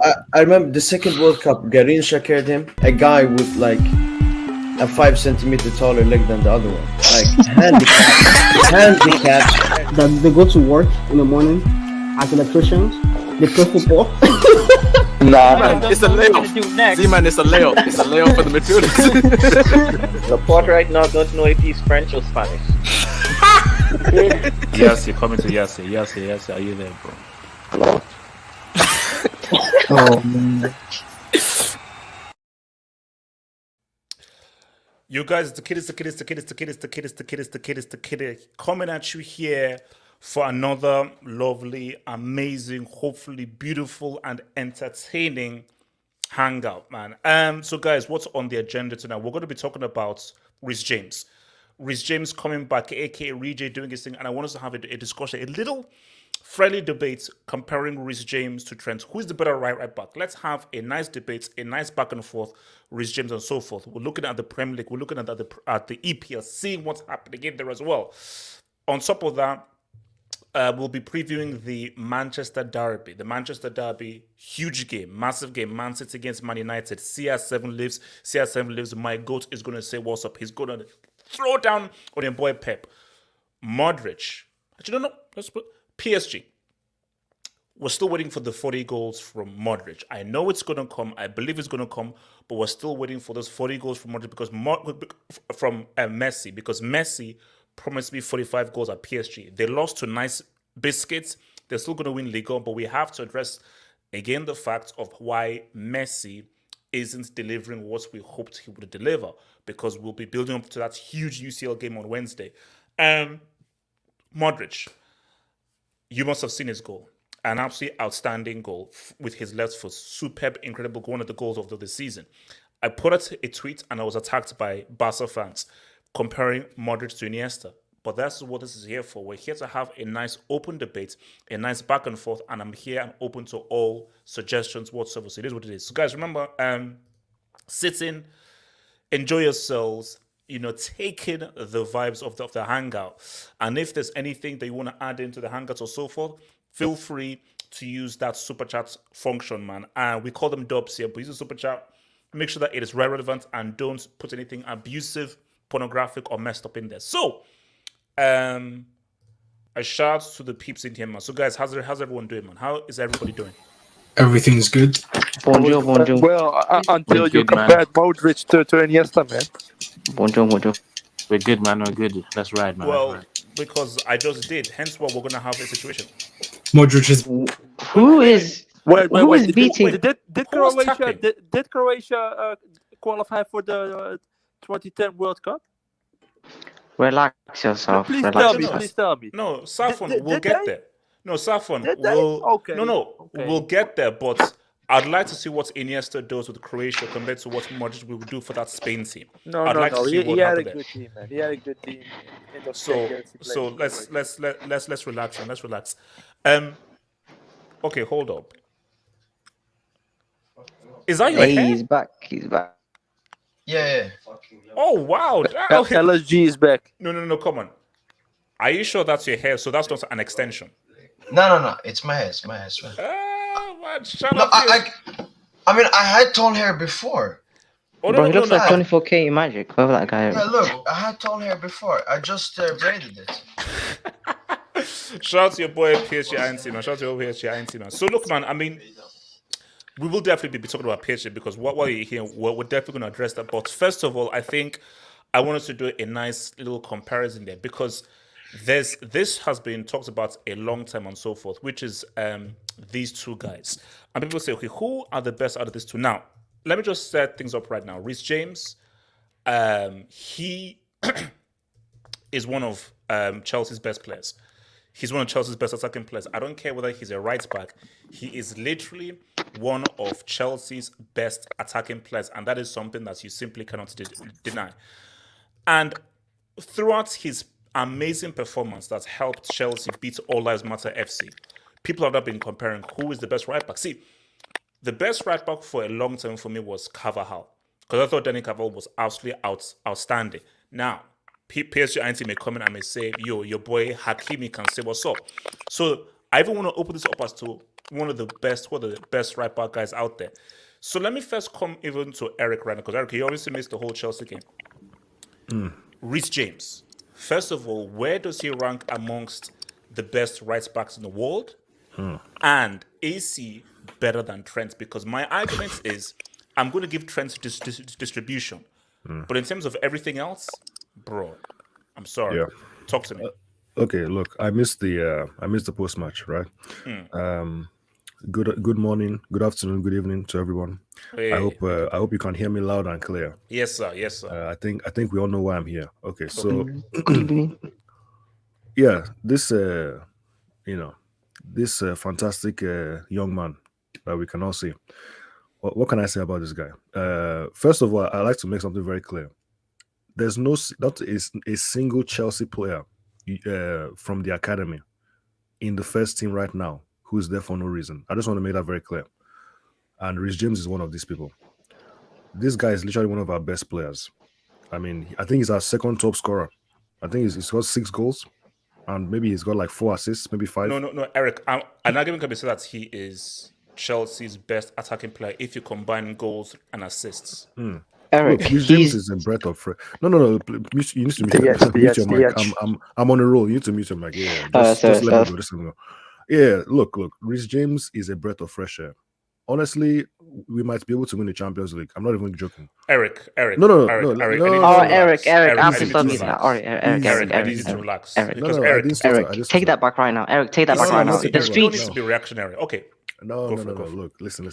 I remember the second World Cup, Garincha carried him. A guy with like a 5 centimeter taller leg than the other one. Like handicapped. That they go to work in the morning as electricians. They play football. Nah, Man, it's a layup. Z-man, it's a layup. It's a layup for the midfielders. the pod right now don't know if he's French or Spanish. Yassi, coming to Yassi. Yassi, are you there, bro? Hello? Oh man. You guys, the kid coming at you here for another lovely, amazing, hopefully beautiful and entertaining hangout, man. So guys, what's on the agenda tonight? We're going to be talking about Reece James. Reece James coming back, aka Rejay doing his thing, and I want us to have a discussion, a little friendly debate comparing Reece James to Trent. Who is the better right back? Let's have a nice debate, a nice back and forth, Reece James and so forth. We're looking at the Premier League, we're looking at the EPL, seeing what's happening in there as well. On top of that, we'll be previewing the Manchester Derby. The Manchester Derby, huge game, massive game. Man City against Man United. CR7 lives. CR7 lives. My GOAT is going to say what's up. He's going to throw down on your boy Pep. Modric. Actually, no. Let's put PSG. We're still waiting for the 40 goals from Modric. I know it's going to come. I believe it's going to come. But we're still waiting for those 40 goals from Modric from Messi. Because Messi promised me 45 goals at PSG. They lost to nice biscuits. They're still going to win Liga, but we have to address again the fact of why Messi isn't delivering what we hoped he would deliver, because we'll be building up to that huge UCL game on Wednesday. Modric, you must have seen his goal. An absolutely outstanding goal with his left foot. Superb, incredible goal, one of the goals of the season. I put out a tweet and I was attacked by Barca fans comparing Modric to Iniesta. But that's what this is here for. We're here to have a nice open debate, a nice back and forth, and I'm here and open to all suggestions whatsoever. So it is what it is. So guys, remember, sit in, enjoy yourselves, take in the vibes of the hangout. And if there's anything that you want to add into the hangouts or so forth, feel free to use that super chat function, man. And we call them dubs here, but use the super chat. Make sure that it is relevant and don't put anything abusive, pornographic, or messed up in there. So, a shout to the peeps in here, man. So, guys, how's everyone doing, man? How is everybody doing? Everything's good. Bonjour. Well, until you good, man. compared Modric to Iniesta, man. Bonjour. We're good, man. We're good. Let's ride, man. Well, Let's ride. because I just did. Hence why we're going to have a situation. Modric is Who is Wait. beating? Did Who was Croatia tapping? did Croatia qualify for the 2010 World Cup? Relax yourself. Please Relax. tell me. No, Safon, Did we'll get they? there. No, Safon, Did they? we'll... Okay. No, Okay. we'll get there, but I'd like to see what Iniesta does with Croatia compared to what Modric will do for that Spain team. No. I'd like to see He what had a happened there. good team, man. He had a good team. In those So decades he played. let's relax, man. Let's relax. Okay, hold up. Is that your Hey, hair? he's back. Yeah. Oh wow! Okay. LSG is back. No, come on. Are you sure that's your hair? So that's not an extension. No. It's my hair. Man. Oh man, shut No, up. you. I mean, I had tall hair before. Oh, Bro, he looks like no. 24K in Magic. Whoever that guy is. Yeah, look, I had tall hair before. I just braided it. Shout out to your boy PSG INC, man. Shout out to your boy PSG INC, man. So look, man. I mean, we will definitely be talking about PSG because while you're here, we're definitely going to address that. But first of all, I think I wanted to do a nice little comparison there because this has been talked about a long time and so forth, which is these two guys. And people say, okay, who are the best out of these two? Now, let me just set things up right now. Reece James, he is one of Chelsea's best players. He's one of Chelsea's best attacking players. I don't care whether he's a right back. He is literally one of Chelsea's best attacking players, and that is something that you simply cannot deny. And throughout his amazing performance that helped Chelsea beat All Lives Matter FC, people have not been comparing who is the best right back. See, the best right back for a long time for me was Carvajal, because I thought Danny Carvajal was absolutely outstanding. Now, PSG Auntie may come in and may say, yo, your boy Hakimi can say what's up. So I even want to open this up as to one of the best right back guys out there. So let me first come even to Eric right now, because Eric, he obviously missed the whole Chelsea game. Reece James. First of all, where does he rank amongst the best right backs in the world? And is he better than Trent? Because my argument is I'm going to give Trent distribution. But in terms of everything else, bro, I'm sorry. Yeah. Talk to me. Okay, look, I missed the post match, right? Good morning, good afternoon, good evening to everyone. Hey. I hope you can hear me loud and clear. Yes, sir. Yes, sir. I think we all know why I'm here. Okay, so Good evening. yeah, this fantastic young man that we can all see. What can I say about this guy? First of all, I like to make something very clear. There's not a single Chelsea player from the academy in the first team right now who is there for no reason. I just want to make that very clear. And Reece James is one of these people. This guy is literally one of our best players. I mean, I think he's our second top scorer. I think he's got 6 goals, and maybe he's got like 4 assists, maybe 5. No, Eric. I'm not even going to say that he is Chelsea's best attacking player if you combine goals and assists. Eric, Look, Reece James is a breath of fresh. No. You need to mute your mic. I'm on a roll. You need to mute your mic. Yeah, just let me go. Just let me go. Yeah, look. Reece James is a breath of fresh air. Honestly, we might be able to win the Champions League. I'm not even joking. Eric. No. Eric, I'm to sorry. Eric, I need you to relax. Eric, Because I Eric, didn't start it. I just take that back right now. Eric, take that back right now. no, The no, you don't need streets. to be reactionary. Okay. No. Go for it. Look, listen.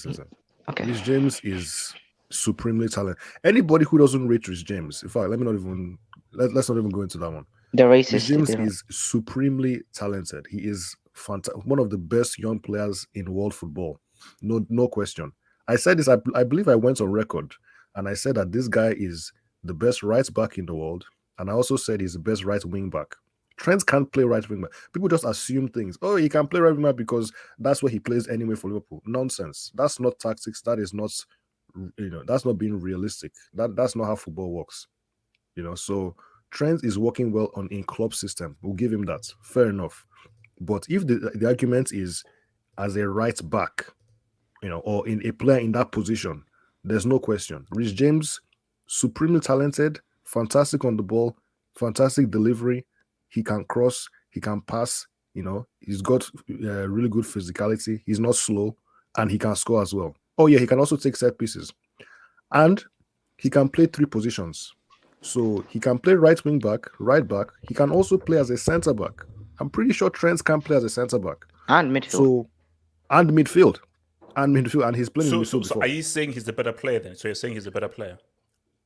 Okay. Reece James is supremely talented. Anybody who doesn't rate Reece James, in fact, let's not even go into that one. The Reece racist. James is supremely talented. He is one of the best young players in world football. No question. I said this, I believe I went on record, and I said that this guy is the best right back in the world, and I also said he's the best right wing back. Trent can't play right wing back. People just assume things. Oh, he can play right wing back because that's where he plays anyway for Liverpool. Nonsense. That's not tactics. That is not, that's not being realistic. That's not how football works. So Trent is working well in club system. We'll give him that. Fair enough. But if the argument is as a right back, or in a player in that position, there's no question. Reece James, supremely talented, fantastic on the ball, fantastic delivery. He can cross, he can pass, he's got really good physicality. He's not slow, and he can score as well. Oh yeah, he can also take set pieces. And he can play 3 positions. So he can play right wing back, right back. He can also play as a centre back. I'm pretty sure Trent can play as a centre back. And midfield. And midfield. And he's playing in midfield. So are you saying he's the better player then? So you're saying he's the better player?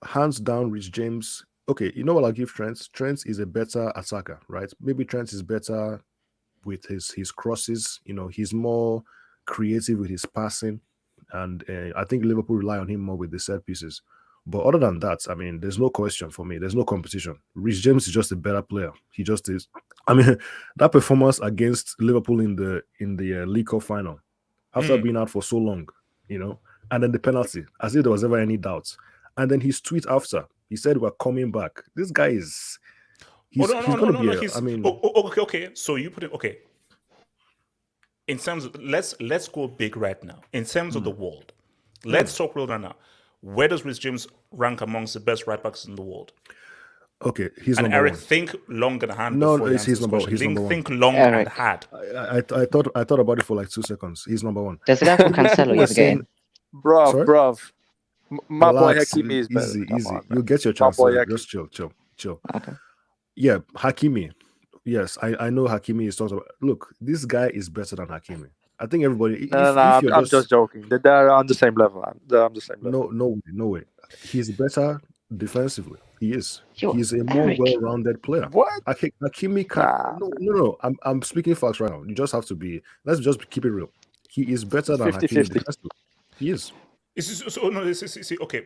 Hands down, Reece James. Okay, you know what I'll give Trent? Trent is a better attacker, right? Maybe Trent is better with his crosses. He's more creative with his passing. And I think Liverpool rely on him more with the set pieces. But other than that, I mean, there's no question for me. There's no competition. Reece James is just a better player. He just is. I mean, that performance against Liverpool in the League Cup final, after being out for so long, and then the penalty, as if there was ever any doubt. And then his tweet after, he said, "We're coming back." This guy is. He's going to be. I mean, okay. So you put it. Okay. In terms of let's go big right now. In terms of the world, let's talk real right now. Where does Reece James rank amongst the best right backs in the world? Okay, he's and number Eric, one. Think long and hard. No, before you he's answer number this one. He's question. number one. Think long Eric. and hard. I thought about it for like 2 seconds. He's number one. There's a guy called Cancelo you're getting. Sorry? Bruv. My boy Relax, Hakimi is better. easy. Come on, man. You'll get your chance. boy Sir. Hakimi. Just chill. Okay. Yeah, Hakimi. Yes, I know Hakimi is talking about. Look, this guy is better than Hakimi. I think everybody. No, I'm just joking. They're on the same level. They're on the same level. No way. He's better defensively. He is. Yo, He's a more Eric. well-rounded player. What? Hakimi can. No. I'm speaking facts right now. You just have to be. Let's just keep it real. He is better than 50-50. Hakimi defensively. He is. Okay.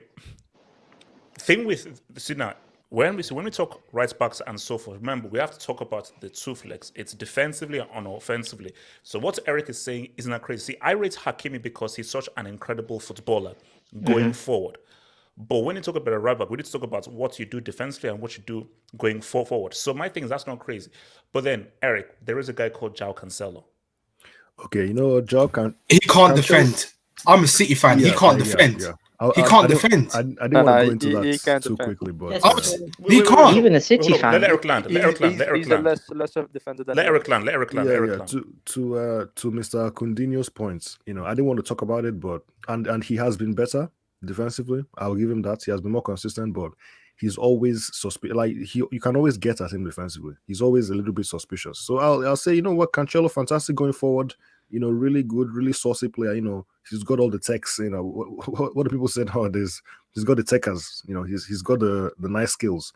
Thing with now, when we talk right backs and so forth, remember we have to talk about the 2 flex. It's defensively and offensively. So what Eric is saying isn't that crazy. See, I rate Hakimi because he's such an incredible footballer going forward. But when you talk about a right back, we need to talk about what you do defensively and what you do going forward. So my thing is that's not crazy. But then, Eric, there is a guy called João Cancelo. Okay, you know what, Joe can He can't Cancelo- defend. I'm a City fan. He can't defend. He can't defend. I didn't No, want to no, go into he that can't too defend. quickly, but He can't. Even a City hold on, fan. Let Eric land. Let Eric land. Let Eric He's a land. lesser defender than Let Eric land. Let Eric land. Let Eric land. to Mr. Coutinho's points, you know, I didn't want to talk about it, but and he has been better defensively. I'll give him that. He has been more consistent, but he's always you can always get at him defensively. He's always a little bit suspicious. So I'll say, you know what, Cancelo, fantastic going forward. You know, really good, really saucy player. You know, he's got all the techs. You know, what do people say nowadays? He's got the techers. You know, he's got the nice skills.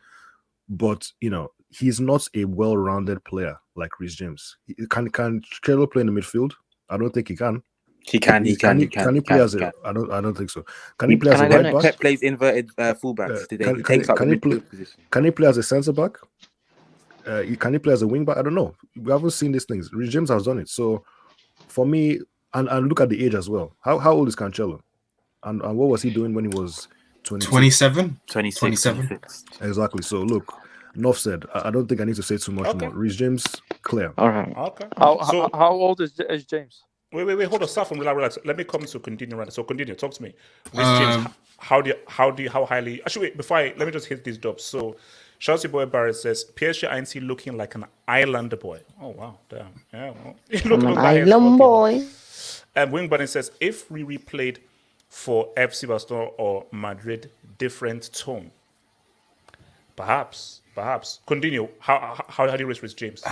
But you know, he's not a well-rounded player like Reece James. Can Cancelo play in the midfield? I don't think he can. He can. Can he play as a? I don't think so. Can he play as a right back? Pep plays inverted fullbacks today. He takes up the midfield position. Can he play as a centre back? Can he play as a wing back? I don't know. We haven't seen these things. Reece James has done it. So for me, and look at the age as well. How old is Cancelo? And what was he doing when he was 27? 27. Exactly. So look, enough said. I don't think I need to say too much more. Reece James, clear. All right. Okay. How old is James? Wait. Hold on, stop and relax. Let me come to continue. Right. So continue. Talk to me. Reece James, how highly? Actually, wait. Let me just hit these dubs. So, Chelsea boy Barrett says PSG ain't looking like an island boy. Oh wow, damn. Yeah, well, I'm an island boy. And Wing Bunny says if we replayed for FC Barcelona or Madrid, different tone. Perhaps. Continue. How do you rate Reece James?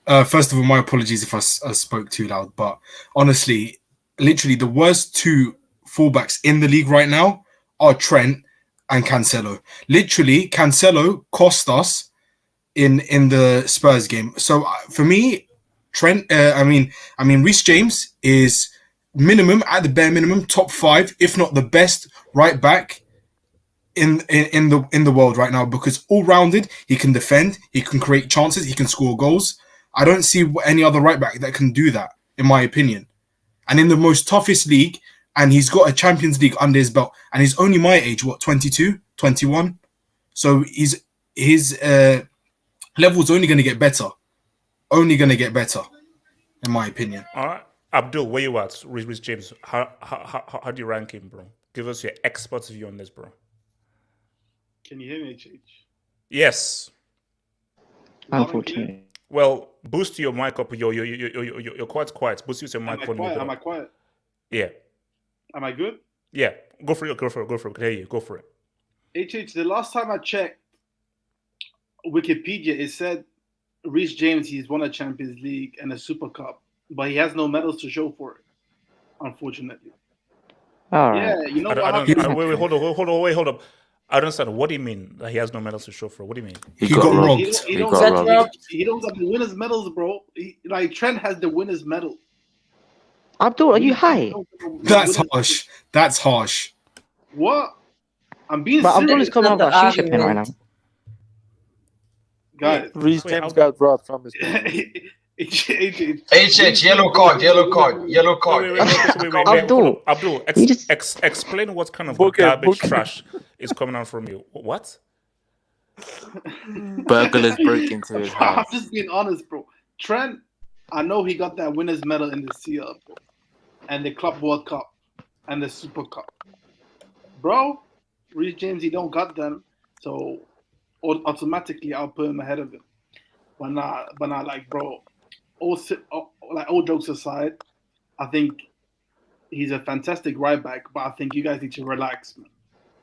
First of all, my apologies if I spoke too loud, but honestly, literally the worst two fullbacks in the league right now are Trent and Cancelo. Literally, Cancelo cost us in the Spurs game. So for me, Trent, Reece James is at the bare minimum, top 5, if not the best right back in the world right now, because all rounded, he can defend, he can create chances, he can score goals. I don't see any other right back that can do that, in my opinion. And in the most toughest league, and he's got a Champions League under his belt, and he's only my age, 22, 21? So his level's only going to get better. Only going to get better, in my opinion. All right. Abdul, where you at? Reece James, how do you rank him, bro? Give us your expert view on this, bro. Can you hear me, HH? Yes. Unfortunately. Well, boost your mic up. You're quite quiet. Boost your mic. Am I quiet? Yeah. Am I good? Yeah. Go for it. Can hear you. Go for it. HH, the last time I checked Wikipedia, it said Reece James, he's won a Champions League and a Super Cup, but he has no medals to show for it, unfortunately. All right. Yeah, you know what? Wait, hold up. I don't understand. What do you mean that he has no medals to show for? What do you mean? He got robbed. He don't got the winners' medals, bro. Trent has the winners' medal. Abdul, are you high? That's harsh. What? I'm being serious. But Abdul is coming off that shisha pen right now. Guys, Reece James got robbed from his. HH, yellow card. Abdul, explain what kind of garbage trash is coming out from you. What? Burglars broke into his house. I'm just being honest, bro. Trent, I know he got that winner's medal in the CL, bro, and the Club World Cup and the Super Cup. Bro, Reece James, he don't got them, so automatically I'll put him ahead of him. But not like, bro. All jokes aside, I think he's a fantastic right back, but I think you guys need to relax, man.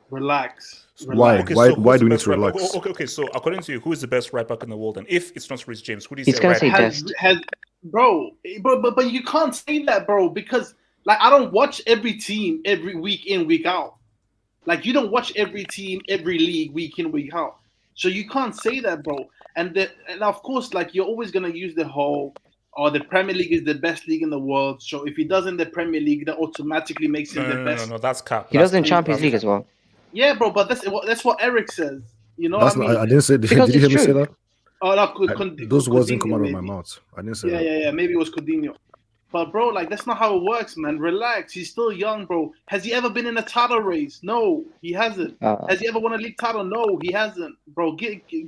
Relax. Why? Okay, why do we need to relax? Okay. So according to you, who is the best right back in the world? And if it's not Reece James, who do you He's say? gonna say best. Bro, but you can't say that, bro, because I don't watch every team every week in, week out. Like, you don't watch every team, every league, week in, week out. So you can't say that, bro. And of course, you're always gonna use the whole, the Premier League is the best league in the world. So if he does in the Premier League, that automatically makes him the best. No, that's cap. He does in Champions League as well. Yeah, bro, but that's what Eric says. You know what I mean? I didn't say. Did you hear me say that? Oh, no, those words didn't come out of my mouth. I didn't say that. Yeah. Maybe it was Coutinho. But, bro, that's not how it works, man. Relax. He's still young, bro. Has he ever been in a title race? No, he hasn't. Has he ever won a league title? No, he hasn't. Bro,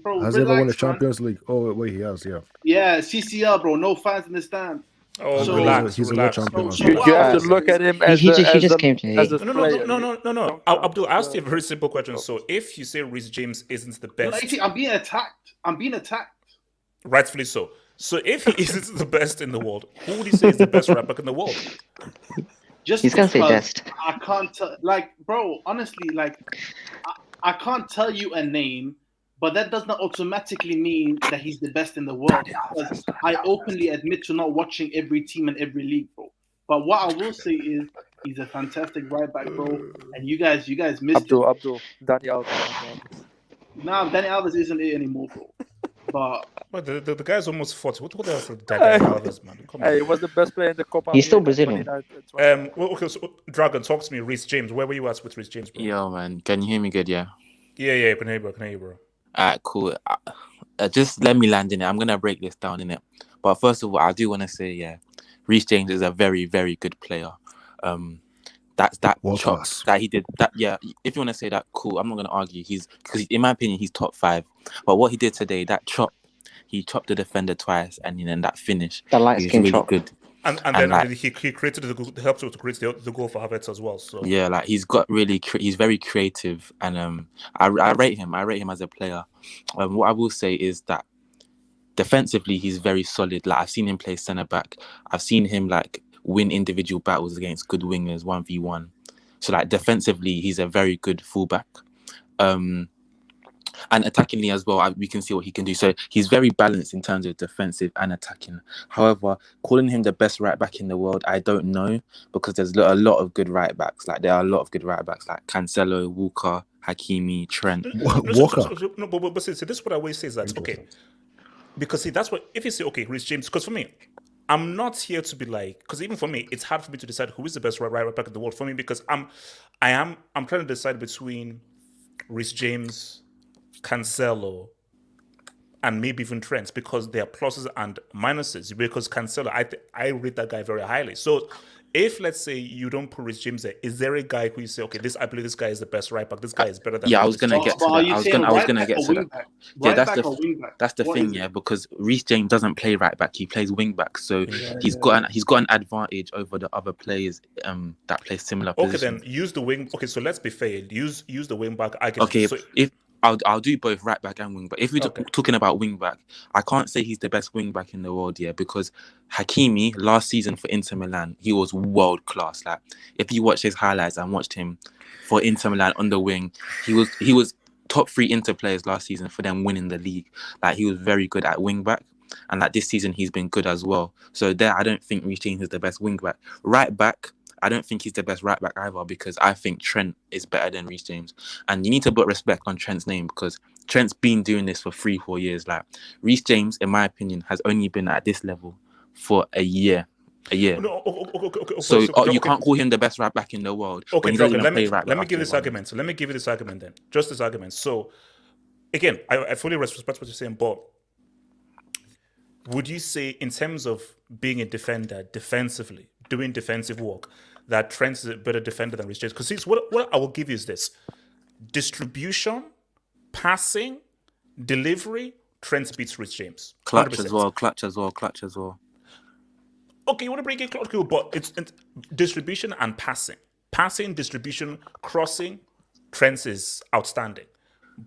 bro. Has he ever won a Champions League? Oh, wait, he has, yeah. Yeah, CCL, bro. No fans in the stand. Oh, So- relax, He's a world relax. champion as So well. what You I have will to say look is- at him He as just came to as hate. a No, player. no. Abdul, ask you a very simple question. So, if you say Reece James isn't the No, best, 18, I'm being attacked. rightfully so. So, if he isn't the best in the world, who would you say is the best right back in the world? Just He's gonna say because Dest. I can't tell, like, bro, honestly, like, I can't tell you a name, but that does not automatically mean that he's the best in the world. Because I openly admit to not watching every team and every league, bro. But what I will say is he's a fantastic right back, bro. And you guys missed it. Abdul, Dani Alves. Nah, Danny Alves isn't it anymore, bro. But Well, the guy's almost 40. What else is Daniel Alves, man? Come on. Hey, he was the best player in the Copa. He's still America Brazilian. 29. Well, okay, so Dragon, talk to me. Reece James, where were you at with Reece James, bro? Yo, man, can you hear me good? Yeah. Yeah, I can hear you, bro. Alright, cool. Just let me land in it. I'm gonna break this down in it. But first of all, I do want to say, yeah, Reece James is a very, very good player. That's that World chop class. that he did. That yeah, if you want to say that, cool. I'm not gonna argue. Because in my opinion, he's top 5. But what he did today, that chop, he chopped the defender twice, and then that finish, The light he was skin really chop. good. And then he created helped to create the goal for Havertz as well. So Yeah, like he's very creative, and I rate him. I rate him as a player. What I will say is that defensively, he's very solid. Like I've seen him play centre back. I've seen him like win individual battles against good wingers 1v1. So like defensively, he's a very good fullback. And attackingly as well, we can see what he can do. So he's very balanced in terms of defensive and attacking. However, calling him the best right back in the world, I don't know, because there's a lot of good right backs. Like there are a lot of good right backs, like Cancelo, Walker, Hakimi, Trent. Walker. No, but see, this is what I always say is that okay, because see that's what if you say okay, Reece James, because for me, I'm not here to be like, because even for me, it's hard for me to decide who is the best right back in the world for me, because I'm trying to decide between Reece James, Cancelo, and maybe even Trent, because there are pluses and minuses. Because Cancelo, I rate that guy very highly. So if let's say you don't put Reece James there, is there a guy who you say, okay, I believe this guy is the best right back. This guy is better than. Yeah, I was gonna get to that. I was gonna get to that. Yeah, that's the thing. Yeah, because Reece James doesn't play right back; he plays wing back. So he's got an advantage over the other players that play similar positions. Okay, then use the wing. Okay, so let's be fair. Use the wing back argument. Okay, so, if I'll do both right back and wing back. If we're talking about wing back, I can't say he's the best wing back in the world, yeah, because Hakimi last season for Inter Milan, he was world class. Like if you watch his highlights and watched him for Inter Milan on the wing, he was top 3 Inter players last season for them winning the league. Like he was very good at wing back, and like this season he's been good as well. So there, I don't think Reece James is the best wing back. Right back, I don't think he's the best right back either, because I think Trent is better than Reece James. And you need to put respect on Trent's name, because Trent's been doing this for 3-4 years. Like Reece James, in my opinion, has only been at this level for a year. No, so you can't call him the best right back in the world. Okay, let me give this argument. So let me give you this argument then. Just this argument. So again, I fully respect what you're saying, but would you say in terms of being a defender defensively, doing defensive work, that Trent is a better defender than Reece James? Because what I will give you is this: distribution, passing, delivery. Trent beats Reece James. 100%. Clutch as well. Okay, you want to bring in clutch, but it's distribution and passing. Passing, distribution, crossing. Trent is outstanding.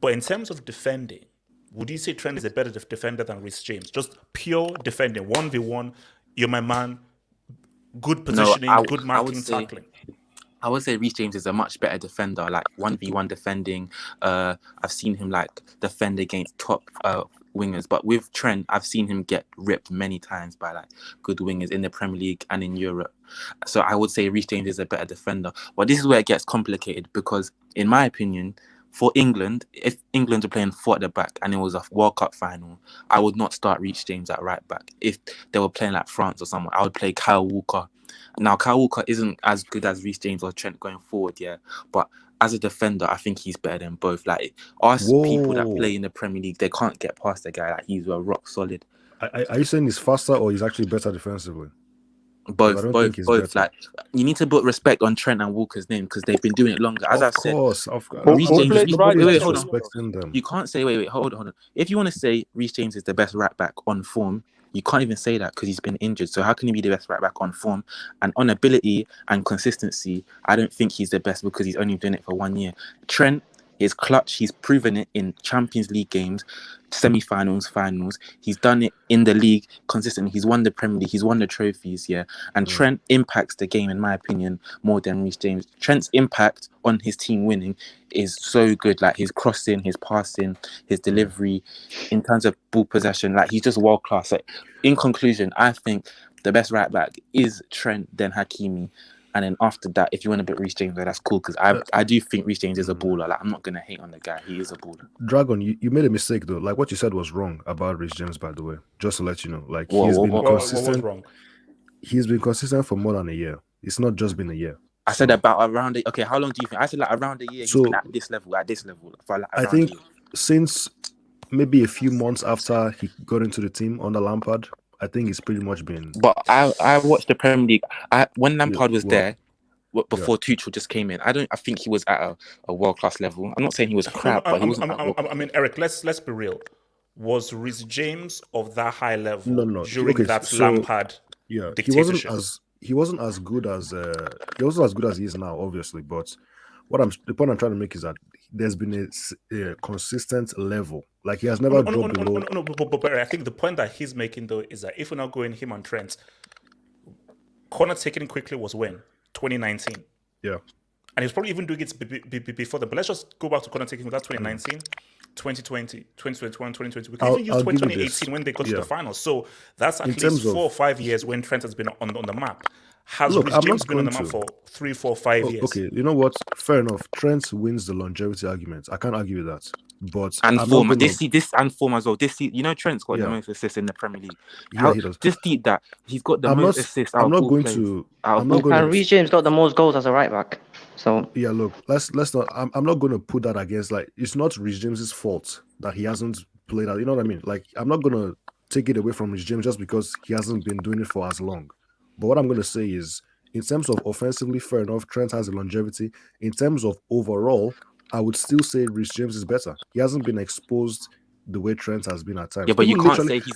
But in terms of defending, would you say Trent is a better defender than Reece James? Just pure defending, 1v1. You're my man. Good positioning, good marking, tackling. I would say Reece James is a much better defender, like 1v1 defending. I've seen him like defend against top wingers, but with Trent, I've seen him get ripped many times by like good wingers in the Premier League and in Europe. So I would say Reece James is a better defender. But this is where it gets complicated, because in my opinion, for England, if England were playing 4 at the back and it was a World Cup final, I would not start Reece James at right back. If they were playing like France or someone, I would play Kyle Walker. Now, Kyle Walker isn't as good as Reece James or Trent going forward, yeah. But as a defender, I think he's better than both. Like, people that play in the Premier League, they can't get past the guy. Like, he's a rock solid. Are you saying he's faster or he's actually better defensively? Both. Like, you need to put respect on Trent and Walker's name, because they've been doing it longer. As I've said, Reece James. Wait, hold on. You can't say wait, hold on. If you want to say Reece James is the best right back on form, You can't even say that because he's been injured. So how can he be the best right back on form? And on ability and consistency, I don't think he's the best because he's only doing it for 1 year. Trent is clutch. He's proven it in Champions League games, semi-finals, finals. He's done it in the league consistently. He's won the Premier League. He's won the trophies, yeah. And Trent impacts the game, in my opinion, more than Reece James. Trent's impact on his team winning is so good. Like his crossing, his passing, his delivery, in terms of ball possession, like he's just world class. Like, in conclusion, I think the best right back is Trent, then Hakimi. And then after that, if you want to put Reece James there, that's cool because I do think Reece James is a baller. Like I'm not gonna hate on the guy; he is a baller. Dragon, you made a mistake though. Like what you said was wrong about Reece James, by the way. Just to let you know, like What was wrong? He's been consistent for more than a year. It's not just been a year. I said about around. Okay, how long do you think? I said like around a year. So, he's been at this level, for like I think since maybe a few months after he got into the team under Lampard, I think it's pretty much been. But I watched the Premier League. When Lampard was there. Before Tuchel just came in, I think he was at a world class level. I'm not saying he was crap, but he wasn't. I mean, Eric, let's be real. Was Reece James of that high level No. during that Lampard dictatorship? He wasn't as good as he is now, obviously. But the point I'm trying to make is that there's been a consistent level. Like he has never dropped below. But I think the point that he's making though is that if we're not going him and Trent, corner taking quickly was when 2019. Yeah. And he was probably even doing it before that. But let's just go back to corner taking. That's 2019, 2020, 2021, 2020. We can even use 2018 when they got to the finals. So that's at least 4 or 5 years when Trent has been on the map. Has Reece James been on the map for 3, 4, 5 years? Okay, you know what? Fair enough. Trent wins the longevity argument. I can't argue with that. But form and form as well. Trent's got the most assists in the Premier League. He does. Just that he's got the most assists. I'm not going to. And Reece James got the most goals as a right back. So yeah, look, let's not. I'm not going to put that against. Like, it's not Reece James's fault that he hasn't played out. You know what I mean? Like, I'm not going to take it away from Reece James just because he hasn't been doing it for as long. But what I'm going to say is, in terms of offensively, fair enough, Trent has a longevity. In terms of overall, I would still say Reece James is better. He hasn't been exposed the way Trent has been at times. Yeah, but you can't say he's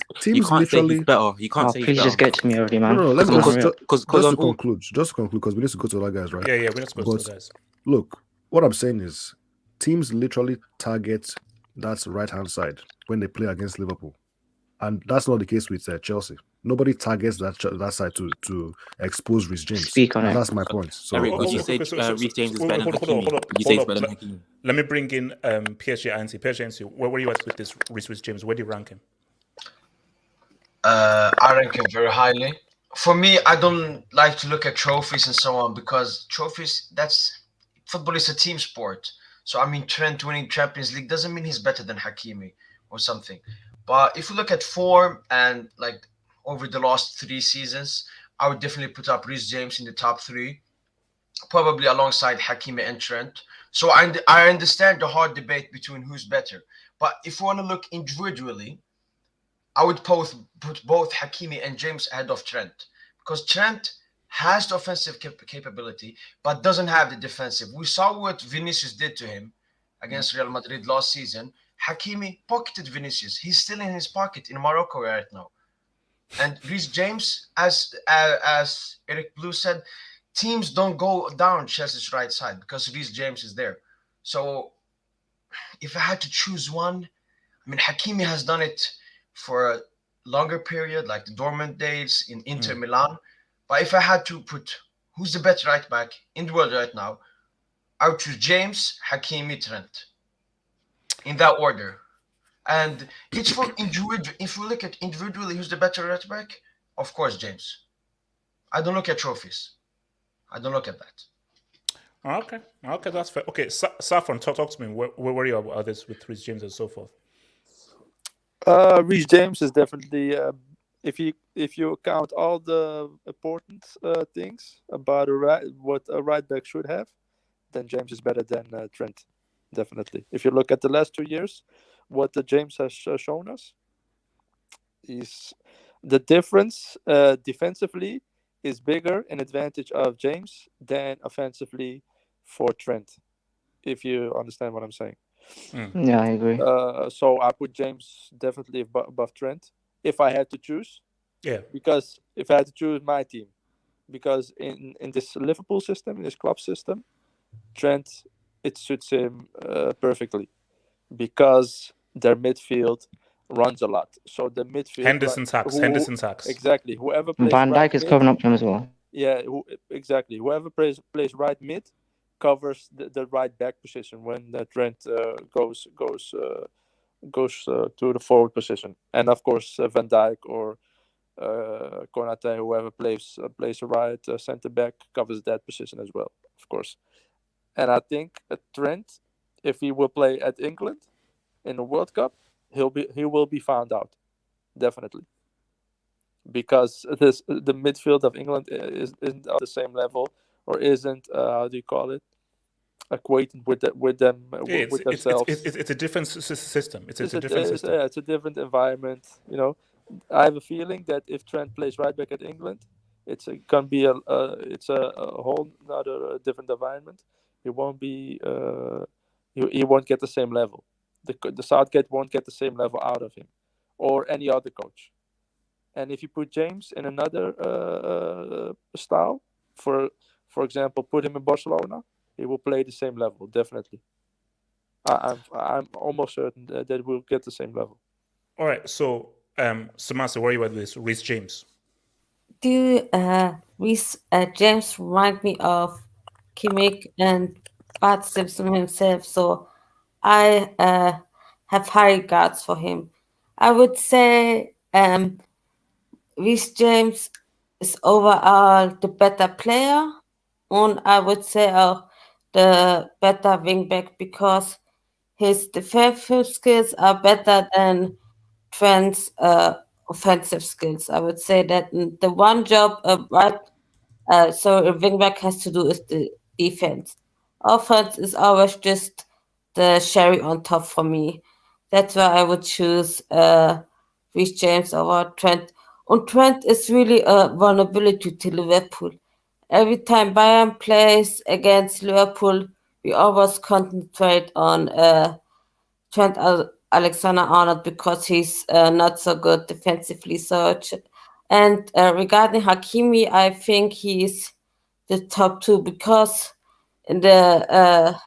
better. You can't say he's please better. just get to me already, man. No, let me just to conclude, because we need to go to other guys, right? Yeah, we need to go to other guys. Look, what I'm saying is, teams literally target that right-hand side when they play against Liverpool. And that's not the case with Chelsea. Nobody targets that side to expose Reece James. Speak on it. That's my point. So, Eric, would you say Reece James is better than Hakimi? Would you say he's better than Hakimi? Let me bring in PSG Ansi. PSG Ansi, where were you at with this Reece James? Where do you rank him? I rank him very highly. For me, I don't like to look at trophies and so on because trophies, football is a team sport. So, I mean, Trent winning Champions League doesn't mean he's better than Hakimi or something. But if you look at form and like over the last 3 seasons, I would definitely put up Reece James in the top 3, probably alongside Hakimi and Trent. So I understand the hard debate between who's better. But if you want to look individually, I would put both Hakimi and James ahead of Trent because Trent has the offensive capability but doesn't have the defensive. We saw what Vinicius did to him against Real Madrid last season. Hakimi pocketed Vinicius. He's still in his pocket in Morocco right now. And Reece James, as Eric Blue said, teams don't go down Chelsea's right side because Reece James is there. So if I had to choose one, I mean, Hakimi has done it for a longer period, like the dormant days in Inter Milan. But if I had to put who's the better right back in the world right now, I would choose James, Hakimi, Trent. In that order. And it's for individual. If we look at individually who's the better right back, of course, James. I don't look at trophies. I don't look at that. Okay, that's fair. Okay, Saffron, talk to me. Where are you about this with Reece James and so forth? Reece James is definitely, if you count all the important things about what a right back should have, then James is better than Trent. Definitely. If you look at the last 2 years, what James has shown us is the difference defensively is bigger in advantage of James than offensively for Trent, if you understand what I'm saying. Yeah, I agree. So I put James definitely above Trent if I had to choose. Yeah. Because if I had to choose my team, because in this Liverpool system, in this club system, Trent, it suits him perfectly because their midfield runs a lot. So the midfield, Henderson tax. Henderson tax. exactly. Whoever plays Van right Dijk is mid, coming up to him as well. yeah, exactly. Whoever plays right mid covers the right back position when Trent goes to the forward position, and of course Van Dijk or Konate, whoever plays a right center back, covers that position as well, of course. And I think Trent, if he will play at England in the World Cup, he will be found out, definitely, because the midfield of England isn't on the same level, or isn't how do you call it, acquainted with them Yeah, with themselves. it's a different system. It's a different it's, system. yeah, it's a different environment. I have a feeling that if Trent plays right back at England, can be a whole another different environment. He won't be he won't get the same level. The Southgate won't get the same level out of him, or any other coach. And if you put James in another style, for example, put him in Barcelona, he will play the same level, definitely. I'm almost certain that we'll get the same level. All right, so Samasa, where are you at with this? Reece James. Reece James remind me of Kimmich and Bart Simpson himself, so I have high regards for him. I would say Reece James is overall the better player, and I would say auch the better wingback because his defensive skills are better than Trent's offensive skills. I would say that the one job a wingback has to do is the defense. Offense is always just the cherry on top for me. That's why I would choose Reece James over Trent. And Trent is really a vulnerability to Liverpool. Every time Bayern plays against Liverpool, we always concentrate on Trent Alexander-Arnold because he's not so good defensively. And regarding Hakimi, I think he's the top two because in the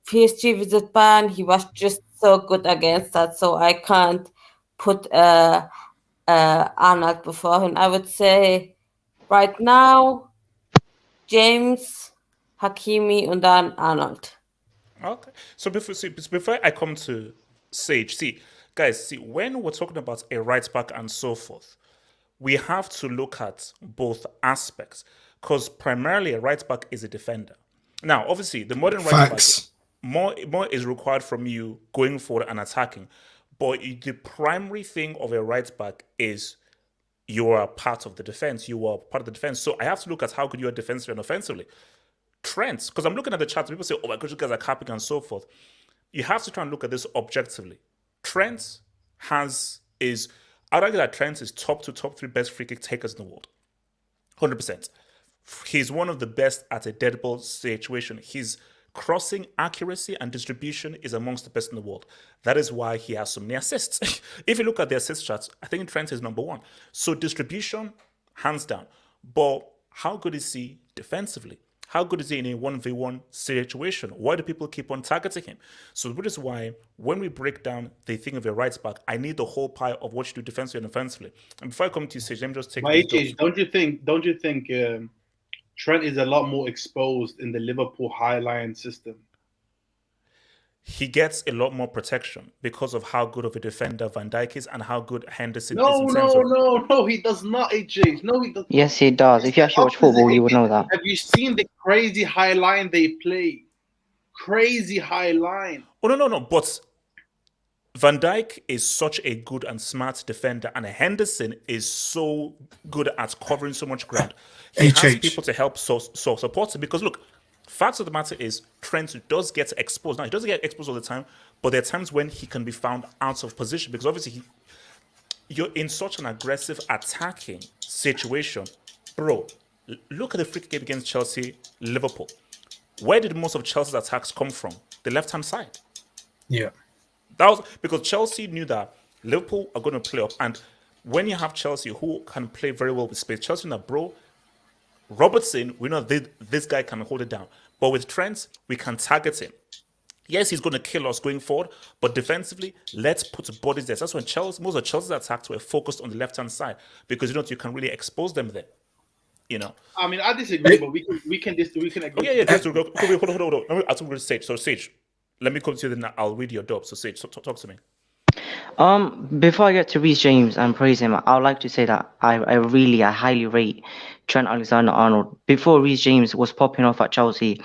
PSG visit Bayern, he was just so good against that. So I can't put Arnold before him. I would say right now, James, Hakimi, and then Arnold. Okay. So before I come to Sage, guys, when we're talking about a right back and so forth, we have to look at both aspects because primarily a right back is a defender. Now, obviously, the modern right back, more is required from you going forward and attacking, but the primary thing of a right back is you are part of the defense. You are part of the defense. So I have to look at how good you are defensively and offensively. Trent, because I'm looking at the chat, people say, oh my gosh, you guys are capping and so forth. You have to try and look at this objectively. Trent I'd argue that Trent is top 3 best free kick takers in the world. 100%. He's one of the best at a dead ball situation. His crossing accuracy and distribution is amongst the best in the world. That is why he has so many assists. If you look at the assist charts, I think Trent is number one. So distribution, hands down. But how good is he defensively? How good is he in a 1v1 situation? Why do people keep on targeting him? So which is why when we break down the thing of a right back, I need the whole pie of what you do defensively and offensively. And before I come to you, Sage, let me just take don't you think Trent is a lot more exposed in the Liverpool high line system? He gets a lot more protection because of how good of a defender Van Dijk is and how good Henderson is. No, he does not, AJ. No, he does. Yes, he does. If you actually watch football, you would know that. Have you seen the crazy high line they play? Crazy high line. Oh, no. But Van Dijk is such a good and smart defender, and Henderson is so good at covering so much ground. He has people to help support him because, look, fact of the matter is Trent does get exposed. Now, he doesn't get exposed all the time, but there are times when he can be found out of position because obviously you're in such an aggressive attacking situation. Bro, look at the free kick against Chelsea, Liverpool. Where did most of Chelsea's attacks come from? The left-hand side. Yeah. That was because Chelsea knew that Liverpool are going to play up, and when you have Chelsea who can play very well with space, Chelsea now, bro, Robertson, we know this guy can hold it down. But with Trent, we can target him. Yes, he's going to kill us going forward, but defensively, let's put bodies there. That's when most of Chelsea's attacks were focused on the left-hand side because you can really expose them there. I mean, I disagree, but we can agree. Oh yeah. Hold on. Let me ask you Sage. So Sage, let me come to you, then I'll read your dub. So Sage, talk to me. Before I get to Reece James and praise him, I would like to say that I highly rate Trent Alexander-Arnold. Before Reece James was popping off at Chelsea,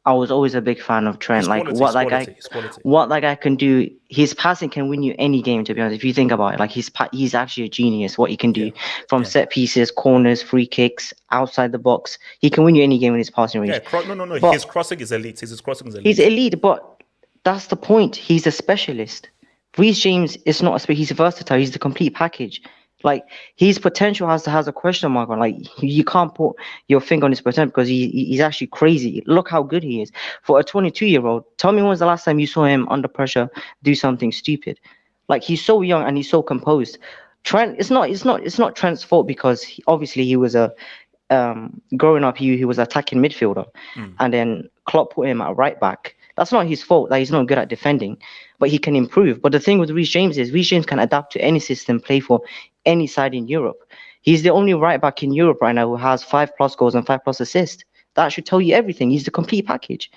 I was always a big fan of Trent. What that guy can do, his passing can win you any game. To be honest, if you think about it, he's actually a genius. What he can do from set pieces, corners, free kicks, outside the box, he can win you any game in his passing range. No. His crossing is elite. He's elite, but that's the point. He's a specialist. Reece James is not he's versatile. He's the complete package. His potential has a question mark on. You can't put your finger on his potential because he's actually crazy. Look how good he is for a 22-year-old. Tell me when's the last time you saw him under pressure do something stupid? He's so young and he's so composed. Trent, it's not Trent's fault because obviously he was a growing up he was attacking midfielder, and then Klopp put him at right back. That's not his fault that he's not good at defending, but he can improve. But the thing with Reece James is Reece James can adapt to any system, play for any side in Europe. He's the only right back in Europe right now who has 5+ goals and 5+ assists. That should tell you everything. He's the complete package.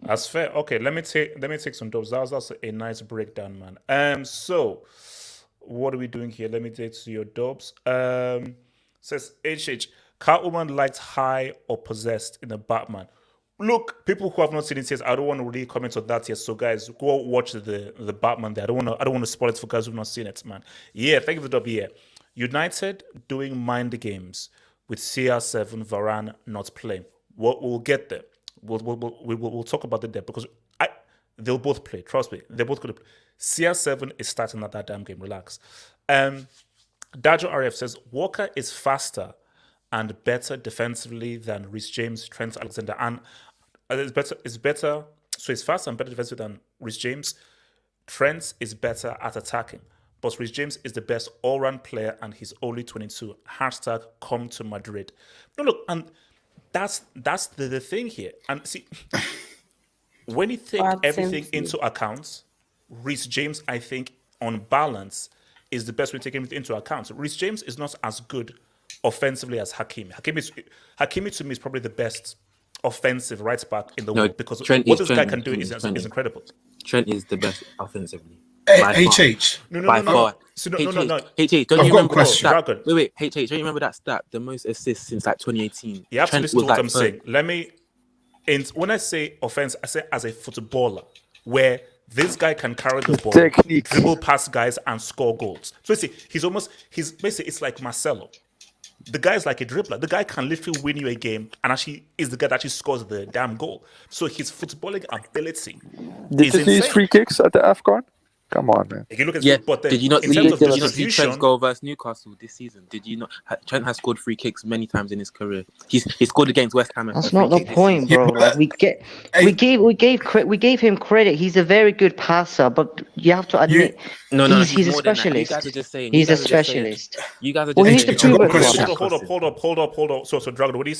That's fair. Okay, let me take some dubs. That's a nice breakdown, man. So what are we doing here? Let me take to your dubs. Says HH, Catwoman liked high or possessed in a Batman. Look, people who have not seen it yet, I don't want to really comment on that yet. So, guys, go watch the Batman there. I don't want to spoil it for guys who've not seen it, man. Yeah, thank you for the dub. Yeah, United doing mind games with CR7 Varane not playing. We'll get there. We'll talk about it there because they'll both play. Trust me, they're both going to play. CR7 is starting at that damn game. Relax. Dajo RF says Walker is faster and better defensively than Reece James, Trent Alexander, and it's better. So he's faster and better defensively than Reece James. Trent is better at attacking, but Reece James is the best all-round player, and he's only 22. Hashtag come to Madrid. No, look, and that's the thing here. And see, when you take everything into account, Reece James, I think, on balance, is the best way to take everything into account. Reece James is not as good offensively as Hakimi. Hakimi to me is probably the best offensive right back in the world because what this guy can do is incredible. Trent is the best offensively. HH. By far. No. HH, don't you remember that stat? Wait, HH, don't you remember that stat? The most assists since 2018. You have to listen to what I'm saying. When I say offense, I say as a footballer, where this guy can carry the ball, dribble past guys, and score goals. So he's basically, it's like Marcelo. The guy is like a dribbler. The guy can literally win you a game and actually is the guy that actually scores the damn goal. So his footballing ability Did you see his free kicks at the AFCON? Come on, man. If you look at did you not see Trent's goal versus Newcastle this season? Did you not? Trent has scored free kicks many times in his career. He scored against West Ham. That's not the point, bro. We gave him credit. He's a very good passer, but you have to admit he's a specialist. You guys are just saying. He's a specialist. You guys are just saying. Hold up. So Dragon, what are you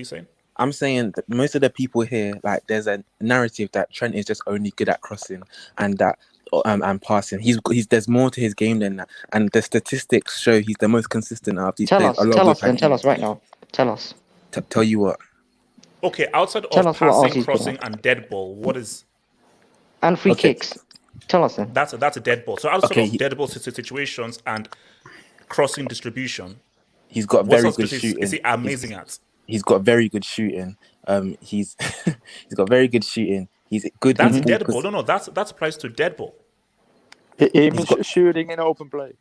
saying? I'm saying that most of the people here, there's a narrative that Trent is just only good at crossing and that and passing. There's more to his game than that, and the statistics show he's the most consistent out of these players. Tell us right now. Tell us. Tell you what. Okay, outside of passing, crossing, and dead ball, what is? And free kicks. Tell us then. That's a dead ball. So outside of dead ball situations and crossing distribution, he's got very good shooting. Is he amazing at? He's got very good shooting. He's got very good shooting. He's good. That's dead ball. No, that applies to dead ball. He's shooting in open play.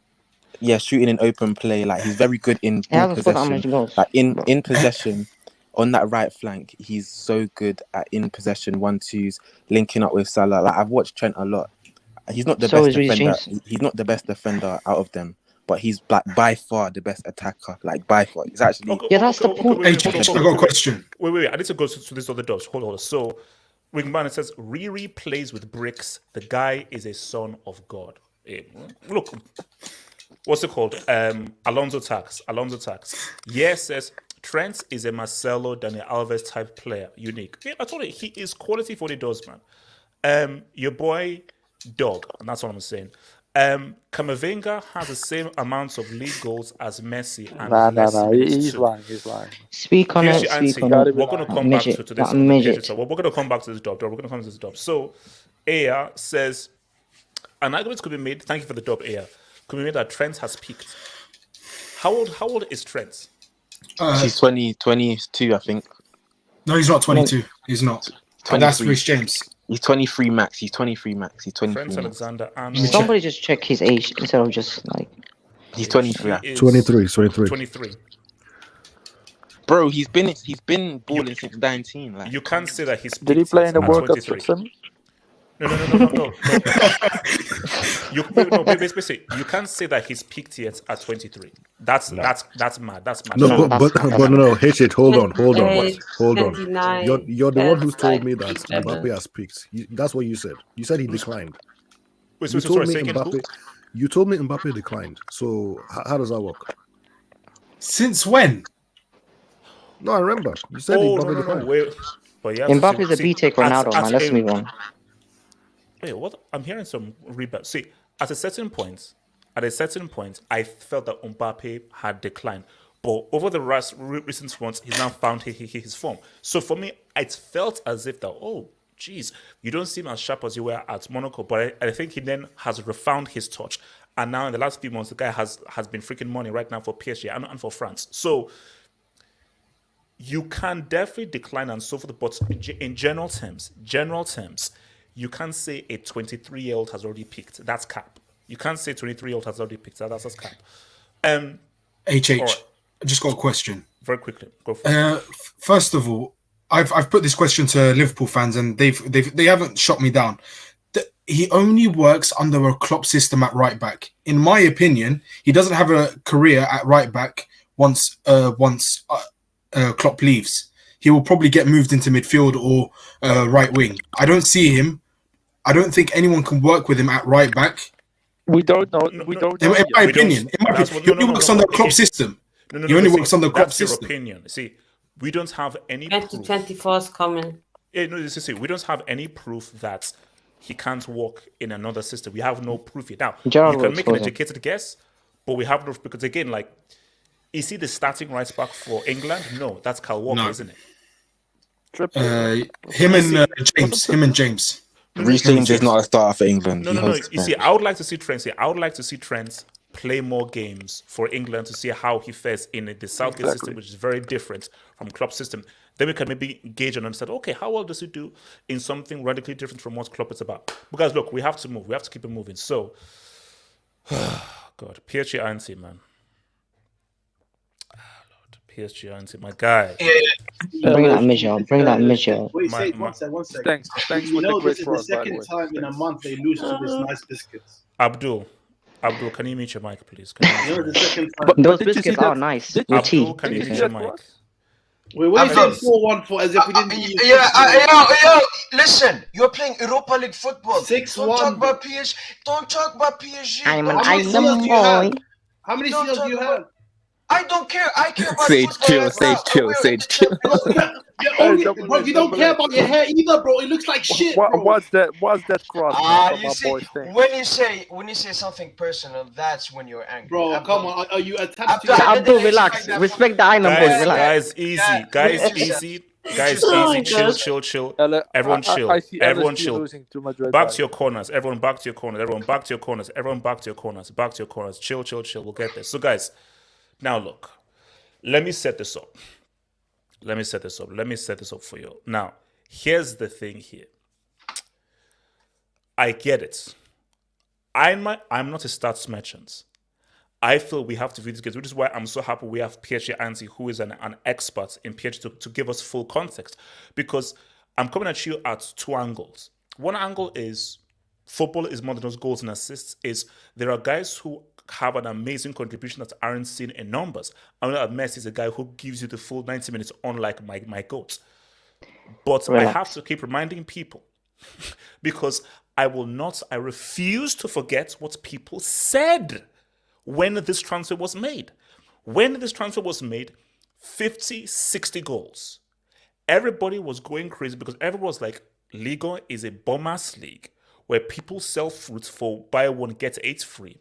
Yeah, shooting in open play. He's very good in possession. In possession, on that right flank, he's so good at in possession 1-2s, linking up with Salah. I've watched Trent a lot. He's not the best defender. He's not the best defender out of them. But he's by far the best attacker. By far, he's actually. That's the point. I got a question. Wait. I need to go to this other dubs. Hold on. So, Ringman, it says Riri plays with bricks. The guy is a son of God. Hey, look, what's it called? Alonso tax. Yes, says Trent is a Marcelo Daniel Alves type player, unique. Yeah, I told you he is quality for what he does, man. Your boy Dog, and that's what I'm saying. Camavinga has the same amounts of league goals as Messi and less Nah. minutes He's too. lying. He's lying. Speak on PSG it. anti, Speak on Gotta it. be we're going to lying. come back Midget. to this That on the PSG midget. talk. We're going to come back to this dub. We're going to come to this dub. So, Aya says, an argument could be made. Thank you for the dub, Aya. Could be made that Trent has peaked. How old is Trent? He's 22, I think. No, he's not 22. He's not. And that's 23. Reece James. He's 23 max. He's 23 max. Trent Alexander Arnold. Somebody just check his age instead of just like. He's 23. He is 23. 23. Bro, he's been balling since 19. Like, You can't say that he's Did he peaked play in the at World Cup 23. semi? No. Basically, you can't say that he's peaked yet at 23. That's mad. That's mad. No, but no. H8, hold on. 29, You're the one who told 35, me that 37. Mbappe has peaked. That's what you said. You said he declined. Wait, You sorry, told me say again, who? Mbappe. You told me Mbappe declined. So how does that work? Since when? No, I remember. You said Oh, Mbappe no. declined. Wait. But yeah, Mbappe's a B-take Ronaldo, man. Let's move on. Wait, what? I'm hearing some rebound. See, at a certain point, I felt that Mbappe had declined. But over the recent months, he's now found his form. So for me, it felt as if that, oh, geez, you don't seem as sharp as you were at Monaco. But I think he then has refound his touch. And now in the last few months, the guy has been freaking money right now for PSG and for France. So you can definitely decline and so forth. But in general terms, you can't say a 23-year-old has already peaked. That's cap. You can't say 23-year-old has already peaked. That's cap. HH, right. I just got a question. Very quickly, go for it. First of all, I've put this question to Liverpool fans, and they haven't shot me down. He only works under a Klopp system at right back. In my opinion, he doesn't have a career at right back once Klopp leaves. He will probably get moved into midfield or right wing. I don't see him. I don't think anyone can work with him at right back. We don't know. We don't know. In my opinion, he only works on the Klopp system. He only works on the Klopp system. That's your opinion. See, we don't have any 2024 is coming. we don't have any proof that he can't work in another system. We have no proof yet. Now, you can make an educated guess, but we have no, because again, like, is he the starting right back for England? No, that's Kyle Walker, isn't it? Him and James. Reece James is not a starter for England. No. You see, I would like to see Trent play more games for England to see how he fares in the Southgate system, which is very different from Klopp's system. Then we can maybe gauge and understand, okay, how well does he do in something radically different from what Klopp is about? Because look, we have to move. We have to keep it moving. So, God, PSG Anti, man. PSG Anti, my guy. Bring that midget. Bring that midget. Wait, one sec. Thanks You know, this is the second time in a month they lose to this nice biscuits. Abdul, can you mute your mic, please? You know, the second time. Those biscuits are nice. Abdul, can you mute your mic? Wait, what are you saying 4-1 for as if we didn't listen, you're playing Europa League football. 6-1. Don't talk about PSG. Don't talk about PSG. I'm an How many island seals do you have? boy. How many seals do you have? I don't care. I care about Sage football. chill. Bro, you don't care about your hair either, bro. It looks like shit, bro. What's that cross? You see, when you say something personal, that's when you're angry. Bro, come on. Are you attached to Abdul, relax. Respect the island boy. Relax. Guys, easy. Chill. Everyone chill. Everyone chill. Back to your corners. Everyone back to your corners. Chill. We'll get there. So, guys, now look. Let me set this up. Let me set this up for you. Now, here's the thing here. I get it. I'm not a stats merchant. I feel we have to view this game, which is why I'm so happy we have PSG Anti, who is an expert in PSG, to give us full context. Because I'm coming at you at two angles. One angle is football is more than those goals and assists. Is there are guys who have an amazing contribution that aren't seen in numbers. I know that Messi is a guy who gives you the full 90 minutes, unlike my goats. But I have to keep reminding people because I refuse to forget what people said when this transfer was made. When this transfer was made, 50, 60 goals. Everybody was going crazy because everyone was like, Liga is a bombers league where people sell fruits for buy one, get eight free.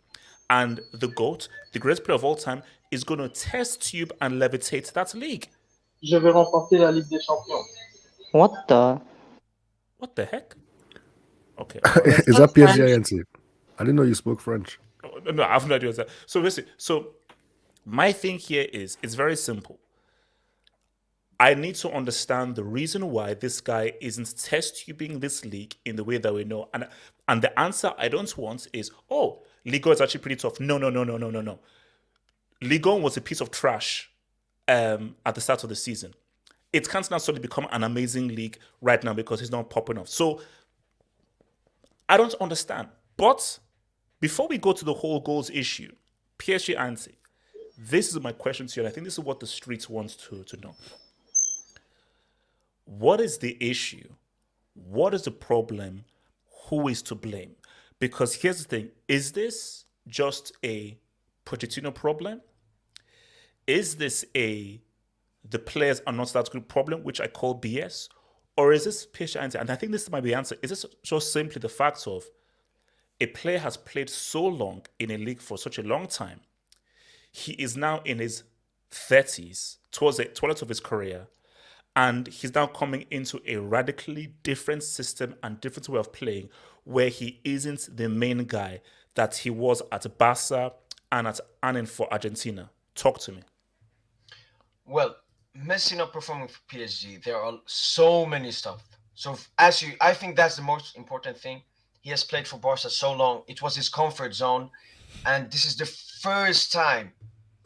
And the GOAT, the greatest player of all time, is going to test tube and levitate that league. Je vais remporter la Ligue des Champions. What the? What the heck? Okay. Is that PSG INT? I didn't know you spoke French. No, I have no idea what that. So listen, my thing here is it's very simple. I need to understand the reason why this guy isn't test tubing this league in the way that we know. And the answer I don't want is, oh, Liga is actually pretty tough. No. Liga was a piece of trash at the start of the season. It can't now suddenly become an amazing league right now because he's not popping off. So I don't understand. But before we go to the whole goals issue, PSG Anti, this is my question to you, and I think this is what the streets want to know. What is the issue? What is the problem? Who is to blame? Because here's the thing, is this just a Pochettino problem? Is this the players are not that good problem, which I call BS? Or is this PSG Anti? And I think this might be the answer. Is this just simply the fact of a player has played so long in a league for such a long time, he is now in his 30s, towards the twilight of his career, and he's now coming into a radically different system and different way of playing where he isn't the main guy that he was at Barca and at Anin for Argentina. Talk to me. Well, Messi not performing for PSG, there are so many stuff. So I think that's the most important thing. He has played for Barca so long. It was his comfort zone. And this is the first time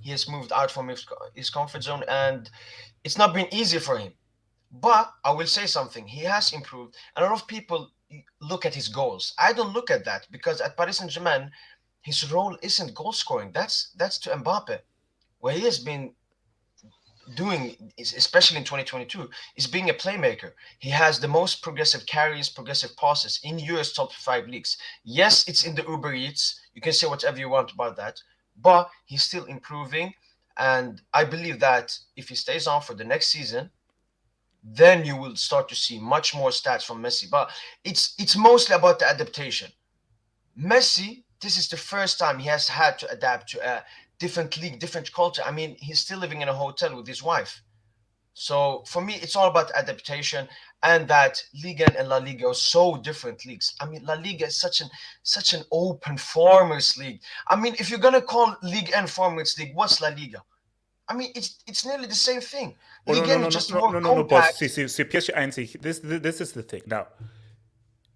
he has moved out from his comfort zone. And it's not been easy for him. But I will say something. He has improved. And a lot of people look at his goals. I don't look at that because at Paris Saint-Germain, his role isn't goal scoring. That's to Mbappe. Where he has been doing, especially in 2022, is being a playmaker. He has the most progressive carries, progressive passes in US top 5 leagues. Yes, it's in the Uber Eats. You can say whatever you want about that, but he's still improving. And I believe that if he stays on for the next season, then you will start to see much more stats from Messi. But it's mostly about the adaptation. Messi, this is the first time he has had to adapt to a different league, different culture. I mean, he's still living in a hotel with his wife. So for me, it's all about adaptation, and that Liga and La Liga are so different leagues. I mean, La Liga is such an open farmers league. I mean, if you're gonna call League and Farmers League, what's La Liga? I mean, it's nearly the same thing. Liga is just more compact. But see, PSG, this is the thing. Now,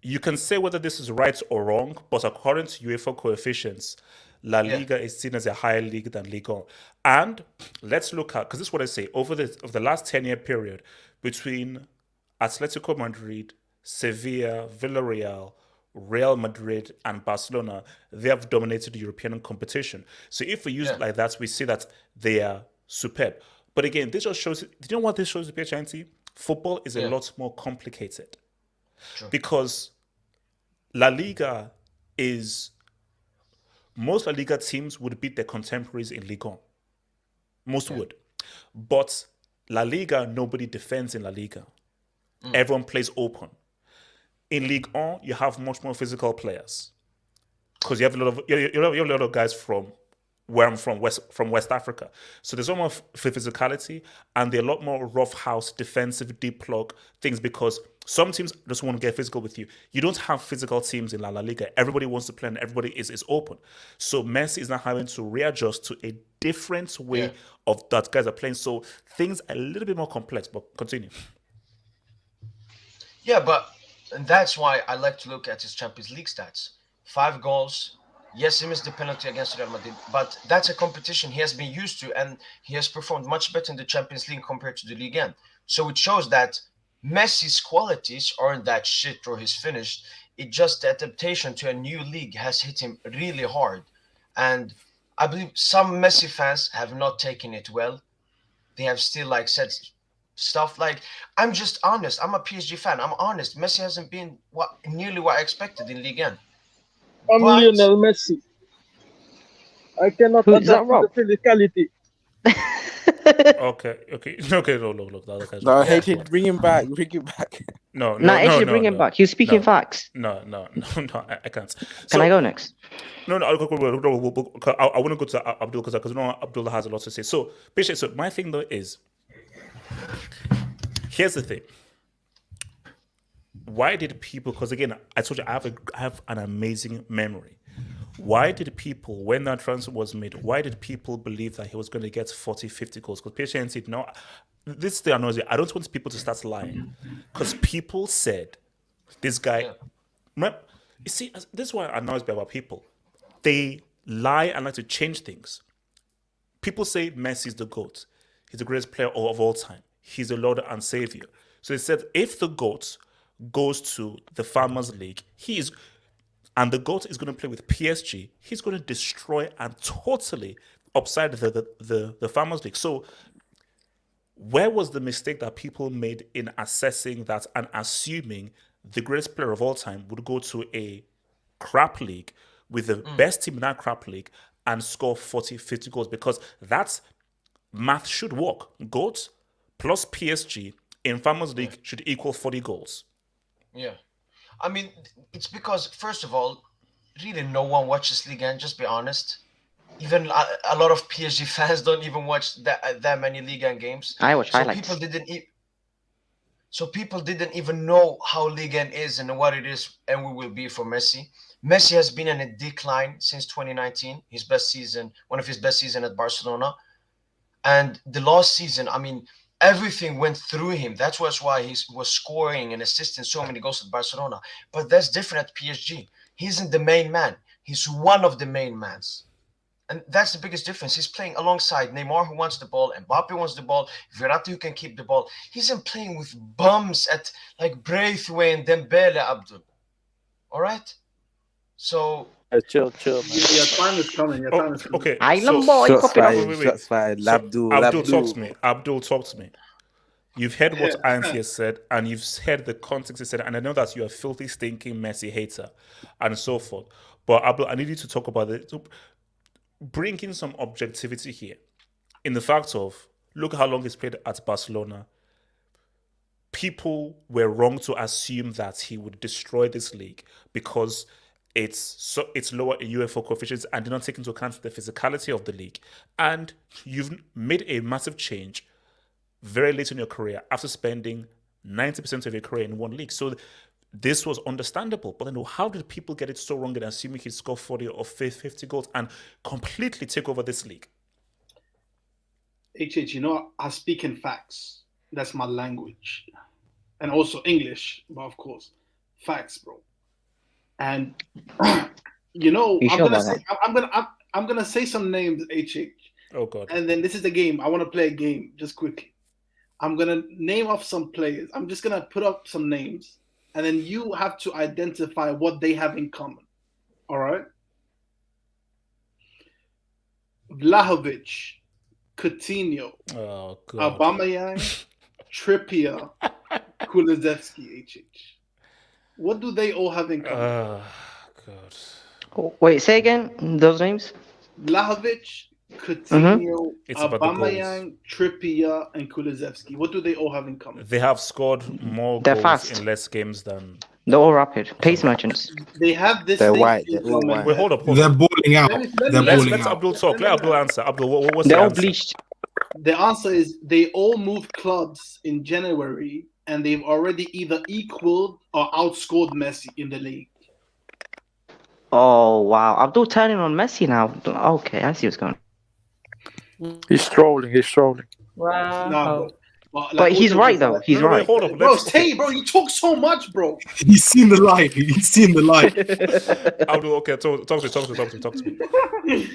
you can say whether this is right or wrong, but according to UEFA coefficients, La Liga is seen as a higher league than Ligue 1. And let's look at, because this is what I say, over the last 10-year period between Atletico Madrid, Sevilla, Villarreal, Real Madrid, and Barcelona, they have dominated the European competition. So if we use it like that, we see that they are superb. But again, this just shows, do you know what this shows the PSG? Football is a lot more complicated. True. Because La Liga is... Most La Liga teams would beat their contemporaries in Ligue 1. Most would. But La Liga, nobody defends in La Liga. Everyone plays open. In Ligue 1, you have much more physical players. Because you have a lot of guys from where I'm from, West Africa. So there's a lot more physicality, and there are a lot more rough house, defensive, deep block things, because some teams just want to get physical with you. You don't have physical teams in La Liga. Everybody wants to play, and everybody is open. So Messi is now having to readjust to a different way of that guys are playing. So things are a little bit more complex, but continue. Yeah, and that's why I like to look at his Champions League stats. 5 goals. Yes, he missed the penalty against Real Madrid, but that's a competition he has been used to, and he has performed much better in the Champions League compared to the Liga. So it shows that Messi's qualities aren't that shit or he's finished. It just the adaptation to a new league has hit him really hard. And I believe some Messi fans have not taken it well. They have still said stuff like, I'm just honest. I'm a PSG fan. I'm honest. Messi hasn't been nearly what I expected in Liga. I'm Lionel Messi. I cannot Who is that, adapt to Rob? the physicality. Okay. Look. The other guy's No, just HH, bring him back. Bring him back. No. Nah, actually, bring him back. He was speaking facts. No, I can't. Can I go next? No. I want to go to Abdul because Abdullah has a lot to say. So, basically, my thing though is, here's the thing. Why did people? Because again, I told you I have an amazing memory. Why did people, when that transfer was made, why did people believe that he was going to get 40, 50 goals? Because PSG said, no, this thing annoys me. I don't want people to start lying. Because people said, this guy, you see, this is what annoys me about people. They lie and like to change things. People say Messi is the GOAT. He's the greatest player of all time. He's the Lord and Savior. So they said, if the GOAT goes to the Farmers League, and the GOAT is going to play with PSG, he's going to destroy and totally upside the Farmers League. So where was the mistake that people made in assessing that and assuming the greatest player of all time would go to a crap league with the best team in that crap league and score 40, 50 goals? Because that's math should work. GOAT plus PSG in Farmers League should equal 40 goals. Yeah. I mean, it's because, first of all, really no one watches Liga, and just be honest. Even a lot of PSG fans don't even watch that many Liga games. I watch highlights. People didn't even know how Liga is and what it is and will be for Messi. Messi has been in a decline since 2019, one of his best seasons at Barcelona. And the last season, I mean, everything went through him. That's why he was scoring and assisting so many goals at Barcelona. But that's different at PSG. He isn't the main man. He's one of the main mans. And that's the biggest difference. He's playing alongside Neymar, who wants the ball, Mbappe wants the ball, Verratti, who can keep the ball. He isn't playing with bums at like Braithwaite and Dembele, Abdul. All right? So... Chill, man. Your time is coming. Your time is coming. Okay. Shots fired. Abdul, talk to me. You've heard what Anthony has said, and you've heard the context he said, and I know that you're a filthy, stinking, Messi hater, and so forth. But Abdul, I need you to talk about it. Bring in some objectivity here, in the fact of, look how long he's played at Barcelona. People were wrong to assume that he would destroy this league because it's lower in UEFA coefficients and did not take into account the physicality of the league. And you've made a massive change very late in your career after spending 90% of your career in one league. So this was understandable. But then how did people get it so wrong in assuming he'd score 40 or 50 goals and completely take over this league? HH, I speak in facts. That's my language. And also English, but of course, facts, bro. And I'm gonna say some names, HH. Oh God! And then this is the game. I want to play a game just quickly. I'm gonna name off some players. I'm just gonna put up some names, and then you have to identify what they have in common. All right? Vlahovic, Coutinho, Aubameyang, Trippier, Kulusevski, HH. What do they all have in common? God. Oh, wait, say again those names. Vlahovic, Coutinho, Aubameyang, Trippier, and Kulusevski. What do they all have in common? They have scored more They're goals fast. in less games than... They're all rapid. Pace merchants. They have this They're thing white. in They're all common. white. Wait, hold up. They're balling out. Let Abdul talk. Let Abdul answer. Abdul, what's They're the all answer? bleached. The answer is they all moved clubs in January, and they've already either equaled or outscored Messi in the league. Oh wow, Abdul turning on Messi now. Okay, I see what's going on. He's trolling. Wow. No, But he's right though. He's right. Hold up. Bro, you talk so much, bro. He's seen the light. He's seen the light. Abdul, okay, talk to me.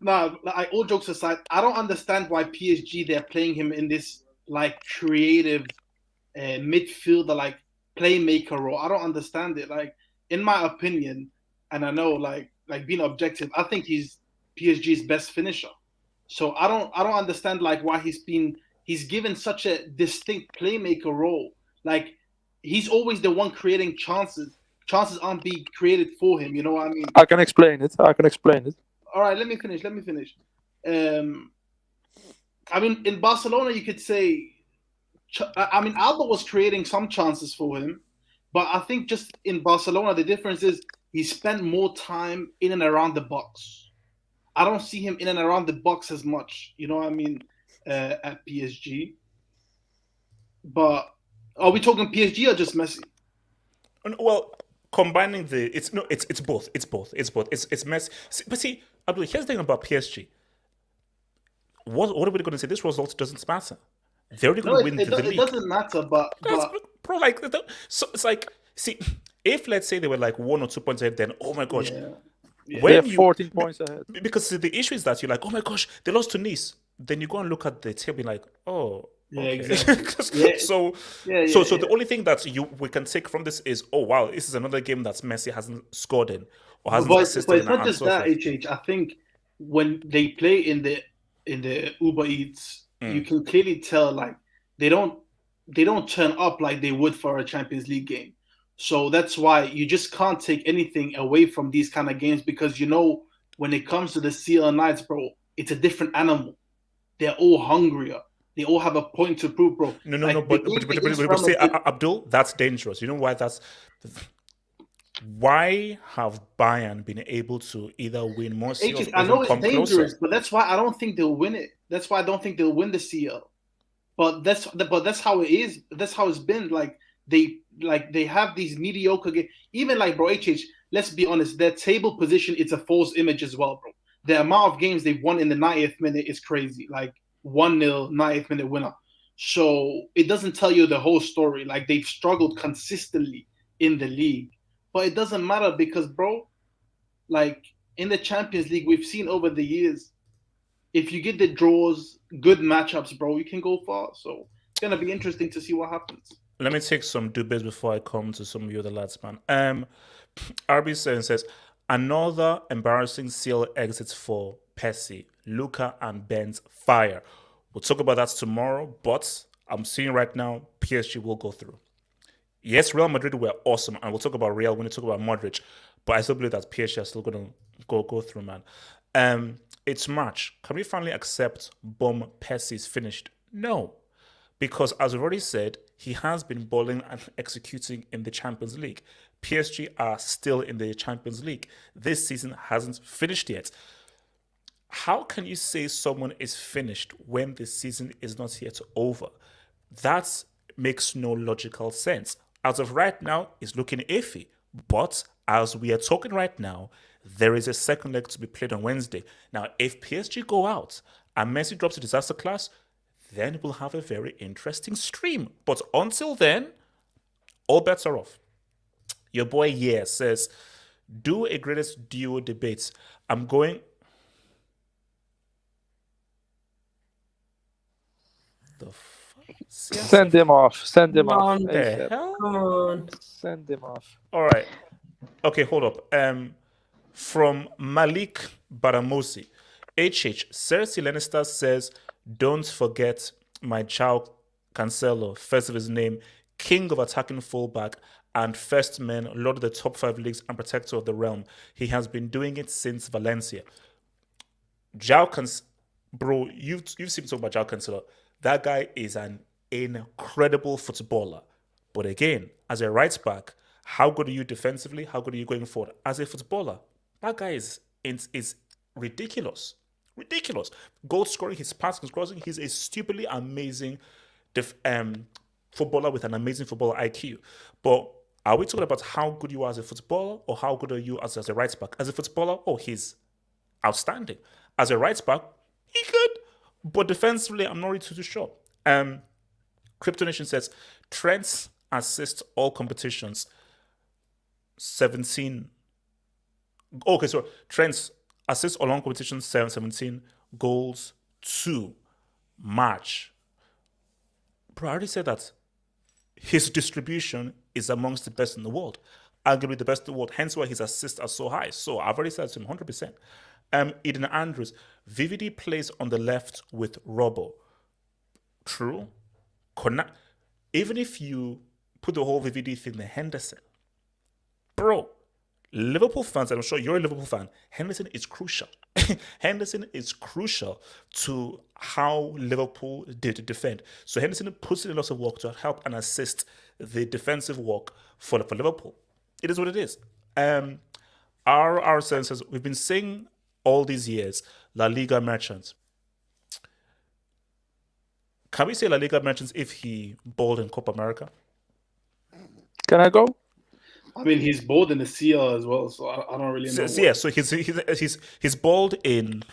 Nah, like, all jokes aside, I don't understand why PSG they're playing him in this like creative midfielder, like playmaker role. I don't understand it. Like, in my opinion, and I know like being objective, I think he's PSG's best finisher. So I don't understand like why he's given such a distinct playmaker role. Like, he's always the one creating chances. chances aren't being created for him. You know what I mean? I can explain it. All right, let me finish. I mean, in Barcelona, you could say, I mean, Alba was creating some chances for him, but I think just in Barcelona, the difference is he spent more time in and around the box. I don't see him in and around the box as much. You know what I mean? At PSG. But are we talking PSG or just Messi? Well, combining it's both. It's Messi. But see, Abdul, here's the thing about PSG. What are we going to say? This result doesn't matter. They're already going to win the league. It doesn't matter, but bro, like, so it's like, see, if let's say they were like 1 or 2 points ahead, then oh my gosh, They're 14 points ahead. Because the issue is that you're like, oh my gosh, they lost to Nice. Then you go and look at the table, and like, oh, yeah, okay. exactly. So the only thing that we can take from this is, oh wow, this is another game that Messi hasn't scored in or hasn't assisted but it's in. not just that, HH. I think when they play in the Uber Eats, you can clearly tell like they don't turn up like they would for a Champions League game. So that's why you just can't take anything away from these kind of games, because you know when it comes to the CL Knights, bro, it's a different animal. They're all hungrier. They all have a point to prove, bro. No, but say, Abdul, that's dangerous. You know why that's... Why have Bayern been able to either win more CLs or I know come it's dangerous, closer? but that's why I don't think they'll win it. That's why I don't think they'll win the CL. But that's how it is. That's how it's been. Like they have these mediocre games. Even like, bro, HH, let's be honest, their table position, it's a false image as well, bro. The amount of games they've won in the 90th minute is crazy. Like 1-0, 90th minute winner. So it doesn't tell you the whole story. Like they've struggled consistently in the league. But it doesn't matter because, bro, like in the Champions League, we've seen over the years, if you get the draws, good matchups, bro, you can go far. So it's going to be interesting to see what happens. Let me take some debates before I come to some of you other lads, man. RB7 says, another embarrassing CL exits for PSG, Luka and Ben's fire. We'll talk about that tomorrow, but I'm seeing right now PSG will go through. Yes, Real Madrid were awesome, and we'll talk about Real when we talk about Modric, but I still believe that PSG are still going to go through, man. It's March. Can we finally accept Bum Percy is finished? No, because as we've already said, he has been balling and executing in the Champions League. PSG are still in the Champions League. This season hasn't finished yet. How can you say someone is finished when the season is not yet over? That makes no logical sense. As of right now, it's looking iffy. But as we are talking right now, there is a second leg to be played on Wednesday. Now, if PSG go out and Messi drops a disaster class, then we'll have a very interesting stream. But until then, all bets are off. Your boy says, do a greatest duo debate. I'm going... The fuck? Send him off. Send him off. Come on. Send him off. All right. Okay, hold up. From Malik Baramosi, Cersei Lannister says, don't forget my child Cancelo, first of his name, king of attacking fullback and first man, lord of the top 5 leagues and protector of the realm. He has been doing it since Valencia. Bro, you've seen me talk about João Cancelo. That guy is an incredible footballer. But again, as a right back, how good are you defensively? How good are you going forward? As a footballer, that guy is ridiculous. Ridiculous. Goal scoring, his passing, his crossing, he's a stupidly amazing footballer with an amazing football IQ. But are we talking about how good you are as a footballer or how good are you as a right back? As a footballer, he's outstanding. As a right back, he good. But defensively, I'm not really too sure. Crypto Nation says, Trent assists all competitions. 17. Okay, so Trent assists all competitions, 17 goals, 2 March. Bro, I already said that his distribution is amongst the best in the world. Arguably the best in the world, hence why his assists are so high. So I've already said to him 100%. Eden Andrews, VVD plays on the left with Robbo. True. Even if you put the whole VVD thing in Henderson, bro, Liverpool fans, and I'm sure you're a Liverpool fan, Henderson is crucial. Henderson is crucial to how Liverpool did defend. So Henderson puts in a lot of work to help and assist the defensive work for Liverpool. It is what it is. Our senses, we've been saying all these years, La Liga merchants. Can we say La Liga merchants if he bowled in Copa America? Can I go? I mean, he's bold in the CL as well, so I don't really know. Yeah, so he's bowled in.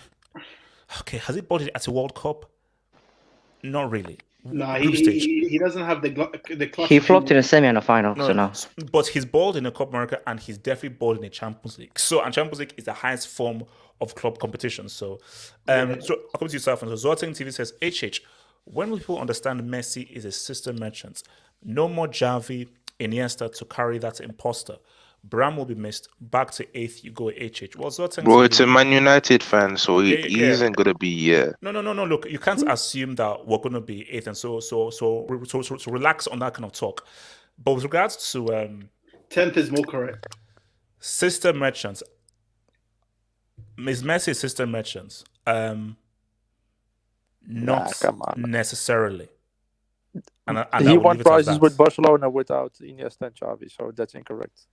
Okay, has he bowled at a World Cup? Not really. Nah, Group stage. he doesn't have the clutch. He flopped in a semi and a final, No, so no. But he's bowled in a Copa America and he's definitely bowled in a Champions League. And Champions League is the highest form of club competition. So, so according to yourself, and so Zorting TV says, HH, when will people understand Messi is a system merchant? No more Javi, Iniesta to carry that imposter. Bram will be missed. Back to 8th, you go HH. Well, Zorting Bro, TV, it's a Man United fan, so he isn't gonna be. No. Look, you can't assume that we're going to be 8th, and so relax on that kind of talk. But with regards to 10th is more correct. System merchants, Ms. Messi system merchants, not come on. necessarily. And He won prizes with Barcelona without Iniesta and Xavi, so that's incorrect.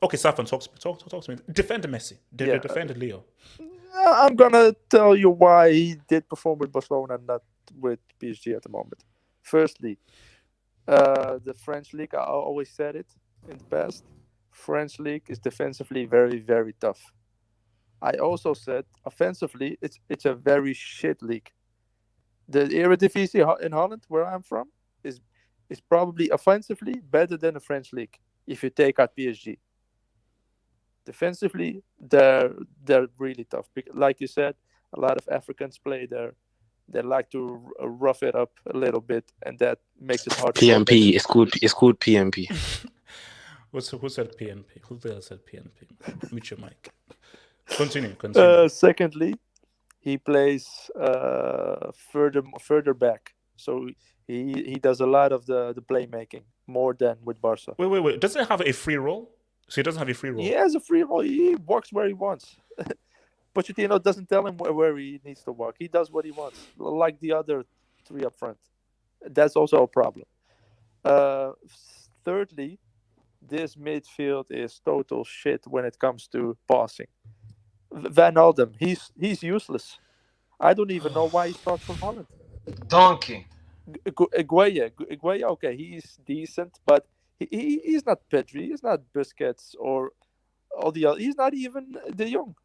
Okay, Safan, talk to me. Defend Messi. Defend Leo. I'm gonna tell you why he did perform with Barcelona and not with PSG at the moment. Firstly, the French league, I always said it in the past, French league is defensively very, very tough. I also said offensively, it's a very shit league. The Eredivisie in Holland, where I'm from, is probably offensively better than the French league if you take out PSG. Defensively, they're really tough. Like you said, a lot of Africans play there. They like to rough it up a little bit, and that makes it hard. PMP. It's called PMP. Who said PNP? Who the hell said PNP? Mute your mic. Continue. Secondly, he plays further back, so he does a lot of the playmaking more than with Barca. Wait. Doesn't he have a free role? So he doesn't have a free role? He has a free role. He walks where he wants. Pochettino doesn't tell him where he needs to walk. He does what he wants, like the other three up front. That's also a problem. Thirdly, this midfield is total shit when it comes to passing. Van Alden, he's useless. I don't even know why he starts from Holland. Donkey. Gueye, okay, he's decent, but he's not Pedri, he's not Busquets or all the other. He's not even De Jong.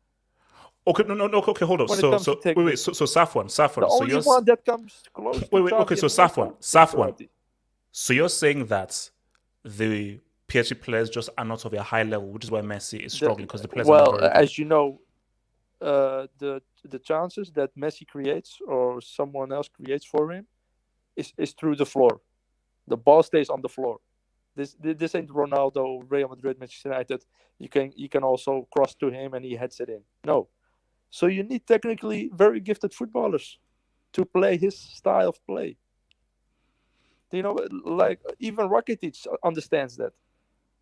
Okay, no. Okay, hold on. So Safwan. The only one that comes close. Wait. Okay, so Safwan. So you're saying that the PSG players just are not of a high level, which is why Messi is struggling because the players are not very good. As you know, the chances that Messi creates or someone else creates for him is through the floor. The ball stays on the floor. This ain't Ronaldo, Real Madrid, Manchester United. You can also cross to him and he heads it in. No. So you need technically very gifted footballers to play his style of play. You know, like even Rakitic understands that.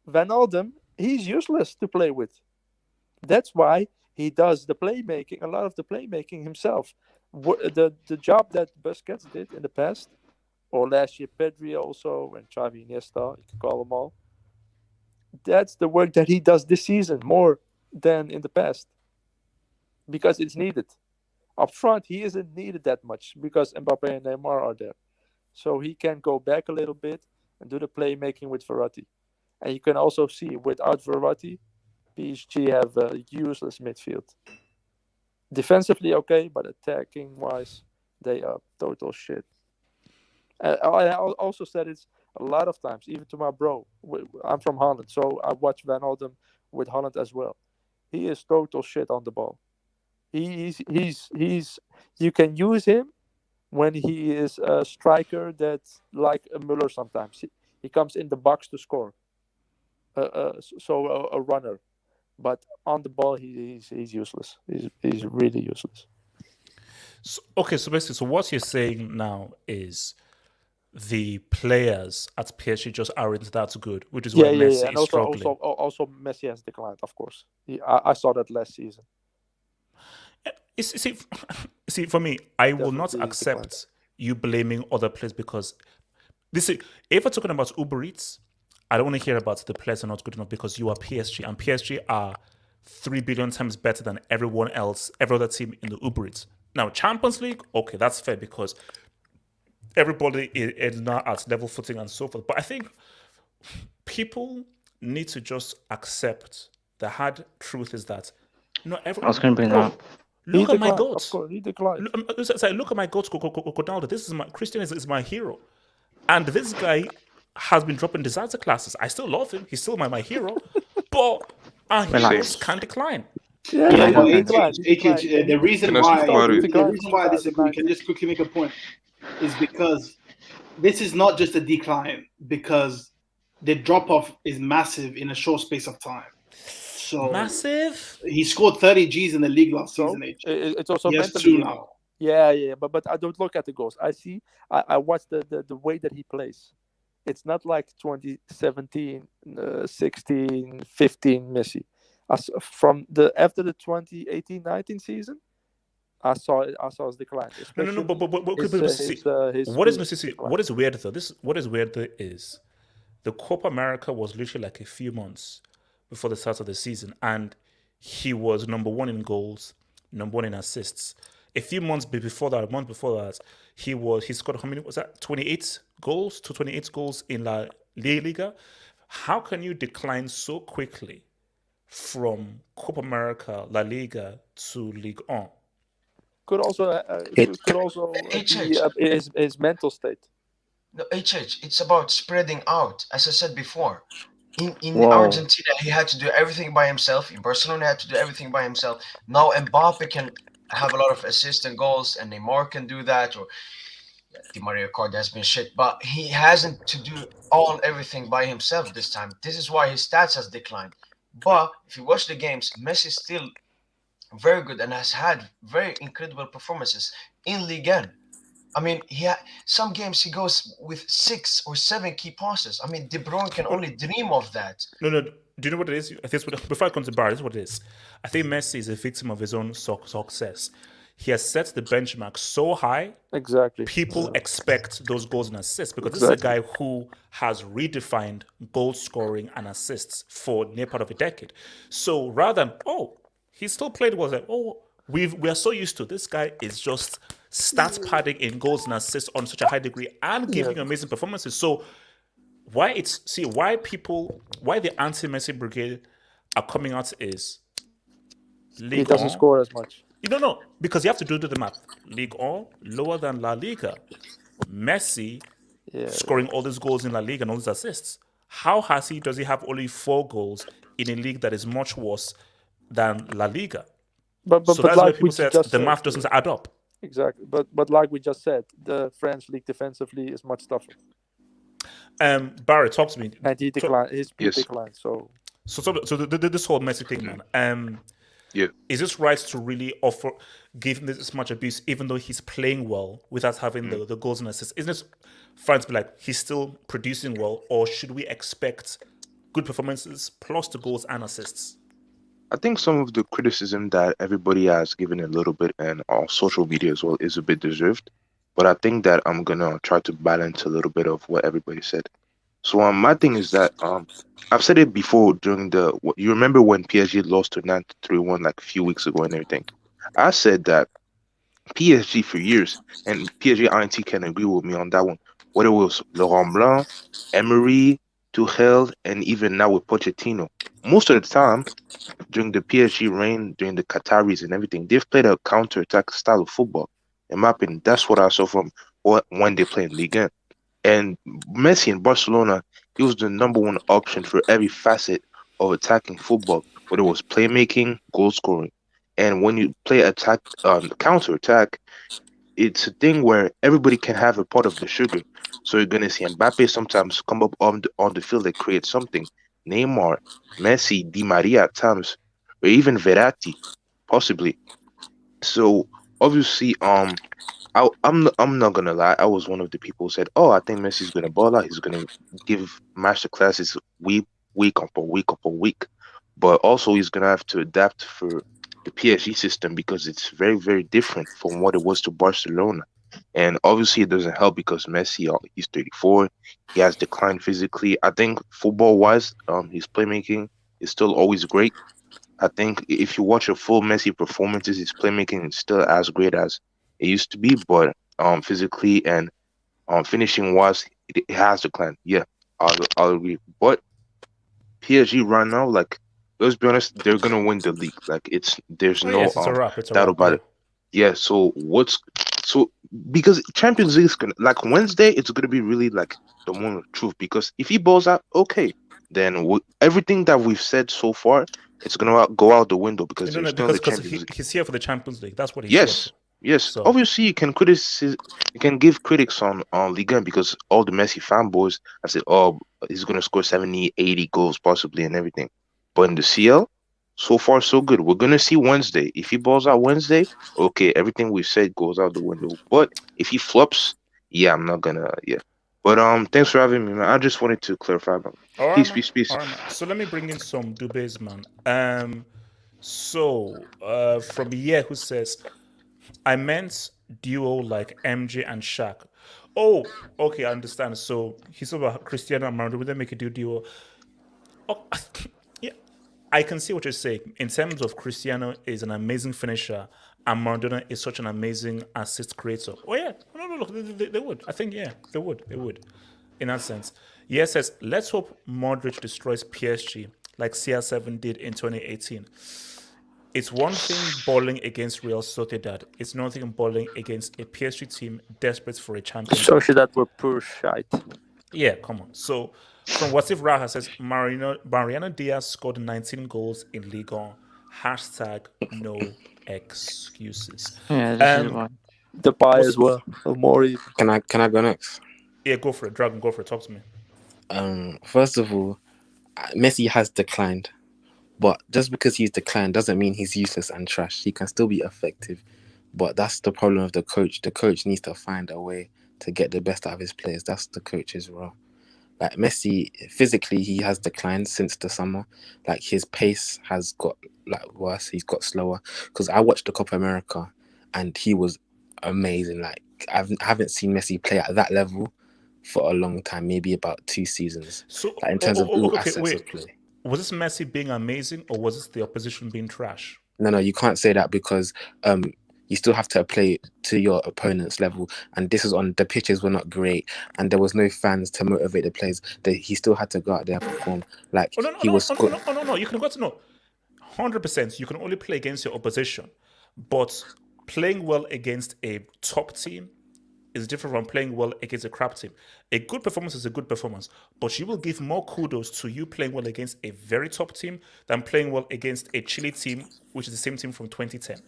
Van Alden, he's useless to play with. That's why he does the playmaking, a lot of the playmaking himself. The job that Busquets did in the past, or last year Pedri also, and Xavi, Iniesta, you can call them all. That's the work that he does this season more than in the past. Because it's needed. Up front, he isn't needed that much because Mbappe and Neymar are there. So he can go back a little bit and do the playmaking with Verratti. And you can also see, without Verratti, PSG have a useless midfield. Defensively, okay, but attacking-wise, they are total shit. I also said it a lot of times, even to my bro. I'm from Holland, so I watch Van Alden with Holland as well. He is total shit on the ball. He's you can use him when he is a striker that's like a Müller sometimes. He comes in the box to score. So a runner. But on the ball, he's useless. He's really useless. So basically, what you're saying now is the players at PSG just aren't that good, which is why Yeah, Messi and is struggling. also Messi has declined, of course. I saw that last season. See, for me, I will not Definitely accept you blaming other players because if we're talking about Uber Eats, I don't want to hear about the players are not good enough because you are PSG, and PSG are 3 billion times better than everyone else, every other team in the Uber Eats. Now, Champions League, okay, that's fair because everybody is now at level footing and so forth. But I think people need to just accept the hard truth is that not everyone. I was going to bring that up. Look at my Of goats. course, he declined. Look at my goats, Ronaldo. This is my Christian is my hero, and this guy has been dropping disaster classes. I still love him. He's still my hero, but our heroes can decline. Yeah, but he declined. the reason Can I why speak about it? the reason why I disagree, can I just quickly make a point, is because this is not just a decline because the drop off is massive in a short space of time. So massive. He scored 30 Gs in the league last season. It's also he has mentally 2 now. Yeah, but I don't look at the goals. I watch the way that he plays. It's not like 2017, 16, 15 Messi. After the 2018-19 season, I saw his decline. No. But what is Messi? What is weird though? What is weird though is the Copa America was literally like a few months before the start of the season, and he was number 1 in goals, number 1 in assists. A few months before that, he scored how many was that? 28 goals to 28 goals in La Liga. How can you decline so quickly from Copa America, La Liga to Ligue 1? Could also be his mental state. No, it's about spreading out. As I said before, in Argentina, he had to do everything by himself. In Barcelona, he had to do everything by himself. Now Mbappe can have a lot of assists and goals, and Neymar can do that, or Di Maria card has been shit, but he hasn't to do everything by himself this time. This is why his stats has declined. But if you watch the games, Messi is still very good and has had very incredible performances in Liga. I mean, some games he goes with 6 or 7 key passes. I mean, De Bruyne can only dream of that. No. Do you know what it is? I think before I come to Barry, this is what it is. I think Messi is a victim of his own success. He has set the benchmark so high. Exactly. People expect those goals and assists because this is a guy who has redefined goal scoring and assists for near part of a decade. So rather than he still played well. We are so used to this guy is just stats padding in goals and assists on such a high degree and giving amazing performances. So why the anti-Messi brigade are coming out is he doesn't score as much. No, because you have to do the math. Ligue 1 lower than La Liga. Messi scoring all these goals in La Liga and all these assists. How does he have only 4 goals in a league that is much worse than La Liga? But that's why people said the math doesn't add up. Exactly, but like we just said, the French league defensively is much tougher. Barry, talk to me. And he declined. His speed declined. So this whole Messi thing, man. Is this right to really give him this much abuse, even though he's playing well without having the goals and assists? Isn't it fine to be like he's still producing well, or should we expect good performances plus the goals and assists? I think some of the criticism that everybody has given a little bit and on social media as well is a bit deserved. But I think that I'm gonna try to balance a little bit of what everybody said. So my thing is that I've said it before during you remember when PSG lost to Nantes 3-1 like a few weeks ago and everything. I said that PSG for years, and PSG INT can agree with me on that one, whether it was Laurent Blanc, Emery, Tuchel, and even now with Pochettino. Most of the time, during the PSG reign, during the Qataris and everything, they've played a counter-attack style of football. In my opinion, that's what I saw from when they play in Liga. And Messi in Barcelona, he was the number 1 option for every facet of attacking football, whether it was playmaking, goal scoring. And when you play counter-attack, it's a thing where everybody can have a part of the sugar. So you're going to see Mbappe sometimes come up on the field and create something. Neymar, Messi, Di Maria at times, or even Verratti, possibly. So obviously, I I'm not gonna lie. I was one of the people who said, "Oh, I think Messi's gonna ball out. He's gonna give master classes week upon week upon week." But also, he's gonna have to adapt for the PSG system because it's very, very different from what it was to Barcelona. And obviously, it doesn't help because Messi, he's 34. He has declined physically. I think football-wise, his playmaking is still always great. I think if you watch a full Messi performances, his playmaking is still as great as it used to be, but physically and finishing wise, it has declined. Yeah, I'll agree. But PSG right now, like, let's be honest, they're gonna win the league. Like, there's Oh no yes, it's a wrap. It's a doubt wrap. about Yeah. it. Yeah. So because Champions League is gonna, like, Wednesday, it's gonna be really like the moment of truth. Because if he balls out, okay, then everything that we've said so far, it's gonna go out the window because No, they're no, still in the because Champions League. he's here for the Champions League. That's what he's here Yes, for. yes. So Obviously, you can give critics on Liga because all the Messi fanboys have said, "Oh, he's gonna score 70, 80 goals possibly and everything." But in the CL, so far so good. We're gonna see Wednesday. If he balls out Wednesday, okay, everything we said goes out the window. But if he flops, yeah, I'm not gonna. Yeah. But thanks for having me, man. I just wanted to clarify, man. all right, Peace, man. peace, peace. All right, man. So let me bring in some Dubes, man. So from here, who says I meant duo like MJ and Shaq. Oh, okay, I understand. So he's about Cristiano and Ronaldo. Would they make a duo? Oh, yeah, I can see what you're saying. In terms of Cristiano is an amazing finisher, and Maradona is such an amazing assist creator. Oh yeah, no, look, they would. I think yeah, they would. They would, in that sense. Yes, says let's hope Modric destroys PSG like CR7 did in 2018. It's one thing balling against Real Sociedad. It's another thing balling against a PSG team desperate for a championship. Shows you that we're poor shite. Yeah, come on. So, from What If Raha says, Mariano Diaz scored 19 goals in Liga. Hashtag no excuses. Yeah, this is why. The pie What's- as well. Or more even. Can I go next? Yeah, go for it. Dragon, go for it. Talk to me. First of all, Messi has declined, but just because he's declined doesn't mean he's useless and trash. He can still be effective, but that's the problem of the coach. The coach needs to find a way to get the best out of his players. That's the coach's role. Like Messi, physically, he has declined since the summer. Like his pace has got like worse. He's got slower. Because I watched the Copa America, and he was amazing. Like I haven't seen Messi play at that level for a long time. Maybe about 2 seasons. So, Like in terms of all okay, assets wait. of play. Was this Messi being amazing or was this the opposition being trash? No, you can't say that because you still have to play to your opponent's level, and this is on the pitches were not great, and there was no fans to motivate the players. He still had to go out there and perform. Like No. You can go to 100%. You can only play against your opposition, but playing well against a top team is different from playing well against a crap team. A good performance is a good performance, but you will give more kudos to you playing well against a very top team than playing well against a Chile team, which is the same team from 2010.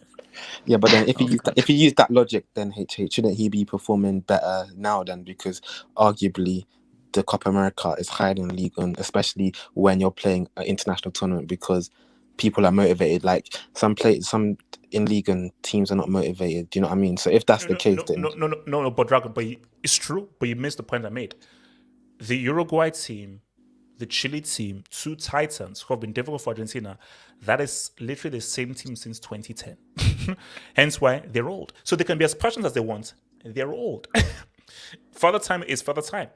Yeah, but then if you use that logic, then shouldn't he be performing better now then? Because arguably the Copa America is higher than League One, especially when you're playing an international tournament because people are motivated. Like some in League and teams are not motivated. Do you know what I mean? So if that's the case, then No, but Dragon, it's true, but you missed the point I made. The Uruguay team, the Chile team, 2 Titans who have been difficult for Argentina, that is literally the same team since 2010. Hence why they're old. So they can be as passionate as they want. They're old. Father time is father time.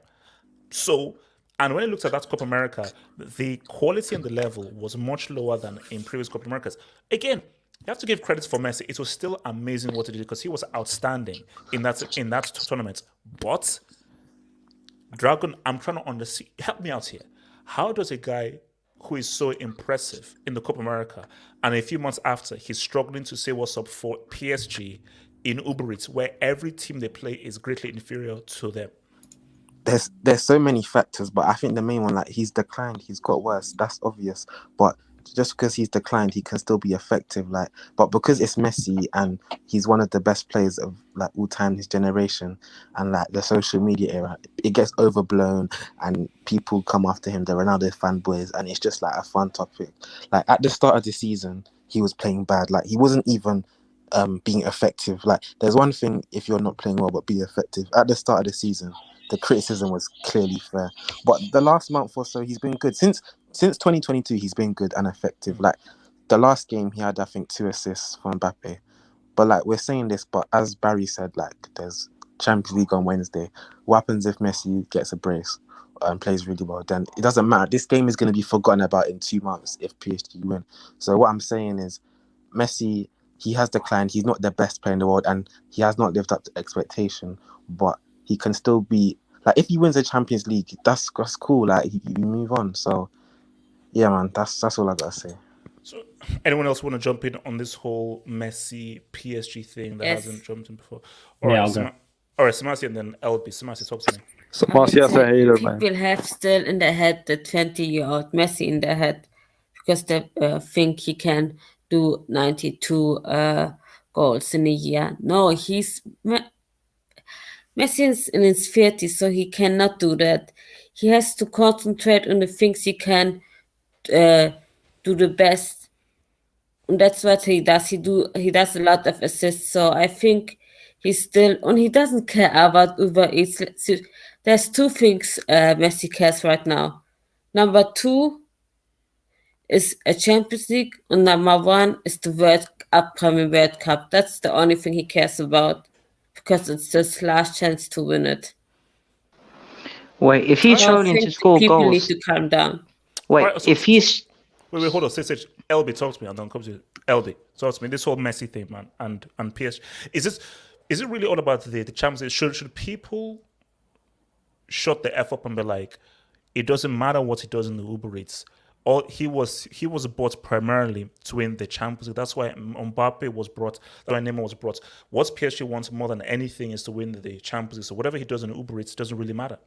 So, and when I looked at that Copa America, the quality and the level was much lower than in previous Copa Americas. Again, you have to give credit for Messi. It was still amazing what he did because he was outstanding in that tournament. But Dragon, I'm trying to understand. Help me out here. How does a guy who is so impressive in the Copa America and a few months after he's struggling to say what's up for PSG in Uber Eats, where every team they play is greatly inferior to them? there's so many factors, but I think the main one, like he's declined, he's got worse. That's obvious. But just because he's declined, he can still be effective. Like, but because it's Messi and he's one of the best players of like all time, his generation, and like the social media era, it gets overblown and people come after him. The Ronaldo fanboys, and it's just like a fun topic. Like at the start of the season, he was playing bad. Like he wasn't even being effective. Like, there's one thing if you're not playing well, but be effective. At the start of the season, the criticism was clearly fair, but the last month or so, he's been good. Since 2022, he's been good and effective. Like, the last game, he had, I think, 2 assists for Mbappe. But like, we're saying this, but as Barry said, like, there's Champions League on Wednesday. What happens if Messi gets a brace and plays really well? Then it doesn't matter. This game is going to be forgotten about in 2 months if PSG win. So what I'm saying is, Messi, he has declined. He's not the best player in the world, and he has not lived up to expectation. But he can still be, like, if he wins the Champions League, that's cool. Like, you move on. So yeah, man, that's all I gotta say. So, anyone else want to jump in on this whole Messi PSG thing that Yes. hasn't jumped in before? Yeah, I'll go. All right, Samasi and then LB. Samasi, talk to me. I would Martial's a say hater, man. people have still in their head the 20-year-old Messi in their head because they think he can do 92 goals in a year. No, Messi is in his 30s, so he cannot do that. He has to concentrate on the things he can do the best, and that's what he does. He does a lot of assists. So I think he's still, and he doesn't care about Uber Eats. There's 2 things Messi cares right now. Number 2 is a Champions League, and number 1 is the upcoming World Cup. That's the only thing he cares about because it's his last chance to win it. Wait, if he's So I struggling to think score people goals, need to calm down. wait, Alright, so- if he's Wait, hold on. Say, LB, talk to me, and then come to you. LB, talk to me. This whole Messi thing, man, and PSG. Is it really all about the Champions League? Should people shut the F up and be like, it doesn't matter what he does in the Uber Eats? Or he was bought primarily to win the Champions League. That's why Mbappe was brought. That's why Neymar was brought. What PSG wants more than anything is to win the Champions League. So whatever he does in the Uber Eats doesn't really matter.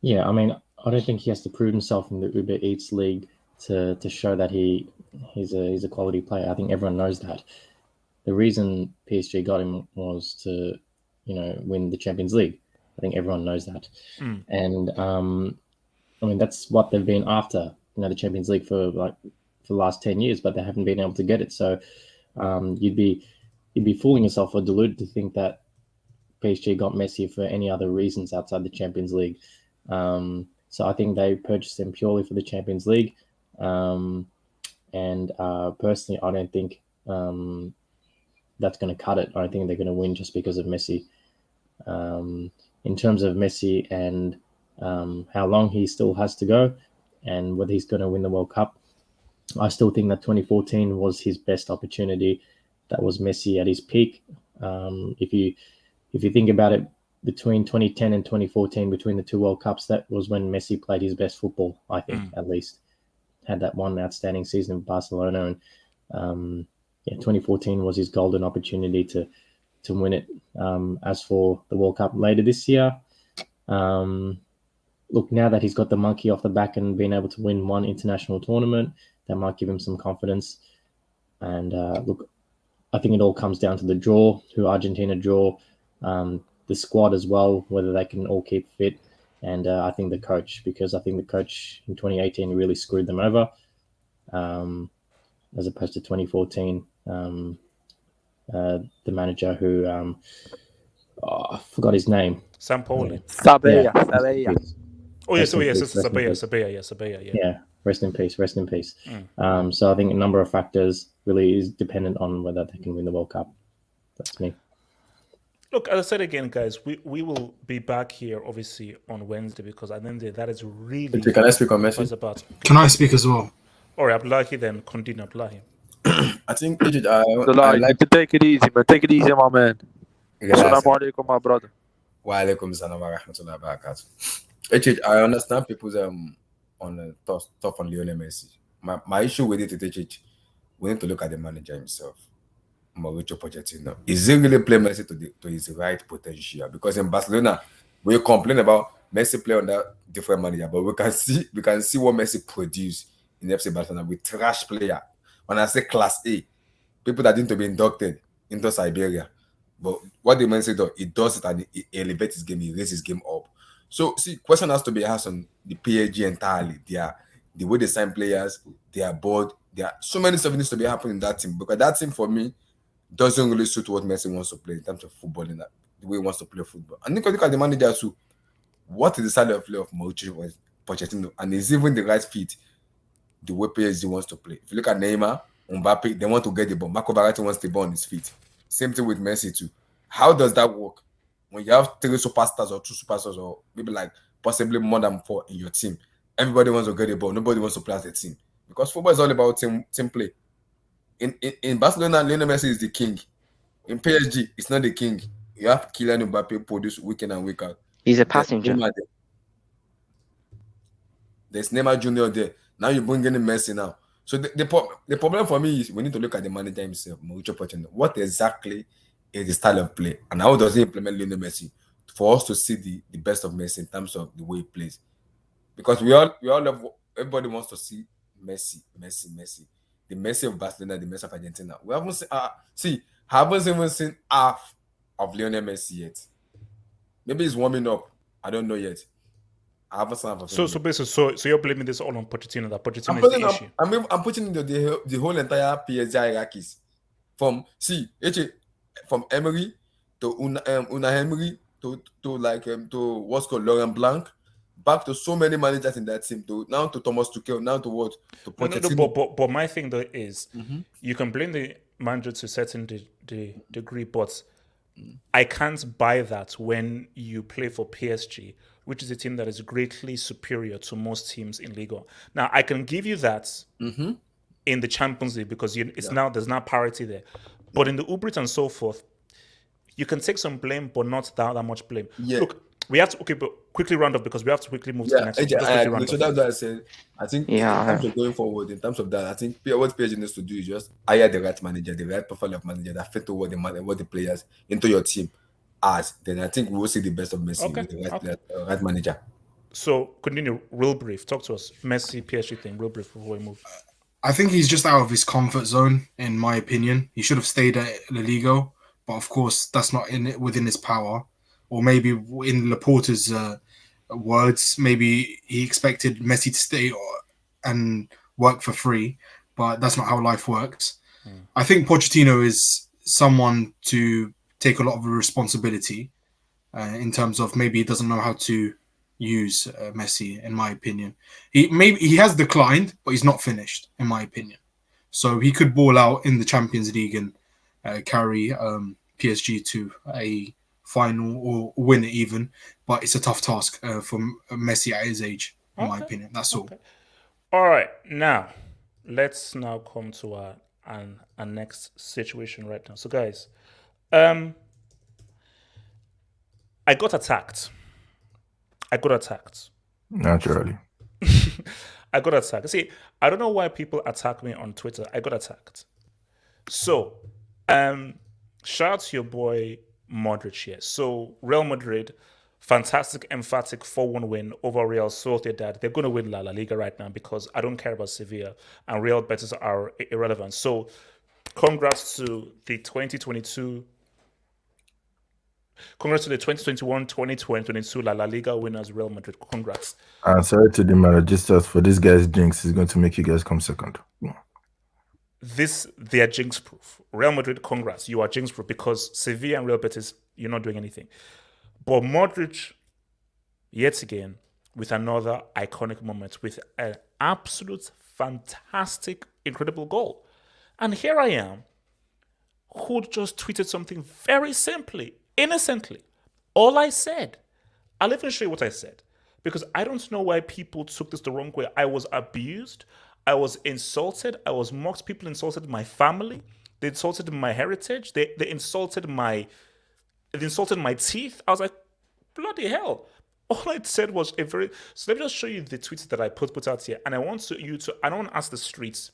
Yeah, I mean, I don't think he has to prove himself in the Uber Eats league to show that he's a quality player. I think everyone knows that. The reason PSG got him was to, win the Champions League. I think everyone knows that. And I mean, that's what they've been after, the Champions League for the last 10 years, but they haven't been able to get it. So you'd be fooling yourself or deluded to think that PSG got Messi for any other reasons outside the Champions League. So I think they purchased him purely for the Champions League. And personally, I don't think that's going to cut it. I don't think they're going to win just because of Messi. In terms of Messi and how long he still has to go and whether he's going to win the World Cup, I still think that 2014 was his best opportunity. That was Messi at his peak. If you think about it, between 2010 and 2014, between the 2 World Cups, that was when Messi played his best football, I think, at least. Had that one outstanding season in Barcelona. And 2014 was his golden opportunity to win it. As for the World Cup later this year, look, now that he's got the monkey off the back and been able to win one international tournament, that might give him some confidence. And look, I think it all comes down to the draw, who Argentina draw, the squad as well, whether they can all keep fit, and I think the coach, because I think the coach in 2018 really screwed them over, as opposed to 2014, the manager who, I forgot his name. Sampaoli. Sabella. Oh yes, Sabella. Yeah, rest in peace. So I think a number of factors really is dependent on whether they can win the World Cup. That's me. Look, as I said again, guys, we will be back here obviously on Wednesday because at the end of the day, that is really. Can I speak on Messi? About. Can I speak as well? All right, Abdullahi, then continue, Abdullahi. I think I like to take it easy, man. Take it easy, my man. Assalamu alaikum, my brother. Wa alaikum salam wa rahmatullahi wa barakatuh. I understand people's on tough on Lionel Messi. My issue with it is we need to look at the manager himself. Mauricio Pochettino. Is he really play Messi to his right potential? Because in Barcelona, we complain about Messi play under different manager, but we can see what Messi produced in FC Barcelona with trash player. When I say class A, people that need to be inducted into Siberia. But what the Messi does, he does it and he elevates his game, he raises his game up. So see, question has to be asked on the PSG entirely. The way they sign players, their board, There are so many stuff needs to be happening in that team because that team for me doesn't really suit what Messi wants to play in terms of football in that the way he wants to play football. And look at the manager too. What is the style of play of Modric or Pochettino? And is even the right fit the way PSG wants to play? If you look at Neymar, Mbappe, they want to get the ball. Marco Verratti wants the ball on his feet. Same thing with Messi too. How does that work? When you have 3 superstars or 2 superstars or maybe like possibly more than 4 in your team, everybody wants to get the ball. Nobody wants to play as a team. Because football is all about team play. In Barcelona, Lionel Messi is the king. In PSG, it's not the king. You have Kylian Mbappe produce week in and week out. He's a passenger. There's Neymar Jr. there. Now you bring in Messi now. So the problem for me is we need to look at the manager himself, Mauricio Pochettino. What exactly is the style of play? And how does he implement Lionel Messi for us to see the best of Messi in terms of the way he plays? Because we all love, everybody wants to see Messi. The Messi of Barcelona, the Messi of Argentina. We haven't seen, haven't even seen half of Lionel Messi yet. Maybe he's warming up. I don't know yet. I haven't seen half of him. So basically, so you're blaming this all on Pochettino, that Pochettino is the issue. I'm putting the whole entire PSG hierarchies. From Emery to Una Emery to what's called Laurent Blanc, back to so many managers in that team, to Thomas Tuchel, now to what? To Pochettino. But my thing though is, you can blame the manager to a certain degree, but I can't buy that when you play for PSG, which is a team that is greatly superior to most teams in Liga. Now, I can give you that in the Champions League because there's now parity there. But in the Ubrit and so forth, you can take some blame, but not that much blame. Yeah. Look, we have to but quickly round up because we have to quickly move to the next one. So that's what I said. I think in terms of going forward, in terms of that, I think what PSG needs to do is just hire the right manager, the right profile of manager that fit to what the players into your team as. Then I think we will see the best of Messi with the right manager. So continue, real brief. Talk to us. Messi, PSG thing, real brief before we move. I think he's just out of his comfort zone, in my opinion. He should have stayed at La Liga, but of course that's not within his power. Or maybe in Laporta's words, maybe he expected Messi to stay and work for free, but that's not how life works. I think Pochettino is someone to take a lot of responsibility in terms of maybe he doesn't know how to use Messi, in my opinion. He has declined, but he's not finished, in my opinion. So he could ball out in the Champions League and carry PSG to a final or win it even, but it's a tough task for Messi at his age, in my opinion. That's all. All right, now let's come to our next situation right now. So, guys, I got attacked. Naturally. I got attacked. See, I don't know why people attack me on Twitter. I got attacked. So, shout out to your boy Modric here. So Real Madrid, fantastic, emphatic 4-1 win over Real Sociedad. They're going to win La Liga right now because I don't care about Sevilla and Real Betis are irrelevant. So congrats to the 2022. Congrats to the 2021-2022 La Liga winners, Real Madrid. Congrats. And sorry to the Malagistas for this guy's jinx is going to make you guys come second. They are jinx proof. Real Madrid, congrats. You are jinx proof because Sevilla and Real Betis, you're not doing anything. But Modric, yet again, with another iconic moment, with an absolute fantastic, incredible goal. And here I am, who just tweeted something very simply, innocently. All I said, I'll even show you what I said, because I don't know why people took this the wrong way. I was abused. I was insulted. I was mocked. People insulted my family. They insulted my heritage. They insulted my teeth. I was like, bloody hell. All I said was so let me just show you the tweets that I put out here. And I don't want to ask the streets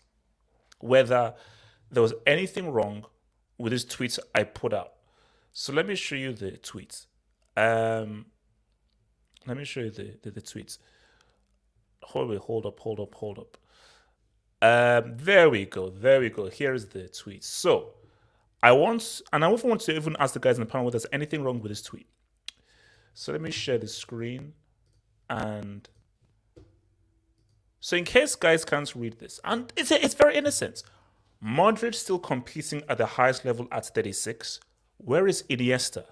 whether there was anything wrong with this tweet I put out. So let me show you the tweets. Let me show you the tweets. Hold up. There we go. Here's the tweet. So I often want to even ask the guys in the panel whether there's anything wrong with this tweet. So let me share the screen and So in case guys can't read this, and it's very innocent. Modric still competing at the highest level at 36. Where is Iniesta?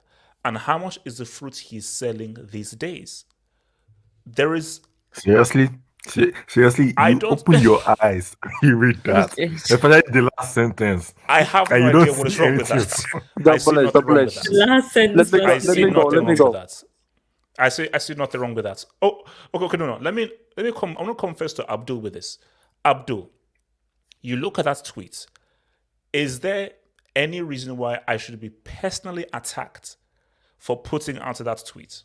And how much is the fruit he's selling these days? There is Seriously? Seriously, I you don't open your eyes, you read that. Okay. Especially the last sentence. I have And no you don't idea what is see wrong with anything. that. I see nothing wrong with Edge. that. Last sentence. Let me go. I Let see me go. nothing Let me wrong go. with that. I see nothing wrong with that. Oh, okay, no. Let me come. I'm gonna confess to Abdul with this. Abdul, you look at that tweet. Is there any reason why I should be personally attacked for putting out that tweet?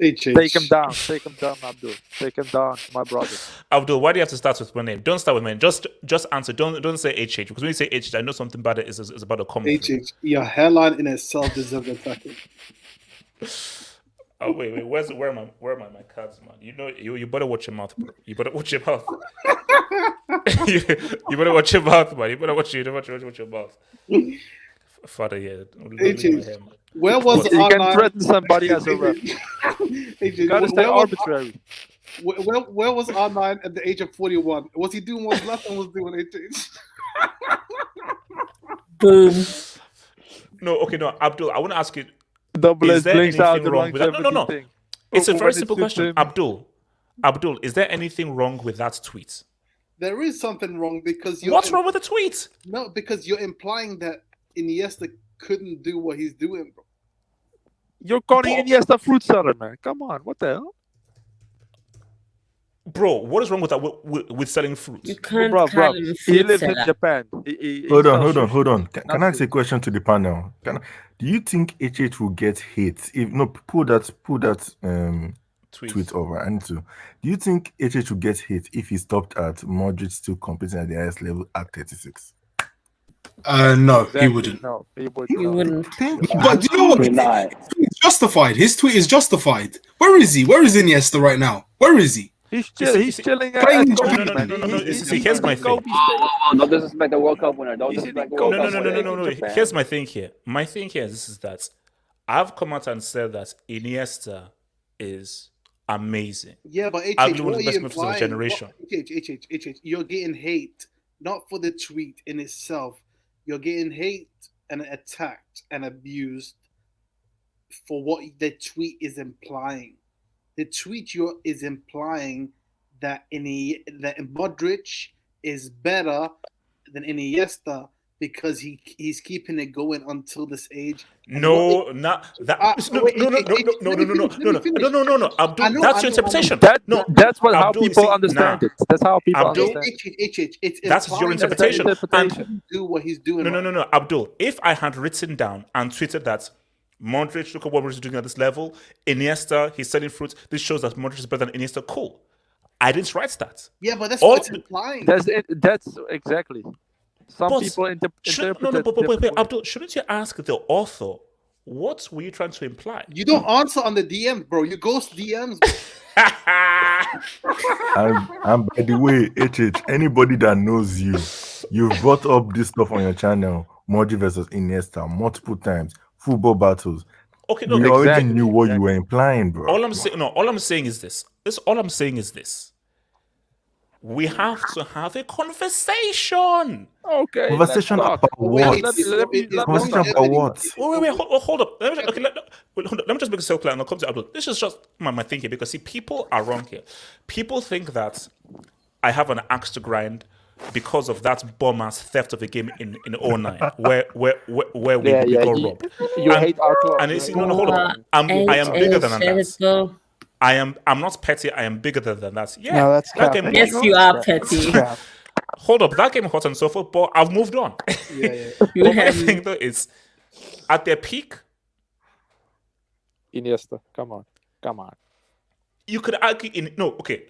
Take him down. Take him down, Abdul. Take him down, my brother. Abdul, why do you have to start with my name? Don't start with my name. Just answer. Don't say HH, because when you say HH, I know something bad is about to come. HH, your hairline in itself deserves attacking. Oh wait, where are my cards, man? You know, you better watch your mouth, bro. You better watch your mouth. you better watch your mouth, man. You better watch your mouth. Father, yeah. Where was You can R9? threaten somebody as a ref. You gotta stay arbitrary. Where was R9 at the age of 41? Was he doing what Zlatan was doing? Boom. No, okay, no, Abdul, I want to ask you. Double Is S there blinks out anything the wrong with that? No. longevity thing. It's a When very it simple suits question. him. Abdul, is there anything wrong with that tweet? There is something wrong because you're. What's wrong with the tweet? No, because you're implying that Iniesta couldn't do what he's doing, bro. You're calling Iniesta fruit seller, man. Come on, what the hell? Bro, what is wrong with that with selling fruit? You can't Bro, call him a he fruit lives in seller. Japan. He Hold sells on. sushi. Can I ask a question to the panel? Do you think HH will get hate? If no, pull that tweet over. I need to. Do you think HH will get hate if he stopped at Modric still competing at the highest level at 36? No, Exactly. he wouldn't. No, he wouldn't. You wouldn't. But do you know what? It's justified. His tweet is justified. Where is he? Where is Iniesta right now? Where is he? He's chilling at playing Kobe, Japan. man. See, here's my thing. Don't disrespect the World Cup winner. Don't disrespect the World Cup winner. No. Here's my thing here. My thing here is that I've come out and said that Iniesta is amazing. Yeah, but HH, arguably one what of are the you best midfielders of the implying? generation. HH, you're getting hate, not for the tweet in itself. You're getting hate and attacked and abused for what the tweet is implying. The tweet is implying that Modric is better than Iniesta because he's keeping it going until this age. No. Abdul, that's your interpretation. That's how Abdul, people see, understand nah. it. That's how people Abdul, understand It's that's your implying that interpretation. interpretation. do what he's doing. No. Abdul, if I had written down and tweeted that Modric, look at what Modric is doing at this level, Iniesta, he's selling fruits, this shows that Modric is better than Iniesta, cool. I didn't write that. Yeah, but that's what it's implying. That's it. That's exactly. Some But people interpret but differently. Abdul, shouldn't you ask the author, what were you trying to imply? You don't answer on the DMs, bro. You ghost DMs. And by the way, HH, anybody that knows you've brought up this stuff on your channel, Modric versus Iniesta, multiple times, football battles. Okay, no, we already knew what you were implying, bro. All I'm saying is this. We have to have a conversation. Okay. Conversation about what? Conversation about what? Wait, hold up. Let me just make it so clear and I'll come to Abdul. This is just my thinking because see, people are wrong here. People think that I have an axe to grind because of that bomb-ass theft of a game in 09 where we got robbed. You hate our club. And it's hold up. I am bigger than that. I'm not petty. I am bigger than that. Yeah, no, that's that game. Yes, you are petty. Hold up, that game hot and so forth, but I've moved on. Yeah. But my thing though is, at their peak, Iniesta, come on. You could argue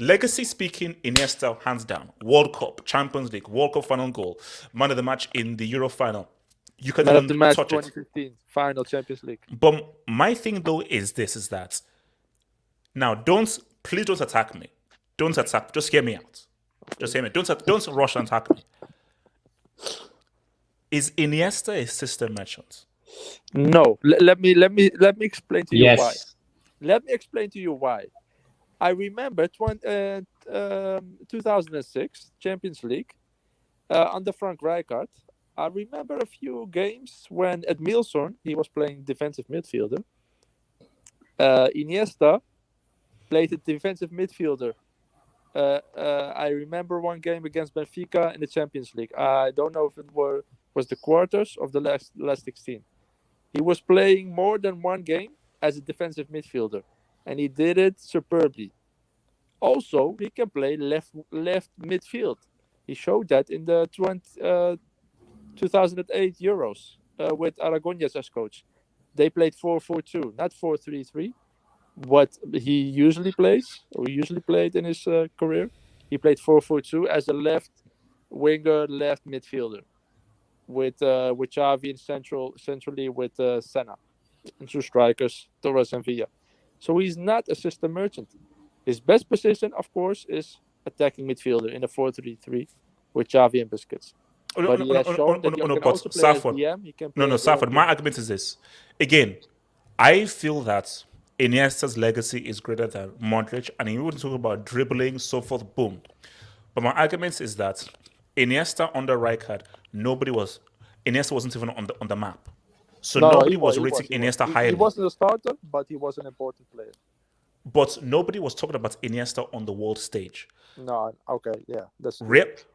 legacy speaking, Iniesta hands down. World Cup, Champions League, World Cup final goal, man of the match in the Euro final. You can Man of the match touch 2015 final Champions League. But my thing though is that. Now, please don't attack me. Don't attack. Just hear me out. Just hear me. Don't rush and attack me. Is Iniesta a system merchant? No. Let me explain to you why. Let me explain to you why. I remember 2006 Champions League under Frank Rijkaard. I remember a few games when at Milson he was playing defensive midfielder. Iniesta played a defensive midfielder. I remember one game against Benfica in the Champions League. I don't know if it was the quarters of the last 16. He was playing more than one game as a defensive midfielder, and he did it superbly. Also, he can play left midfield. He showed that in the 2008 Euros with Aragonés as coach. They played 4-4-2, not 4-3-3. What he usually plays, or usually played in his career, he played 4-4-2 as a left winger, left midfielder, with Xavi in centrally with Senna, and two strikers, Torres and Villa. So he's not a system merchant. His best position, of course, is attacking midfielder in a 4-3-3 with Xavi and Busquets. But he has shown that he can also play as DM. He can play Safford. My argument is this. Again, I feel that Iniesta's legacy is greater than Modric, and you wouldn't talk about dribbling, so forth, boom. But my argument is that Iniesta under Rijkaard, Iniesta wasn't even on the map. So nobody was rating Iniesta highly. He wasn't a starter, but he was an important player. But nobody was talking about Iniesta on the world stage. No, okay, yeah.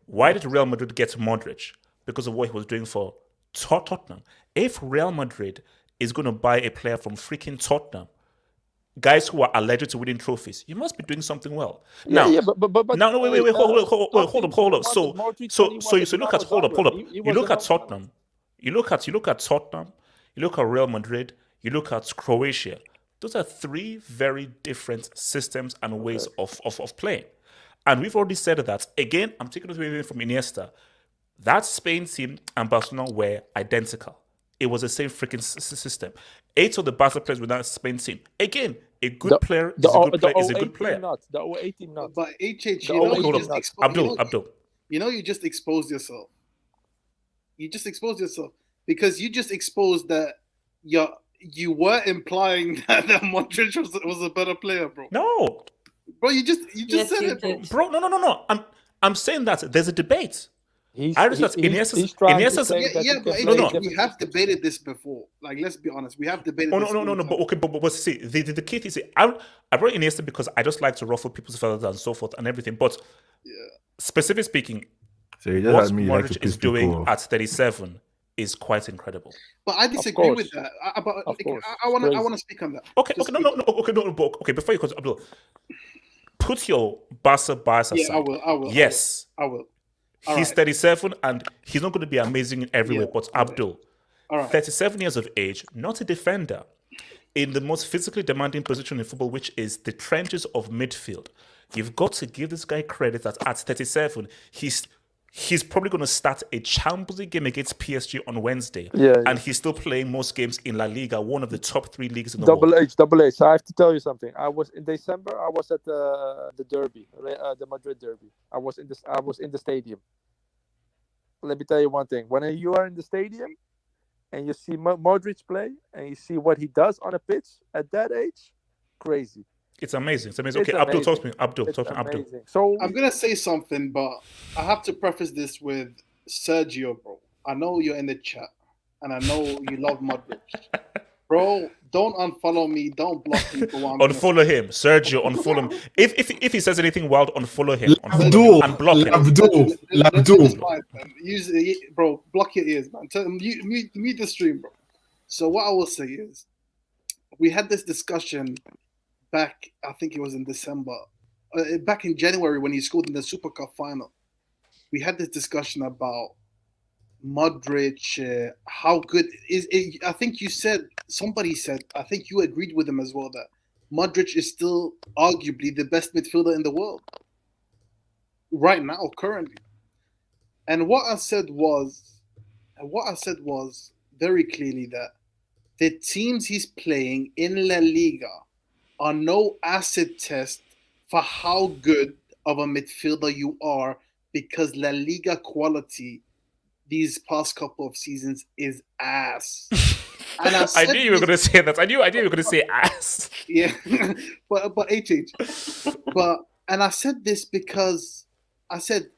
Why did Real Madrid get Modric? Because of what he was doing for Tottenham. If Real Madrid is going to buy a player from freaking Tottenham, guys who are alleged to winning trophies, you must be doing something well. Now, wait, hold up. So look at You look at Tottenham. You look at Tottenham. You look at Real Madrid. You look at Croatia. Those are three very different systems and ways of playing. And we've already said that. Again, I'm taking it away from Iniesta. That Spain team and Barcelona were identical. It was the same freaking system. 8 of the Barca players were that Spain team. Again, a good player is a good player is a good player. The 08 not. But HH, Abdul. You just exposed yourself. You just exposed yourself because you just exposed that you were implying that Modric was a better player, bro. No, bro, you just said it, bro. No. I'm saying that there's a debate. We have debated this before. Like, let's be honest, we have debated. No. But see, the key is, I brought Iniesta because I just like to ruffle people's feathers and so forth and everything. But specifically speaking, what Modric is doing at 37 is quite incredible. But I disagree with that. I want to speak on that. Okay. Before you go, Abdul, put your Barca bias aside. I will. Yes, I will. He's 37 and he's not going to be amazing in every way. But Abdul, 37 years of age, not a defender, in the most physically demanding position in football, which is the trenches of midfield. You've got to give this guy credit that at 37, he's probably going to start a Champions League game against PSG on Wednesday. And he's still playing most games in La Liga, one of the top 3 leagues in the world. Double H. So I have to tell you something. I was in December. I was at the derby, the Madrid derby. I was in the stadium. Let me tell you one thing. When you are in the stadium and you see Modric play and you see what he does on a pitch at that age, crazy. It's amazing. Okay, Abdul, talk to me. Abdul. So I'm gonna say something, but I have to preface this with Sergio, bro. I know you're in the chat, and I know you love Modric, bro. Don't unfollow me. Don't block me for one. Unfollow him, Sergio. Unfollow him. If he says anything wild, unfollow him. Abdul, and block him. Abdul. Bro, block your ears, man. Mute the stream, bro. So what I will say is, we had this discussion back, I think it was in December, back in January when he scored in the Super Cup final. We had this discussion about Modric, how good is it? I think somebody said, I think you agreed with him as well, that Modric is still arguably the best midfielder in the world right now, currently. And what I said was very clearly that the teams he's playing in La Liga are no acid test for how good of a midfielder you are, because La Liga quality these past couple of seasons is ass. And I I said knew you were this- going to say that. I knew you were going to say ass. Yeah, but HH, and I said this because I said,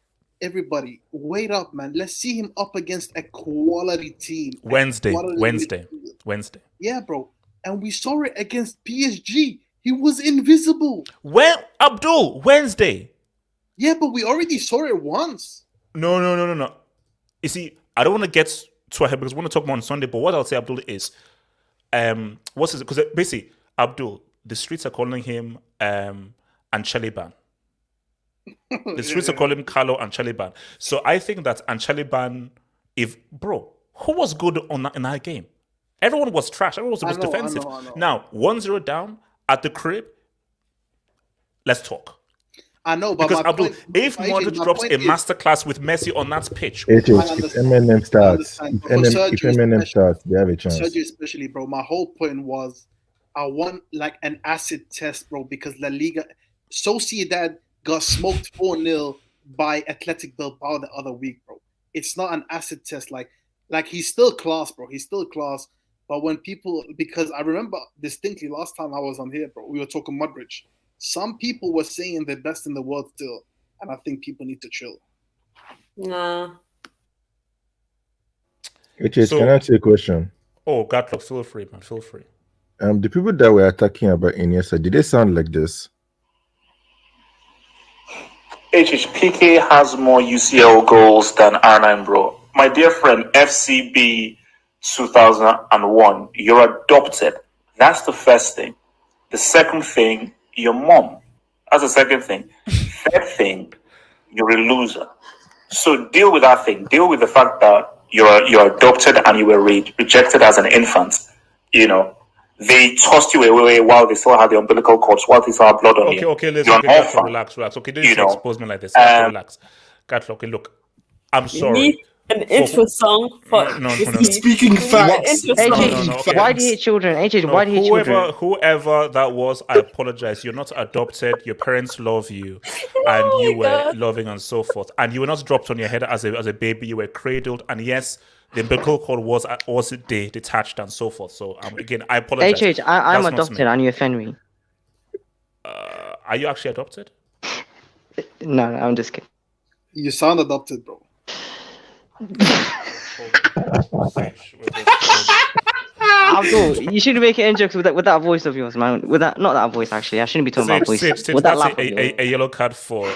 everybody, wait up, man. Let's see him up against a quality team. Wednesday. Yeah, bro. And we saw it against PSG. He was invisible. When Abdul Wednesday. Yeah, but we already saw it once. No. You see, I don't want to get too ahead because we want to talk more on Sunday. But what I'll say, Abdul, is what's his? Because basically, Abdul, the streets are calling him Anchaliban. The streets are calling him Carlo Anchaliban. So I think that Anchaliban, who was good in that game? Everyone was trash. Everyone was defensive. I know. Now 1-0 down at the crib. Let's talk. I know, but Because my Abdul, point, if my Modric point drops a is- masterclass with Messi on that pitch, If MNM starts, understand. if For Sergio MNM starts, they have a chance. Sergio especially, bro. My whole point was I want like an acid test, bro, because La Liga, Sociedad got smoked 4-0 by Athletic Bilbao the other week, bro. It's not an acid test. Like he's still class, bro. He's still class. But when people, because I remember distinctly last time I was on here, bro, we were talking Modric. Some people were saying the best in the world still, and I think people need to chill. Nah. HH, can I ask you a question? Oh, Gatlock, feel free, man. Feel free. The people that were attacking about Iniesta, did they sound like this? HHPK has more UCL goals than R9, bro. My dear friend, FCB 2001, you're adopted. That's the first thing. The second thing, your mom. That's the second thing. Third thing, you're a loser. So deal with that thing. Deal with the fact that you're adopted and you were rejected as an infant. You know, they tossed you away while they still had the umbilical cords, while they still had blood on you. Okay, listen. You're Okay, an Gatlock, orphan. relax. Okay, don't You know, expose me like this. Okay, relax. Gatlock, okay, look. I'm We sorry. need an intro song for No. Speaking facts. Okay. Why do you hate children? HH, why do you hate children? Whoever that was, I apologize. You're not adopted. Your parents love you, and you were loving and so forth. And you were not dropped on your head as a baby. You were cradled, and yes, the umbilical cord was detached and so forth. So again, I apologize. HH, I'm That's not adopted me. and you offend me. Are you actually adopted? No, I'm just kidding. You sound adopted, bro. Abdul, you shouldn't make any jokes with that voice of yours, man. Not that voice actually. I shouldn't be talking about voice. Sage, with that that's laugh of yours. a yellow card for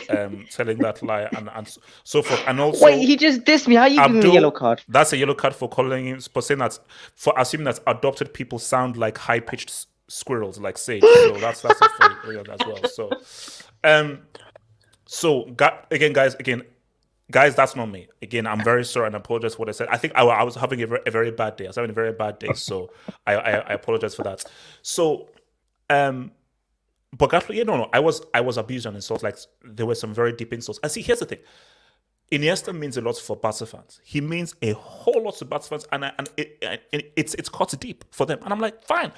telling that lie and so forth. And also, Wait, he just dissed me. How you giving me a yellow card? That's a yellow card for calling him, for saying that, for assuming that adopted people sound like high pitched squirrels, like Sage. So that's a for real as well. Guys, that's not me. Again, I'm very sorry and I apologize for what I said. I think I was having a very bad day. I was having a very bad day, so I apologize for that. So, but Gatlo, no, I was abused and insulted. Like there were some very deep insults. And see, here's the thing: Iniesta means a lot for Barca fans. He means a whole lot to Barca fans, and it's cut deep for them. And I'm like, fine,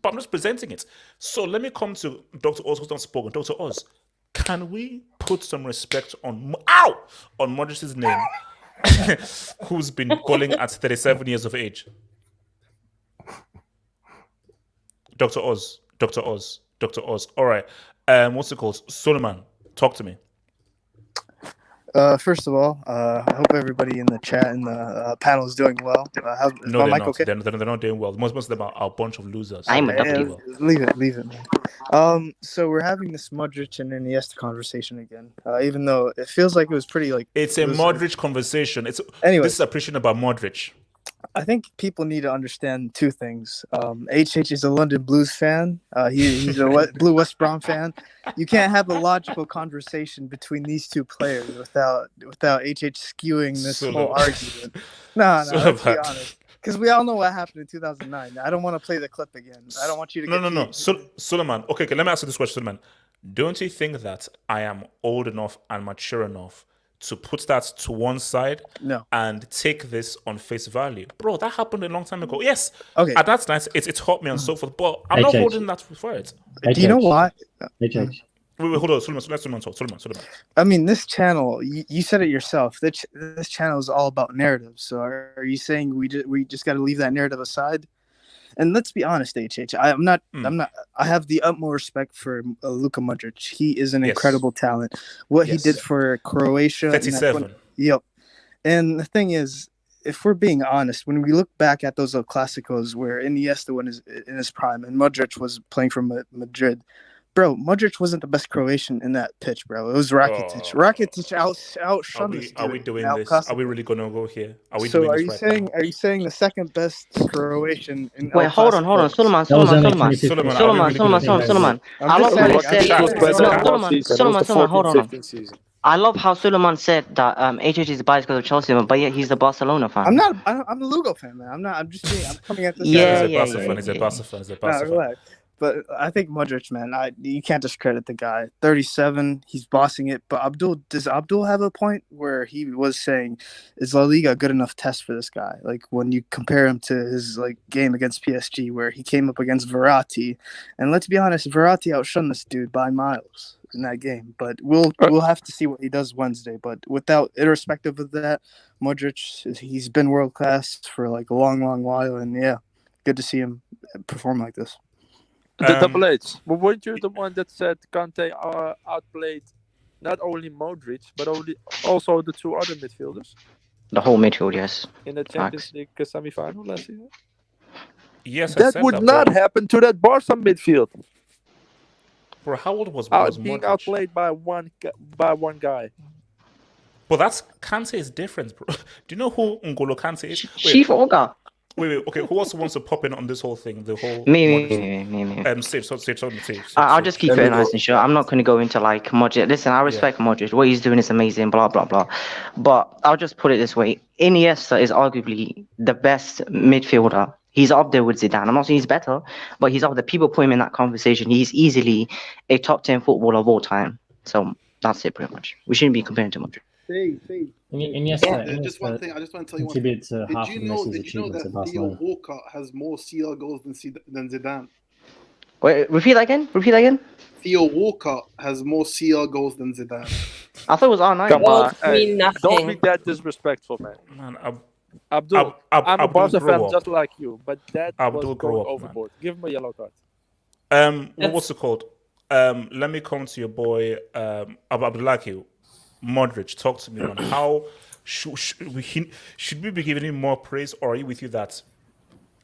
but I'm just presenting it. So let me come to Dr. Oz, who's not spoken. Dr. Oz, can we put some respect on Modric's name, who's been bowling at 37 years of age? Dr. Oz. All right. What's it called? Suleiman, talk to me. First of all, I hope everybody in the chat and the panel is doing well. Is No, my they're mic not. okay? They're not doing well. Most of them are a bunch of losers. I'm They're not adopted. doing well. Leave it, man. So we're having this Modric and Iniesta conversation again, even though it feels like it was pretty like. It's a Modric conversation. Anyway, this is appreciation about Modric. I think people need to understand two things. HH is a London Blues fan. He's a Blue West Brom fan. You can't have a logical conversation between these two players without HH skewing this whole argument. No, let's be honest. Because we all know what happened in 2009. I don't want to play the clip again. I don't want you to get No. Suleiman. Okay, let me ask you this question, Suleiman. Don't you think that I am old enough and mature enough to put that to one side and take this on face value? Bro, that happened a long time ago. Yes. Okay. At that time, it's hurt me and so forth, but I'm not holding that for it. Do you know why? Wait, hold on. Suleiman, talk. Suleiman. I mean, this channel, you said it yourself. This channel is all about narrative. So are you saying we just got to leave that narrative aside? And let's be honest, HH. I'm not. I have the utmost respect for Luka Modric. He is an incredible talent. What he did for Croatia. 37. Yep. And the thing is, if we're being honest, when we look back at those Clásicos where Iniesta was in his prime and Modric was playing for Madrid, bro, Modric wasn't the best Croatian in that pitch, bro. It was Rakitic. Rakitic outshone this dude. Are we doing this? Clásico. Are we really gonna go here? Are we So doing are this you right saying now? are you saying the second best Croatian in Wait, El hold on, Clásico? Suleiman. are we really Suleiman. I'm I just love how saying, he I'm said. just was better than one season. It was the Suleiman, hold 14-15 on. season. I love how Suleiman said that HH is biased because of Chelsea, but yet he's a Barcelona fan. I'm not. I'm a Lugo fan, man. I'm not. I'm just saying. I'm coming at this. He's a Barca fan. He's a Barca fan. He's a Barca fan. Relax. But I think Modric, man, you can't discredit the guy. 37, he's bossing it. But does Abdul have a point where he was saying, is La Liga a good enough test for this guy? Like when you compare him to his game against PSG, where he came up against Verratti, and let's be honest, Verratti outshone this dude by miles in that game. But we'll have to see what he does Wednesday. But irrespective of that, Modric, he's been world class for a long while, and yeah, good to see him perform like this. The Double H. But weren't you the one that said Kante outplayed not only Modric but also the two other midfielders The whole midfield, yes. in the Champions League semi-final last season? Yes, I That said would that, not bro. happen to that Barca midfield. Bro, how old was Being Modric? outplayed by one guy. But that's Kante is different, bro. Do you know who N'Golo Kante is? Chief Oga. Wait. Okay, who else wants to pop in on this whole thing? The whole Me. Sage. I'll just keep it nice and short. I'm not going to go into Modric. Listen, I respect Modric. What he's doing is amazing, blah, blah, blah. But I'll just put it this way. Iniesta is arguably the best midfielder. He's up there with Zidane. I'm not saying he's better, but he's up there. People put him in that conversation. He's easily a top 10 footballer of all time. So that's it pretty much. We shouldn't be comparing to Modric. Iniesta, just one thing. I just want to tell you one contribute thing. to half of Did you know Messi's achievements that at Theo Barcelona. Walcott has more CL goals than Zidane? Wait, repeat that again? Theo Walcott has more CL goals than Zidane. I thought it was R9. Come on, mean nothing. don't be that disrespectful, man. Abdul, I'm a Abdul Barca grow fan up. just like you, but that Abdul was grow going up, man. overboard. Give him a yellow card. What's it called? Let me come to your boy Abdulaki. Modric, talk to me, man. How should we be giving him more praise, or are you with you that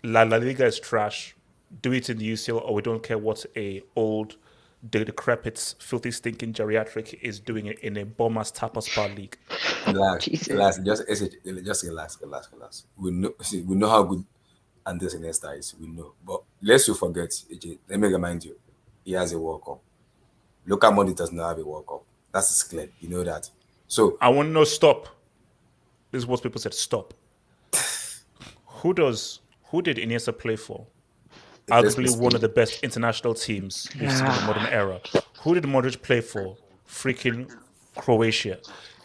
La Liga is trash? Do it in the UCL, or we don't care what a old, decrepit, filthy, stinking geriatric is doing it in a bomber's tapas bar league. Relax. Just relax. We know how good Andres Iniesta is. We know, but lest you forget, AJ, let me remind you, he has a World Cup. Luka Modric does not have a World Cup. That's clear. You know that. So I want to know. Stop. This is what people said. Stop. Who did Iniesta play for? Arguably one of the best international teams we've seen in the modern era. Who did Modric play for? Freaking Croatia.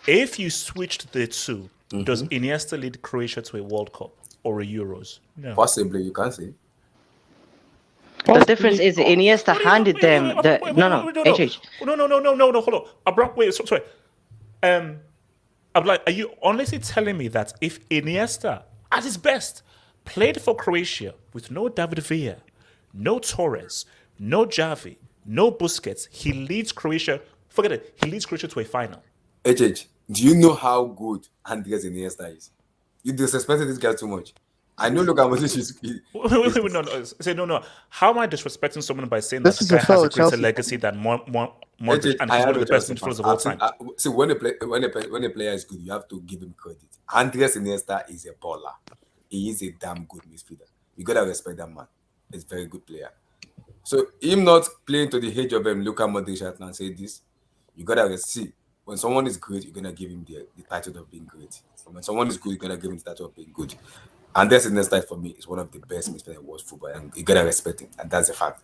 If you switched the two, does Iniesta lead Croatia to a World Cup or a Euros? No. Possibly, you can't say. The difference is Iniesta handed them the HH. No, hold on. Wait, sorry. I'm like, are you honestly telling me that if Iniesta, at his best, played for Croatia with no David Villa, no Torres, no Javi, no Busquets, he leads Croatia? Forget it. He leads Croatia to a final. HH, do you know how good Andres Iniesta is? You disrespected this guy too much. I know. Look, No. How am I disrespecting someone by saying This that is the guy a has fellow a greater Chelsea legacy than Modric, and I he's have one of a the best Chelsea midfielders fan. of all time? See, when a player is good, you have to give him credit. Andres Iniesta is a baller. He is a damn good midfielder. You gotta respect that man. He's a very good player. So him not playing to the age of Luka Modric right now and say this, you gotta see. When someone is great, you're gonna give him the title of being great. When someone is good, you're gonna give him the title of being good. And that's Iniesta for me is one of the best midfielders in world football, and you gotta respect him, and that's a fact.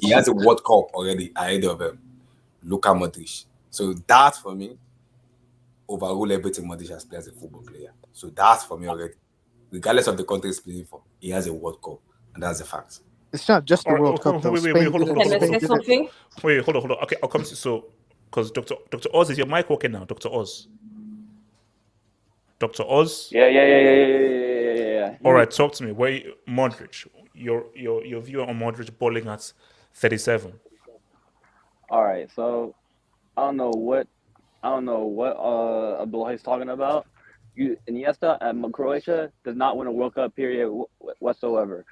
He has a World Cup already ahead of Luka Modric. So that for me overrule everything Modric has played as a football player. So that's for me already. Regardless of the country he's playing for, he has a World Cup, and that's a fact. It's not just the World Cup, though. Wait, hold on. Wait, hold on. Okay, I'll come to because Dr. Oz, is your mic working now, Dr. Oz? Dr. Oz? Yeah. Yeah. All right, talk to me. Modric? Your view on Modric balling at 37. All right. So I don't know what Abdullah is talking about. Iniesta at Croatia does not win a World Cup period whatsoever.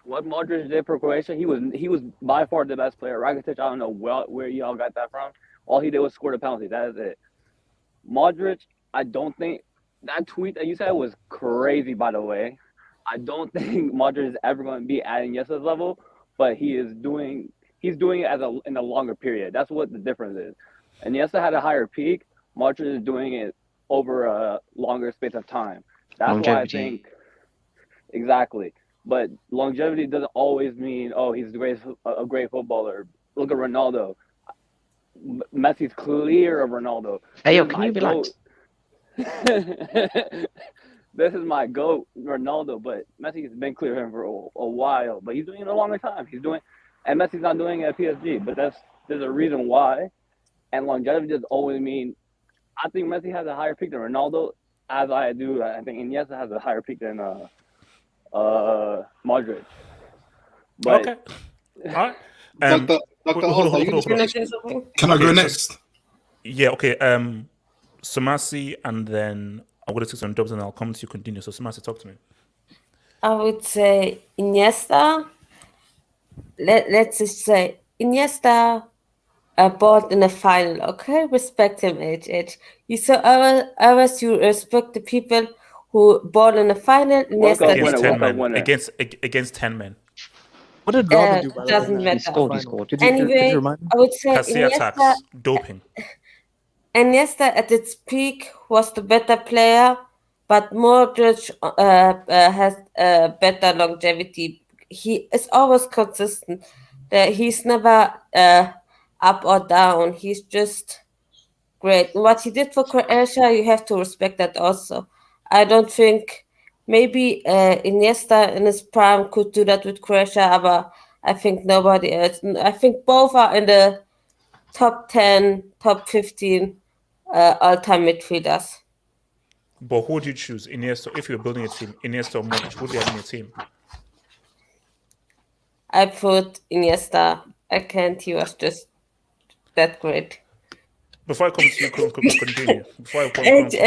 What Modric did for Croatia, he was by far the best player. Rakitic, I don't know where y'all got that from. All he did was score the penalty. That is it. Modric, I don't think that tweet that you said was crazy. By the way, I don't think Modric is ever going to be at Iniesta's level, but he's doing it in a longer period. That's what the difference is. Iniesta had a higher peak. Modric is doing it over a longer space of time. That's why I think exactly. But longevity doesn't always mean he's a great footballer. Look at Ronaldo. Messi's clear of Ronaldo. Hey, yo, can you relax? This is my GOAT, Ronaldo, but Messi's been clear of him for a while. But he's doing it a longer time. And Messi's not doing it at PSG. But there's a reason why. And longevity doesn't always mean. I think Messi has a higher peak than Ronaldo, as I do. I think Iniesta has a higher peak than Modric. But, okay. All right. Dr. Hold on. Can I go next? Yeah, okay. Samasi, and then I'm going to take some dubs and I'll come to you continue. So, Samasi, talk to me. I would say Iniesta. Let's just say Iniesta bought in the final. Okay, respect him, HH. You saw ours. You respect the people who bought in the final. Iniesta Against 10 men. Against 10 men. What did Robin do? By the doesn't way, matter. He scored. Could you Anyway, remind me? I would say Casilla Iniesta. attacks, doping. Iniesta at its peak was the better player, but Modric has better longevity. He is always consistent. He's never up or down. He's just great. What he did for Croatia, you have to respect that also. I don't think maybe Iniesta in his prime could do that with Croatia, but I think nobody else. I think both are in the top 10, top 15 all-time midfielders. But who would you choose? Iniesta, if you were building a team, Iniesta or Modric, who do you have in your team? I put Iniesta. I can't. He was just that great. Before I come to you, continue. Before I come, mute your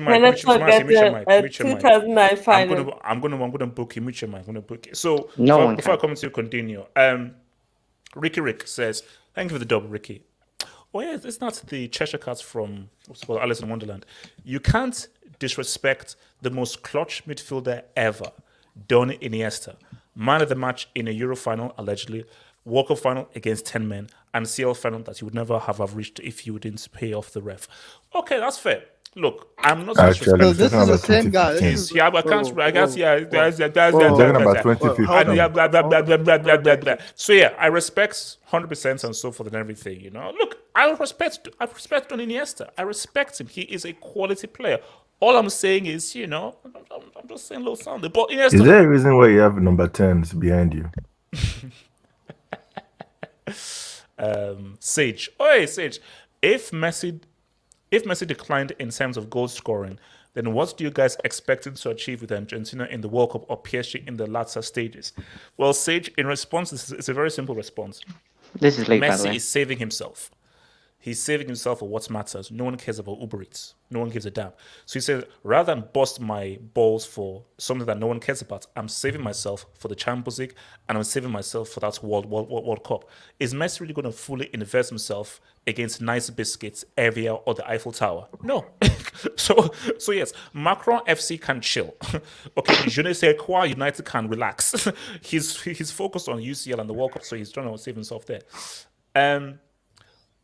When I forget the 2009 final. I'm gonna book you. Mute your mic. I'm gonna book you. So before I come to you, continue. Rick says, "Thank you for the dub, Ricky." Oh yeah, it's not the Cheshire Cats from what's it called, Alice in Wonderland. You can't disrespect the most clutch midfielder ever, Don Iniesta, man of the match in a Euro final allegedly, World Cup final against 10 men, and CL final that you would never have reached if you didn't pay off the ref. Okay, that's fair. Look, I'm not Actually, No, this is the same guy. This is yeah, but I can't. I guess yeah. about 2015. So yeah, I respect 100% and so forth and everything. You know, look, I respect Don Iniesta. I respect him. He is a quality player. All I'm saying is, you know, I'm just saying a little something. But Iniesta, Is there a reason why you have number 10s behind you? Sage. Oh, hey, Sage. If Messi declined in terms of goal scoring, then what do you guys expect him to achieve with Argentina in the World Cup or PSG in the latter stages? Well, Sage, in response, it's a very simple response. This is late, by the Messi way. is saving himself. He's saving himself for what matters. No one cares about Uber Eats. No one gives a damn. So he says, rather than bust my balls for something that no one cares about, I'm saving myself for the Champions League and I'm saving myself for that World Cup. Is Messi really going to fully invest himself against Nice Biscuits, Evia, or the Eiffel Tower? No. So yes, Macron FC can chill. Okay, Je ne sais quoi, United can relax. He's focused on UCL and the World Cup, so he's trying to save himself there.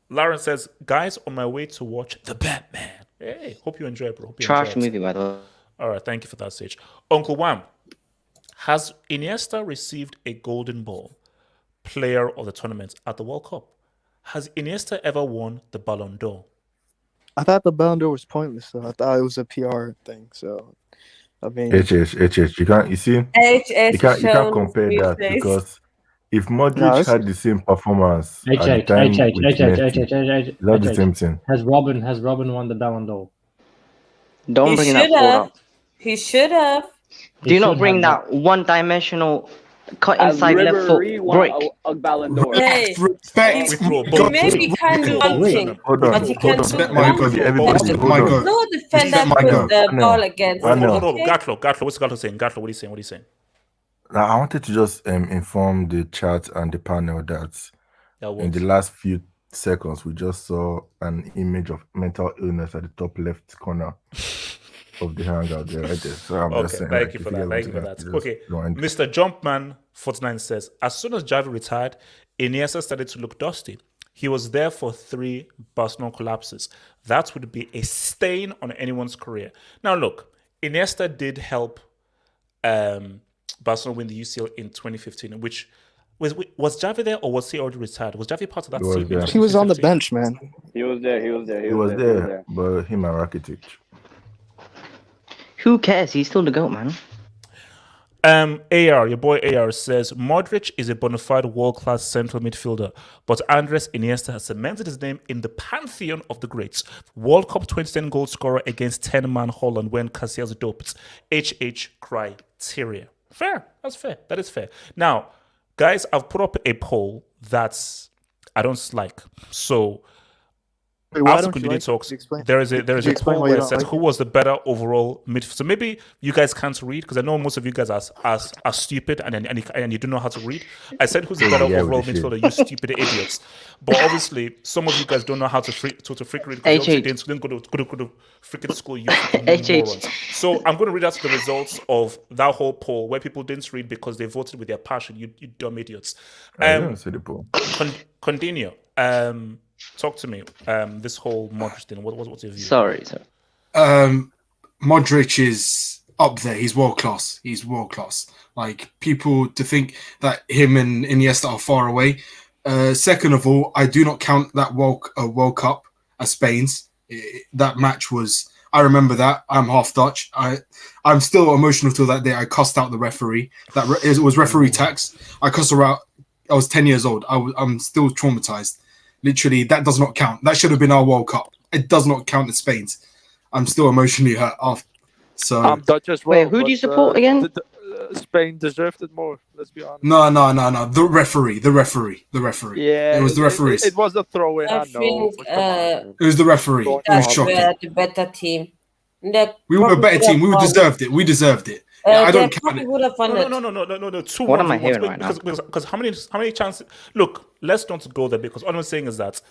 Lauren says, guys, on my way to watch The Batman. Hey, hope you enjoy it, bro. Trash movie, by the way. All right, thank you for that, Sage. Uncle Wham, has Iniesta received a golden ball, player of the tournament at the World Cup? Has Iniesta ever won the Ballon d'Or? I thought the Ballon d'Or was pointless, though. I thought it was a PR thing. So, I mean, HH, you can't. You see, you can't compare that because if Modric had the same performance at the time with Messi, that's the same thing. Has Robin won the Ballon d'Or? Don't bring that forward up. He should have. Do not bring that one-dimensional cut As inside left foot Ribery won break. a Ballon d'Or. Hey, Respect. he may be kind of wanting, Hold on, but he can hold do on. Everybody, Everybody, hold my on. God. no defender My put God. the ball No. against Hold him. on. Okay? Gatlo, what's Gatlo saying? Gatlo, what are you saying? What are you saying? Now, I wanted to just inform the chat and the panel that in the last few seconds we just saw an image of mental illness at the top left corner of the hangout there, right there. So I'm just saying, Thank like, you if for you that. guys Thank you for want that. to Okay, join. Mr. Jumpman49 says, as soon as Javi retired, Iniesta started to look dusty. He was there for 3 Barcelona collapses. That would be a stain on anyone's career. Now, look, Iniesta did help Barcelona win the UCL in 2015, which was Javi there or was he already retired? Was Javi part of that He was team? there. He was on the bench, man. He was there. He was there, but him and Rakitic. Who cares? He's still the GOAT, man. AR, your boy AR says Modric is a bona fide world-class central midfielder, but Andres Iniesta has cemented his name in the pantheon of the greats. World Cup 2010 goal scorer against 10-man Holland when Casillas doped. HH criteria. Fair. That's fair. That is fair. Now, guys, I've put up a poll that's I don't like. So Wait, why after don't you Community like it? Talks, Could you explain? there is a Could you explain poll why you where it don't says like who it? was the better overall midfielder. So maybe you guys can't read because I know most of you guys are stupid and you don't know how to read. I said who's the better Yeah, overall we should. midfielder, you stupid idiots. But obviously, some of you guys don't know how to freak read because you obviously didn't go to freaking school, you freaking morons. So I'm going to read out the results of that whole poll where people didn't read because they voted with their passion, you dumb idiots. I didn't see the poll. Continue. Talk to me. This whole Modric thing. What's your view? Sorry. Modric is up there. He's world class. Like, people to think that him and Iniesta are far away. Second of all, I do not count that World Cup as Spain's. That match was. I remember that. I'm half Dutch. I'm still emotional till that day. I cussed out the referee. It was referee tax. I cussed her out. I was 10 years old. I'm still traumatized. Literally, that does not count. That should have been our World Cup. It does not count as Spain's. I'm still emotionally hurt after. So I'm Dutch as well. Wait, who do you support again? Spain deserved it more. Let's be honest. No. The referee. Yeah, it was the referees. It was a throw in. I I know. think It was the referee. It was that shocking. we're the better team. They We were a probably better would have team. We won. deserved it. We deserved it. I They don't count probably it. would have won it. No. 2 What am I 1v1s. hearing right now? Because how many chances? Look, let's not go there because all I'm saying is that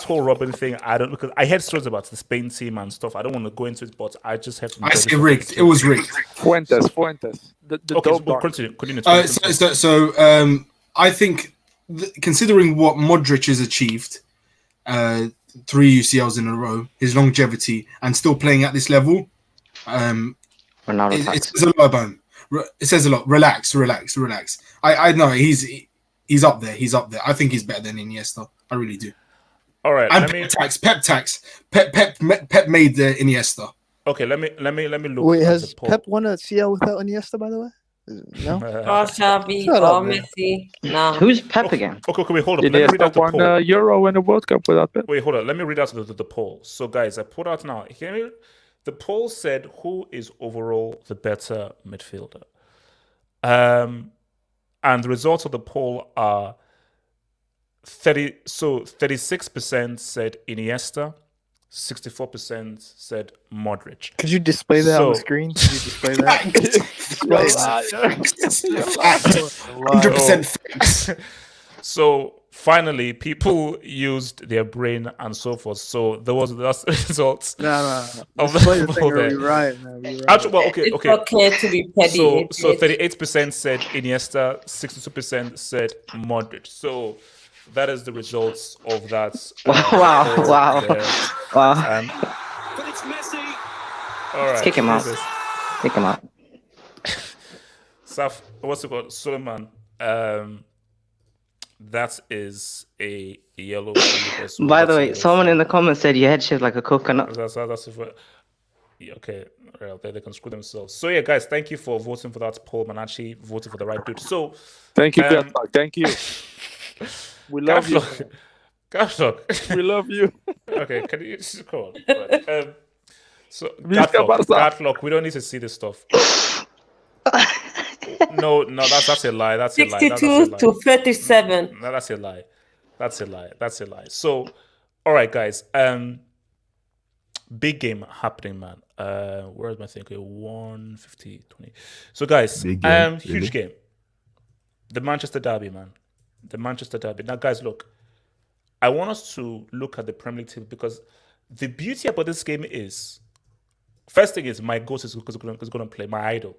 whole Robin thing. I don't because I heard stories about the Spain team and stuff. I don't want to go into it, but I just have to. I say rigged. It was rigged. Fuentes. The Okay, dope so dog. continue. I think, considering what Modric has achieved, 3 UCLs in a row, his longevity, and still playing at this level, it says a lot about him. It says a lot. Relax. I know he's up there. I think he's better than Iniesta. I really do. All right. And Pep tax. Pep made the Iniesta. Okay, let me look. Wait, at has the poll. Pep won a CL without Iniesta, by the way? No? Or Xavi, Shut or up, man. Messi. No. Who's Pep again? Okay, wait, hold up. Let me read Iniesta out the won poll. Euro and a World Cup without Pep. Wait, hold on. Let me read out the poll. So, guys, I put out now. The poll said who is overall the better midfielder. And the results of the poll are 36% said Iniesta, 64% said Modric. Could you display that on the So- screen? Could you display that? Display that. 100% facts. So finally, people used their brain and so forth. So that's the results. No. Of Display the the thing poll or there. we right, man. We right. Actually, well, It's okay to be petty. So 38% said Iniesta, 62% said Modric. So that is the results of that. Wow. there. Wow. But it's Messi. All right. Kick him out. Jesus. Kick him out. Saf, what's it called? Suleiman. That is a yellow. By the way, someone in the comments said your head shaped like a coconut. That's yeah, okay. Well, they can screw themselves. So yeah, guys, thank you for voting for that poll, man. Actually voting for the right dude. So Thank you, Gatlock. Thank you. We love you. Gatlock. We love you. Okay, can you just call? Right. So Visca Barça. Gatlock, we don't need to see this stuff. No, that's a lie. That's a lie. That's a 62 lie. to 37. No, that's a lie. That's a lie. That's a lie. So, all right, guys. Big game happening, man. Where's my thing? Okay, 150, 20. So, guys, Big game, huge really? game. The Manchester Derby, man. The Manchester Derby. Now, guys, look. I want us to look at the Premier League table because the beauty about this game is, first thing is my ghost is going to play, my idol.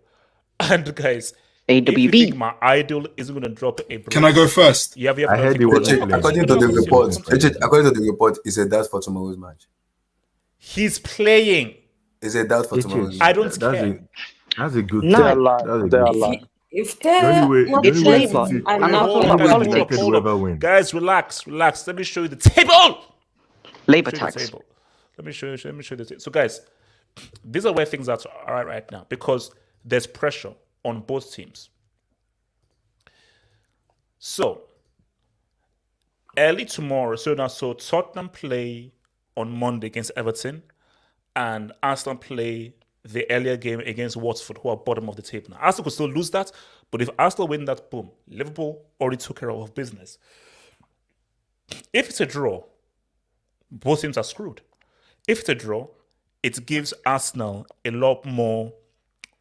And guys, if you AWB. think my idol isn't going to drop a brace, Can I go first? You have I heard he wasn't playing. According to the report, it's a doubt for tomorrow's match. He's playing. It's a doubt for tomorrow's match. I don't care. That's a good No. thing. They're That's a They're good alive. thing. If The they're only way, not the It's only way Labour. City, I'm the not only talking way about United politics. will ever win. Guys, relax. Let me show you the table. Labour Show you the tax. table. Let me show you the table. So, guys, these are where things are right now because there's pressure on both teams. So, early tomorrow, so Tottenham play on Monday against Everton, and Arsenal play the earlier game against Watford, who are bottom of the table now. Arsenal could still lose that, but if Arsenal win that, boom, Liverpool already took care of business. If it's a draw, both teams are screwed. If it's a draw, it gives Arsenal a lot more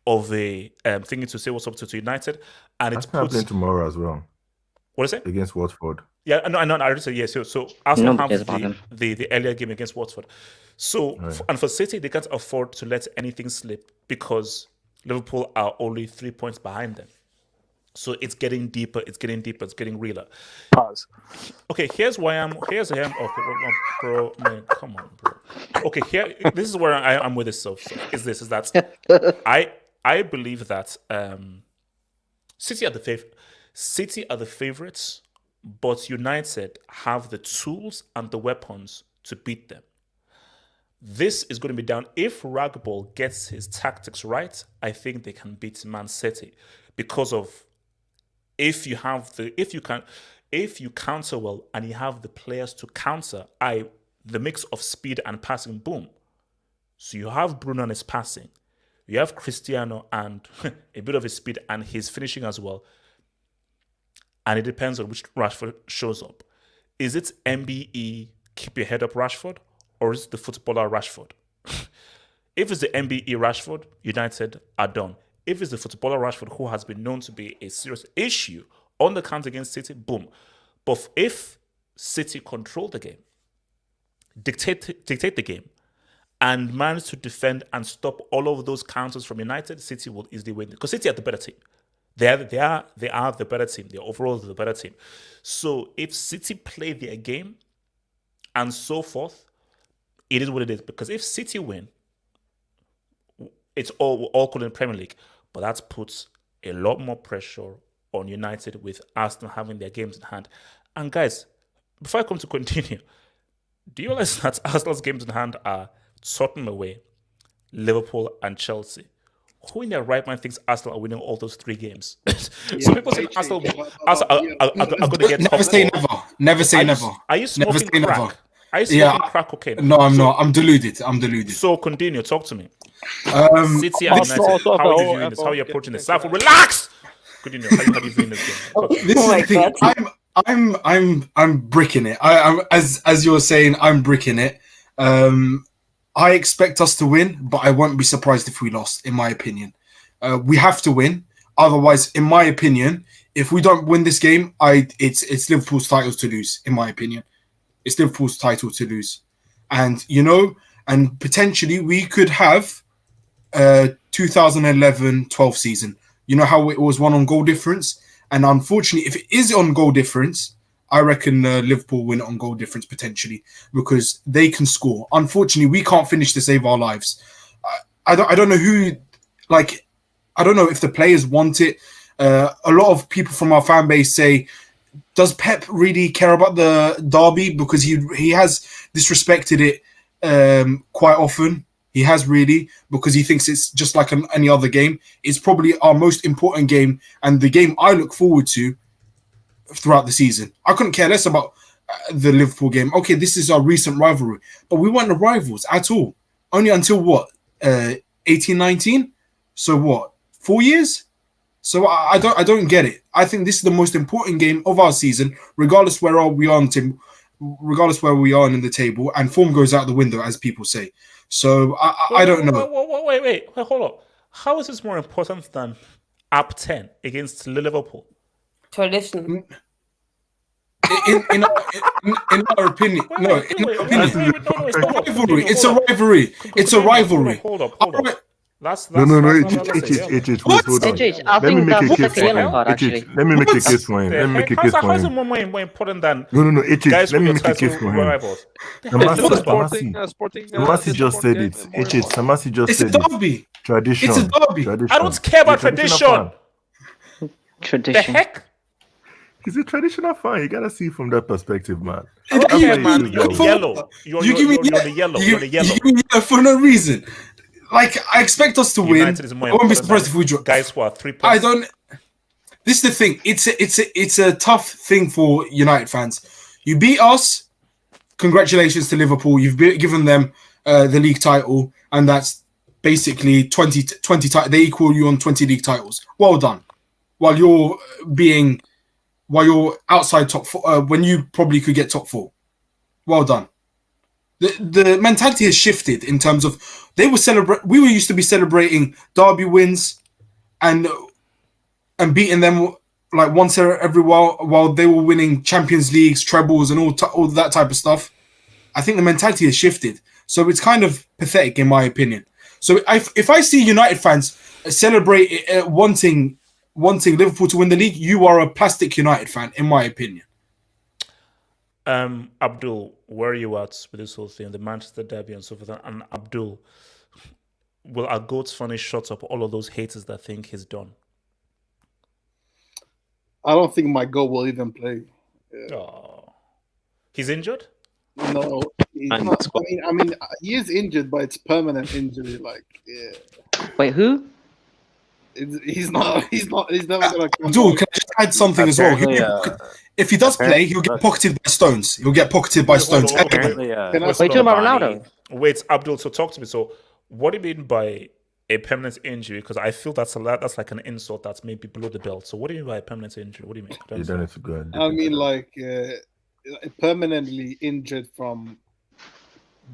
of a thing to say what's up to United, and it Arsenal puts playing tomorrow as well what is it? against Watford. Yeah, I know. I already said yes. So Arsenal Nobody cares have about them. the earlier game against Watford. So Right. and for City, they can't afford to let anything slip because Liverpool are only 3 points behind them. So it's getting deeper. It's getting deeper. It's getting realer. Pause. Okay, here's why I'm. Here's why I'm. Okay, bro, man, come on, bro. Okay, this is where I'm with this stuff. Is that I believe that City are the favorites, but United have the tools and the weapons to beat them. This is going to be down. If Ragball gets his tactics right, I think they can beat Man City because of if you counter well and you have the players to counter, the mix of speed and passing, boom. So you have Bruno and his passing, you have Cristiano and a bit of his speed and his finishing as well. And it depends on which Rashford shows up. Is it MBE, keep your head up Rashford, or is it the footballer Rashford? If it's the MBE Rashford, United are done. If it's the footballer Rashford, who has been known to be a serious issue on the count against City, boom. But if City control the game, dictate the game, and manage to defend and stop all of those counters from United, City will easily win. Because City are the better team. They are the better team. They're overall the better team. So if City play their game and so forth, it is what it is. Because if City win, it's all cool in the Premier League. But that puts a lot more pressure on United with Arsenal having their games in hand. And guys, before I come to continue, do you realize that Arsenal's games in hand are Tottenham away, Liverpool, and Chelsea? Who in their right mind thinks Arsenal are winning all those 3 games? So people say Arsenal are going to get Never top say 4. never. Never say never. Are you Never smoking say crack? never. Are you smoking crack cocaine? No, I'm not. I'm deluded. So continue. Talk to me. City and Also, United. also, How are you FAO, viewing this? How are you FAO, approaching this? can Safo, relax. Continue. How are you viewing this game? Talk to me. This is the thing. I'm bricking it. I'm as you're saying, I'm bricking it. I expect us to win, but I won't be surprised if we lost. In my opinion, we have to win. Otherwise, in my opinion, if we don't win this game, it's Liverpool's titles to lose. In my opinion, it's Liverpool's title to lose, and and potentially we could have 2011-12 season. You know how it was one on goal difference, and unfortunately, if it is on goal difference, I reckon Liverpool win on goal difference potentially because they can score. Unfortunately, we can't finish to save our lives. I don't know who, I don't know if the players want it. A lot of people from our fan base say, does Pep really care about the derby? Because he has disrespected it quite often. He has really, because he thinks it's just like any other game. It's probably our most important game and the game I look forward to throughout the season. I couldn't care less about the Liverpool game. Okay, this is our recent rivalry, but we weren't the rivals at all. Only until what, 18-19? So what, 4 years? So I don't get it. I think this is the most important game of our season, regardless where we are on the team, regardless where we are in the table, and form goes out the window, as people say. So I don't know. Wait, hold up. How is this more important than up 10 against Liverpool? Tradition. In our opinion, it's a rivalry. It's a rivalry. It's a rivalry. Hold up. No, HH, wait, hold on. I Let me think make a that's case like a for yellow him. card, actually. Let me make a case for him. Let me make a case for How is it him. more important than No, HH, guys let who me are make a case for him. rivals? Samasi just said it. HH, Samasi just said it. It's a derby. Tradition. It's a derby. I don't care about tradition. Tradition. The heck? He's a traditional fan. You gotta see it from that perspective, man. Yeah, man. You're the yellow. You're the yellow. You're the yellow. You give me yellow for no reason. Like, I expect us to win. United is more I won't be important surprised than if we draw. guys who are 3 points. I don't. This is the thing. It's a tough thing for United fans. You beat us. Congratulations to Liverpool. You've given them the league title, and that's basically 20 they equal you on 20 league titles. Well done. While you're outside top 4, when you probably could get top 4. Well done. The mentality has shifted in terms of we were used to be celebrating derby wins and beating them like once every while they were winning Champions Leagues, trebles, and all that type of stuff. I think the mentality has shifted, so it's kind of pathetic in my opinion. So if I see United fans celebrate wanting Liverpool to win the league, you are a plastic United fan, in my opinion. Abdul, where are you at with this whole thing, the Manchester derby and so forth? And Abdul, will our goats finally shut up all of those haters that think he's done? I don't think my goal will even play. Yeah. Oh. He's injured? No, he's not. I mean, he is injured, but it's permanent injury. Like, yeah. Wait, who? He's never gonna come. Abdul, can I just add something as well? If he does play, he'll get pocketed by Stones. He'll get pocketed by Stones. Wait, talking about Ronaldo? Wait, Abdul, so talk to me. So what do you mean by a permanent injury? Because I feel that's like an insult that's maybe below the belt. So what do you mean by a permanent injury? What do you mean? You don't need to go. I mean, like permanently injured from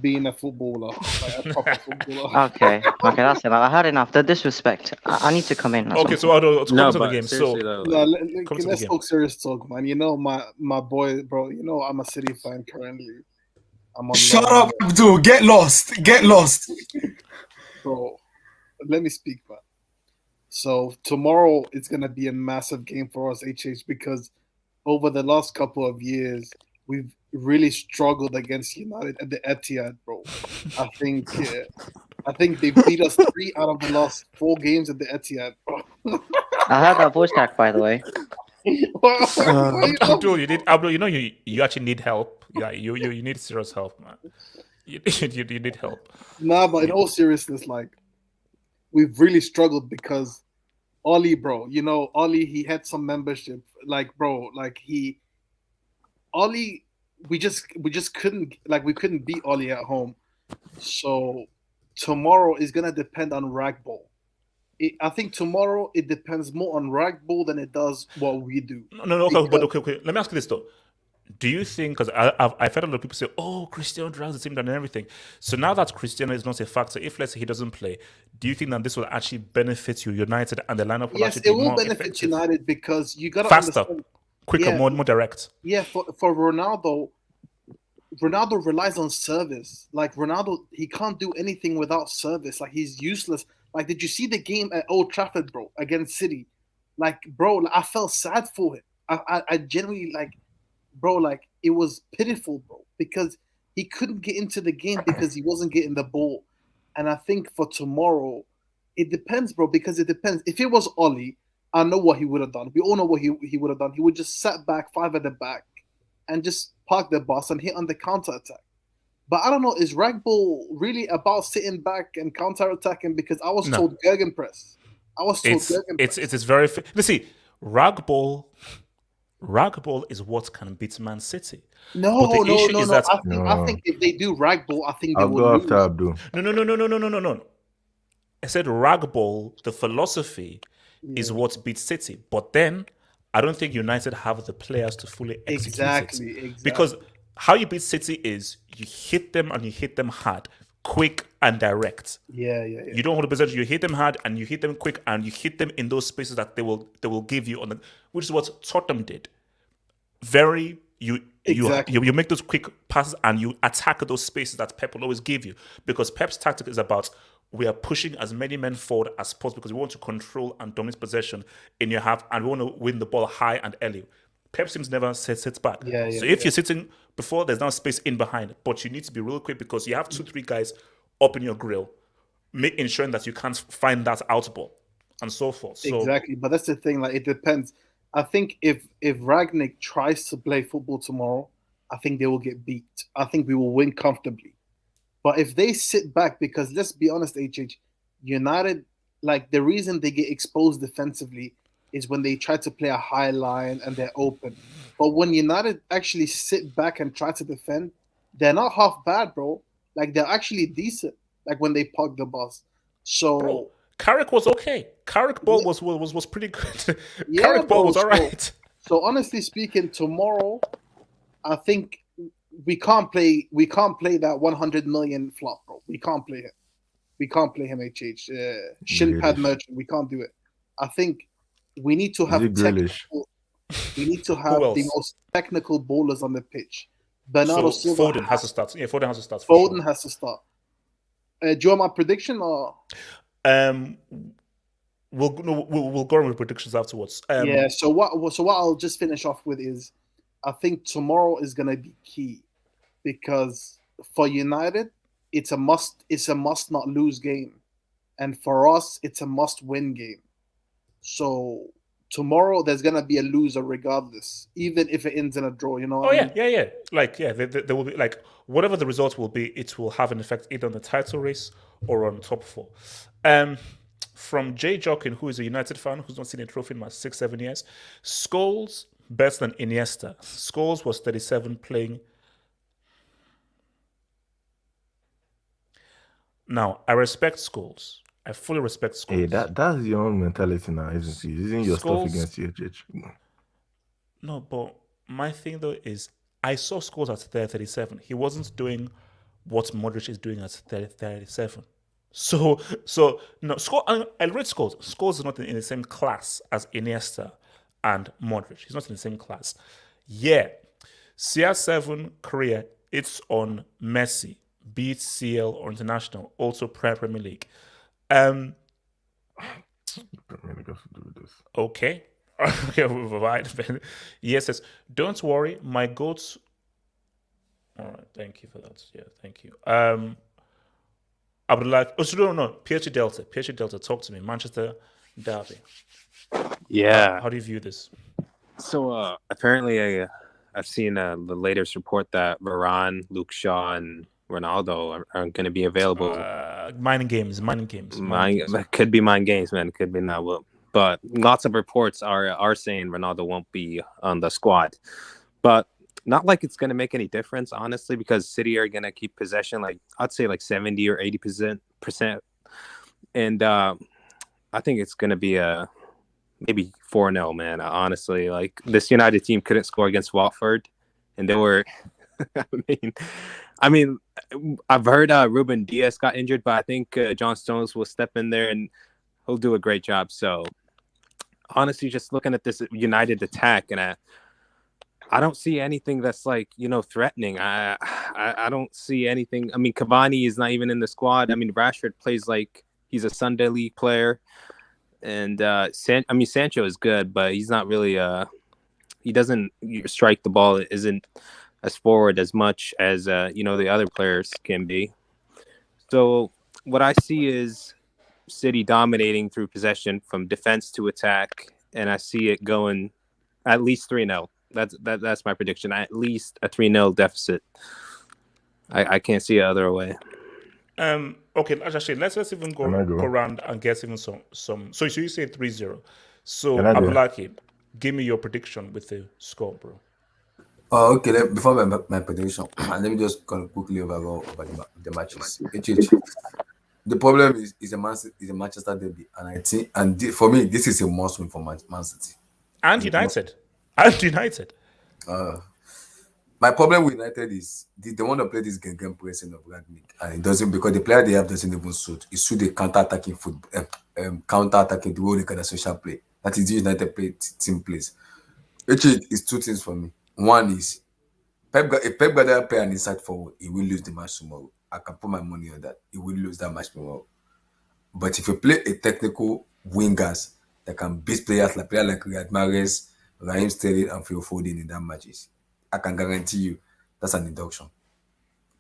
being a footballer, like a proper footballer. Okay, that's enough. I had enough. The disrespect. I need to come in. Okay, so let's come to the game. So let's talk serious talk, man. You know my boy, bro. You know I'm a City fan currently. Shut up, Abdul. Get lost. Bro, let me speak, man. So tomorrow it's gonna be a massive game for us, HH, because over the last couple of years we've really struggled against United at the Etihad, bro. I think they beat us 3 out of the last 4 games at the Etihad, bro. I heard that voice crack, by the way. Abdul, you know you actually need help. Yeah, you need serious help, man. You need help. Nah, but in all seriousness, like we've really struggled because Oli, bro, you know, Oli, he had some membership. Like, bro, like Oli, we just couldn't, like, we couldn't beat Oli at home. So tomorrow is gonna depend on Ragball. I think tomorrow it depends more on Ragball than it does what we do. No, okay. Let me ask you this though. Do you think, because I've heard a lot of people say, oh, Cristiano drives the team down and everything. So now that Cristiano is not a factor, if let's say he doesn't play, do you think that this will actually benefit you, United, and the lineup will actually be more benefit effective? United because you got to faster, understand, quicker, more direct. Yeah, for Ronaldo relies on service. Like Ronaldo, he can't do anything without service. Like he's useless. Like, did you see the game at Old Trafford, bro, against City? Like, bro, I felt sad for him. I genuinely, like, bro, like, it was pitiful, bro, because he couldn't get into the game because he wasn't getting the ball. And I think for tomorrow, it depends, bro, because it depends. If it was Oli, I know what he would have done. We all know what he would have done. He would just sat back, 5 at the back, and just park the bus and hit on the counter-attack. But I don't know, is Ragball really about sitting back and counter-attacking? Because I was told Gegenpress. It's very... Let's see, Ragball is what can beat Man City. No. I think if they do Ragball, I think they will go lose. after Abdul. No. I said Ragball, the philosophy is what beats City. But then I don't think United have the players to fully execute it. Because how you beat City is you hit them and you hit them hard, quick and direct. Yeah. You don't hold the possession. You hit them hard and you hit them quick and you hit them in those spaces that they will give you which is what Tottenham did. You make those quick passes and you attack those spaces that Pep will always give you, because Pep's tactic is about we are pushing as many men forward as possible because we want to control and dominate possession in your half and we want to win the ball high and early. Pep seems never sits back. So if you're sitting before, there's now space in behind, but you need to be real quick because you have 2-3 guys up in your grill, ensuring that you can't find that out ball and so forth. So, exactly, but that's the thing. Like, it depends. I think if Ragnick tries to play football tomorrow, I think they will get beat. I think we will win comfortably. But if they sit back, because let's be honest, HH, United, like the reason they get exposed defensively is when they try to play a high line and they're open. But when United actually sit back and try to defend, they're not half bad, bro. Like, they're actually decent. Like when they park the bus. So bro, Carrick was okay. Carrick ball was pretty good. Yeah, Carrick ball bro, was all right. So honestly speaking, tomorrow, I think we can't play that 100 million flop, bro. We can't play him. We can't play him, HH. Shin pad merchant. We can't do it. I think we need to have technical. We need to have the most technical ballers on the pitch. Bernardo Silva Foden has to start. Yeah, Foden has to start. Foden has to start. Do you want my prediction or? We'll go on with predictions afterwards. So what I'll just finish off with is, I think tomorrow is gonna be key, because for United it's a must not lose game, and for us it's a must win game. So tomorrow there's gonna be a loser regardless, even if it ends in a draw. You know? Yeah. There will be, like, whatever the result will be, it will have an effect either on the title race or on top four. From Jay Jokin, who is a United fan who's not seen a trophy in 6-7 years, Scholes better than Iniesta. Scholes was 37 playing. Now, I respect Scholes. I fully respect Scholes. Hey, that's your own mentality now, isn't it? Isn't your stuff against CHH? No, but my thing though is I saw Scholes at 37. He wasn't doing what Modric is doing at 37. So no, I read Scholes. Scholes is not in the same class as Iniesta and Modric. He's not in the same class. Yeah, CR7 career, it's on Messi, be it CL or international, also Premier League. Premier League has to do with this. Okay. Okay, right. Yes. Don't worry, my goats. All right, thank you for that. Yeah, thank you. I would like. Oh, so no. PSG Delta. Talk to me. Manchester Derby. Yeah. How do you view this? So apparently, I've seen the latest report that Varane, Luke Shaw, and Ronaldo are going to be available. Mining games. Could be mind games, man. Could be not. Well, but lots of reports are saying Ronaldo won't be on the squad. But not like it's going to make any difference, honestly, because City are going to keep possession, like I'd say like 70 or 80%. And I think it's going to be maybe 4-0, man. Honestly, like this United team couldn't score against Watford, and they were. I mean, I've heard Ruben Diaz got injured, but I think John Stones will step in there and he'll do a great job. So honestly, just looking at this United attack, and I don't see anything that's like, threatening. I don't see anything. I mean, Cavani is not even in the squad. I mean, Rashford plays like he's a Sunday league player, and Sancho is good, but he's not really. He doesn't strike the ball. Isn't as forward as much as the other players can be. So what I see is City dominating through possession from defense to attack, and I see it going at least 3-0. That's my prediction. At least a 3-0 deficit. I can't see it other way. Okay, actually, let's even go around and get even some. So you say 3-0. So Abdullahi, give me your prediction with the score, bro. Okay. Before my prediction, let me just quickly overgo over the matches. The problem is a Manchester derby, and I think for me this is a must win for Man City. And United. And United. My problem with United is they want to play this game pressing of Ragnick, and it doesn't, because the player they have doesn't even suit. It suit the counter-attacking football, counter-attacking, the way they kind of social play. That is the United play team plays. Which is two things for me. One is if Pep Guardiola play an inside forward, he will lose the match tomorrow. I can put my money on that. He will lose that match tomorrow. But if you play a technical wingers that can beat players like Riyad Mahrez, Raheem Sterling, and Phil Foden in that matches, I can guarantee you that's an induction.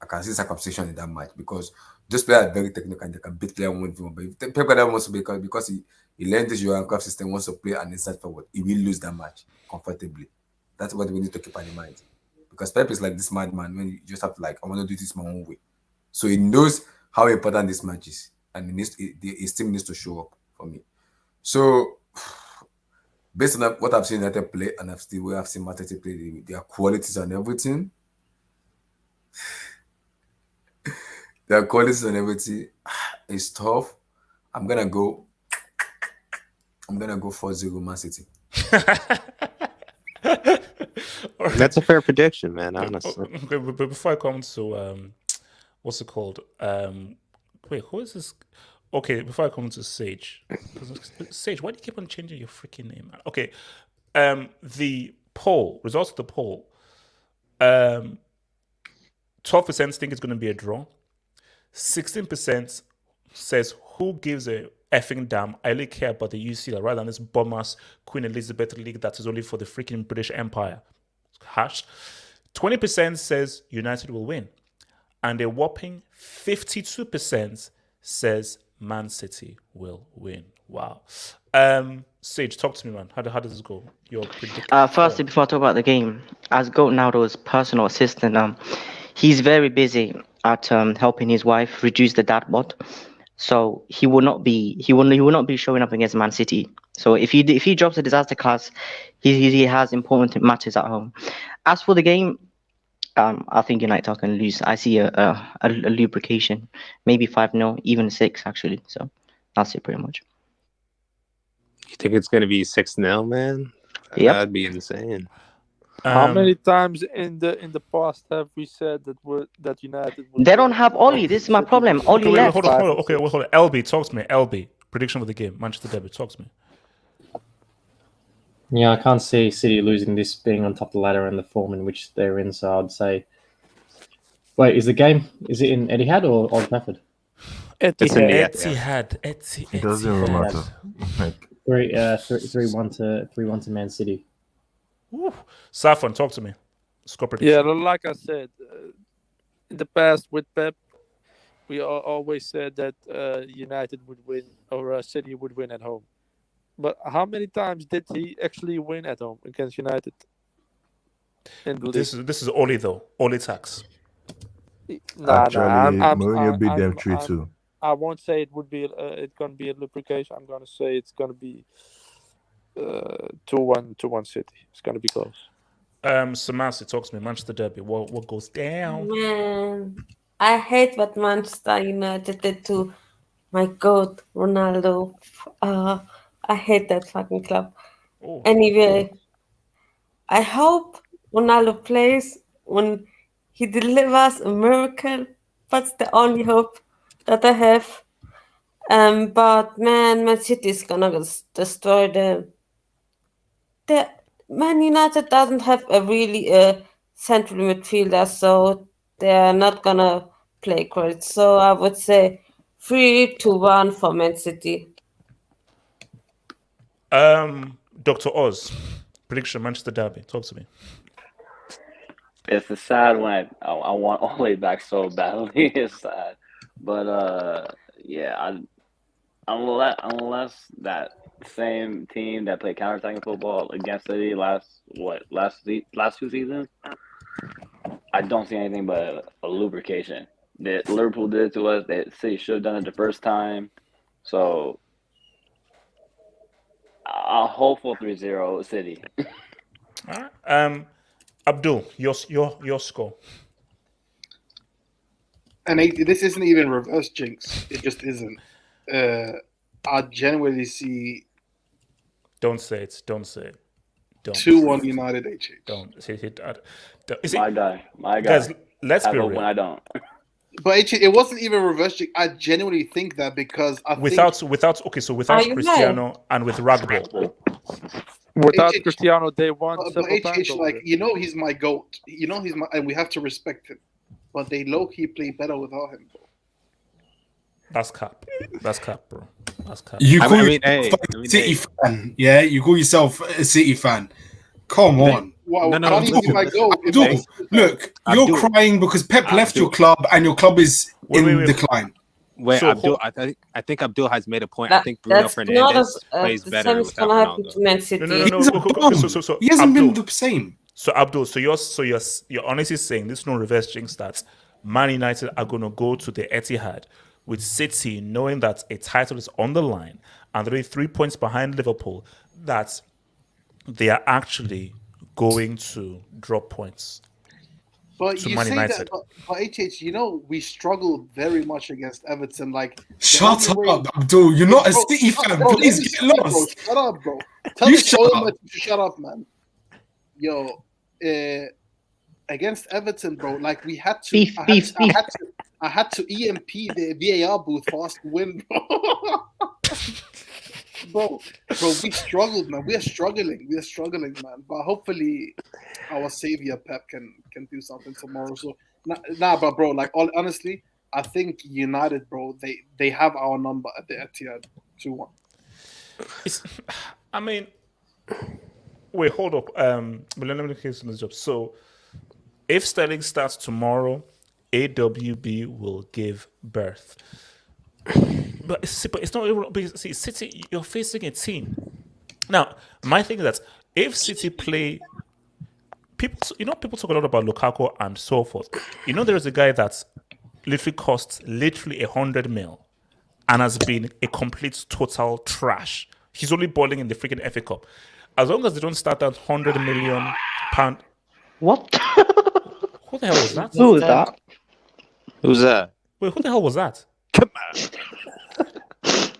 I can see circumcision in that match, because those players are very technical and they can beat players one v one. But if Pep Guardiola wants to be, because he learned this Johan Cruyff system, wants to play an inside forward, he will lose that match comfortably. That's what we need to keep in mind. Because Pep is like this madman when you just have to I want to do this my own way. So he knows how important this match is, and his team needs to show up for me. So based on what I've seen United play, and I've seen Man City play, their qualities and everything, is tough. I'm gonna go 4-0 Man City. That's a fair prediction, man. Honestly. Okay, but before I come to what's it called? Wait, who is this? Okay, before I come to Sage, Sage, why do you keep on changing your freaking name? Okay, the poll results of the poll. 12% think it's going to be a draw. 16% says, "Who gives a effing damn? I really care about the UCL rather than this bum-ass Queen Elizabeth League that is only for the freaking British Empire." Hash. 20% says United will win, and a whopping 52% says Man City will win. Wow. Sage, talk to me, man. How does this go? Your prediction. Firstly, before I talk about the game, as Goat Naldo's personal assistant, he's very busy at helping his wife reduce the dad bod. So he will not be showing up against Man City. So if he drops a disaster class, he has important matters at home. As for the game, I think United are going to lose. I see a lubrication, maybe 5-0, even 6 actually. So that's it pretty much. You think it's going to be 6-0, man? Yep. That'd be insane. How many times in the past have we said that United would They don't have Oli. This is my problem. Oli left. Hold on. Okay, hold on. LB, talk to me. LB, prediction for the game. Manchester derby. Talk to me. Yeah, I can't see City losing this, being on top of the ladder and the form in which they're in. So I'd say, wait, is it in Etihad or Old Trafford? Etihad. It doesn't really matter. 3-1 to Man City. Safwan, talk to me. Score prediction. Yeah, like I said, in the past with Pep, we always said that United would win or City would win at home. But how many times did he actually win at home against United? In the this is Oli though. Oli tax. Mourinho beat them 3-2. I won't say it would be. It's gonna be a lubrication. I'm gonna say it's gonna be 2-1 City. It's gonna be close. Samasi, talk to me. Manchester derby. What goes down? Man, I hate what Manchester United did to my goat Ronaldo. I hate that fucking club. Oh. Anyway, I hope Ronaldo plays when he delivers a miracle. That's the only hope that I have. But Man City is gonna destroy them. Man United doesn't have a really central midfielder, so they're not gonna play great. So I would say 3-1 for Man City. Dr. Oz, prediction Manchester derby. Talk to me. It's a sad one. I want Ole back so badly. It's sad, but yeah, unless that same team that played counterattacking football against City last 2 seasons, I don't see anything but a lubrication that Liverpool did to us. That City should have done it the first time. So I'll hope for 3-0 City. All right. Abdul, your score. And this isn't even reverse jinx. It just isn't. I genuinely see. Don't say it. Don't say it. Don't. 2-1 United HH. Don't say it. My guy. Guys, let's have be hope real. when I don't. But it wasn't even reverse jinx. I genuinely think that because I without think without Cristiano and with Ragbo. Without HH Cristiano, they won but several HH, times. like he's my goat. He's my, and we have to respect him. But they low key play better without him, bro. That's cap. That's cap, bro. That's cap. You call yourself a City fan, yeah? You call yourself a City fan. Come on. Wow, No, can't he be my goat? Abdul, look, you're crying because Pep left your club and your club is in decline. Wait, So, Abdul, I think Abdul has made a point. I think Bruno That's not Fernandes as plays the better same is without gonna happen Ronaldo. to Man City. No. He's a bum. So He hasn't Abdul, been the same. So Abdul, you're honestly saying this is no reverse jinx that Man United are going to go to the Etihad with City, knowing that a title is on the line and they're 3 points behind Liverpool, that they are actually going to drop points But to you Man say United. that, but HH, we struggled very much against Everton. Like, Shut up, Abdul. You're not a City fan. Bro, Please let me get speak, lost. Bro. Shut up, bro. Tell You this shut oil up. man to shut up, man. Yo, against Everton, bro. Like we had to. Beef. I had to EMP the VAR booth for us to win, bro. bro, we struggled, man. We are struggling, man. But hopefully, our savior Pep can do something tomorrow. So, but bro, like honestly, I think United, bro, they have our number at the Etihad 2-1. I mean, wait, hold up. But let me case on this job. So, if Sterling starts tomorrow, AWB will give birth. But it's not even because see, City, you're facing a team. Now, my thing is that if City play people talk a lot about Lukaku and so forth. There is a guy that's literally costs 100 mil and has been a complete total trash. He's only balling in the freaking FA Cup. As long as they don't start that £100 million. What? Who the hell was that? Who was that? Who's that? Wait, who the hell was that? Come on.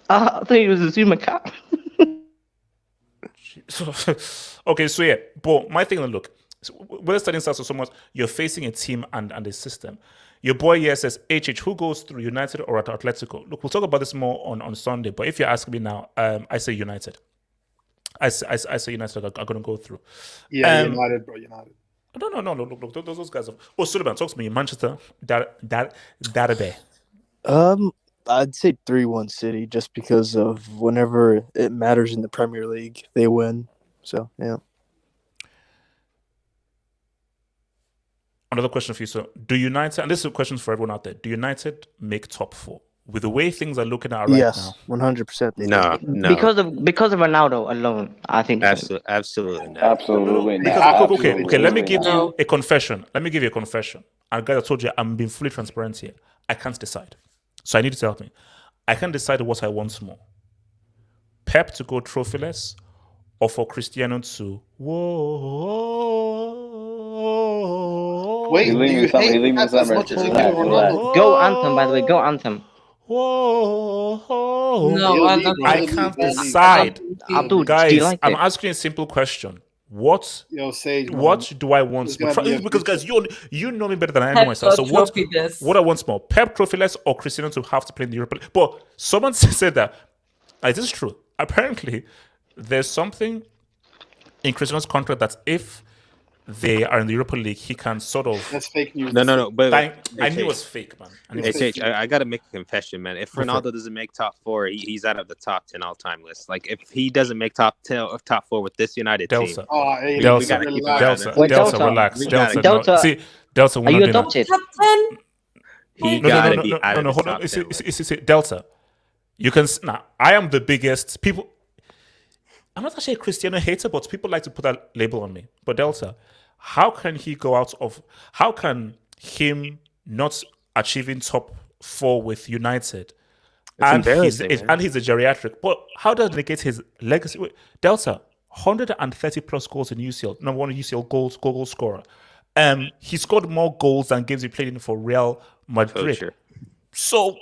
I thought it was a Zuma cat. Okay, so yeah, but my thing, look, whether studying starts or someone, you're facing a team and a system. Your boy here says, HH, who goes through, United or at Atletico? Look, we'll talk about this more on Sunday, but if you're asking me now, I say United. I say United are going to go through. Yeah, United, bro, United. No, look, those guys. Sullivan, talk to me. Manchester, Derby. I'd say 3-1 City just because of whenever it matters in the Premier League, they win. So, yeah. Another question for you. So, do United, and this is a question for everyone out there, do United make top four? With the way things are looking at right yes, now. 100%. No. Because of Ronaldo alone, I think. Absolutely not. Absolutely not. Because, okay. Let me give you a confession. And guys, I told you, I'm being fully transparent here. I can't decide. So I need you to help me. I can't decide what I want more. Pep to go trophyless or for Cristiano to Wait, you hate Pep as much as you do Ronaldo. Go Anthem, by the way. Go Anthem. No, I can't decide. Abdul, guys, do you like I'm it? asking a simple question. What Sage, do I want more? Because guys, you know me better than I know myself. So what I want more? Pep trophyless or Cristiano to have to play in the Europa League? But someone said that. This is true. Apparently, there's something in Cristiano's contract that if they are in the Europa League, he can sort of. That's fake news. No. But I knew it was fake, man. I gotta make a confession, man. If Ronaldo doesn't make top four, he's out of the top 10 all-time list. Like if he doesn't make top four with this United team, we gotta keep him out. Delta, relax. Delta. See, Delta. Are you adopted? Top 10? He gotta be out of the hold top on. 10 list. Delta. You can now. I am the biggest people. I'm not actually a Cristiano hater, but people like to put that label on me. But Delta, how can he go out of? How can him not achieving top four with United? And he's a geriatric. But how does it negate his legacy? Delta, 130 plus goals in UCL, number one UCL goal scorer. He scored more goals than games he played in for Real Madrid. Poacher. So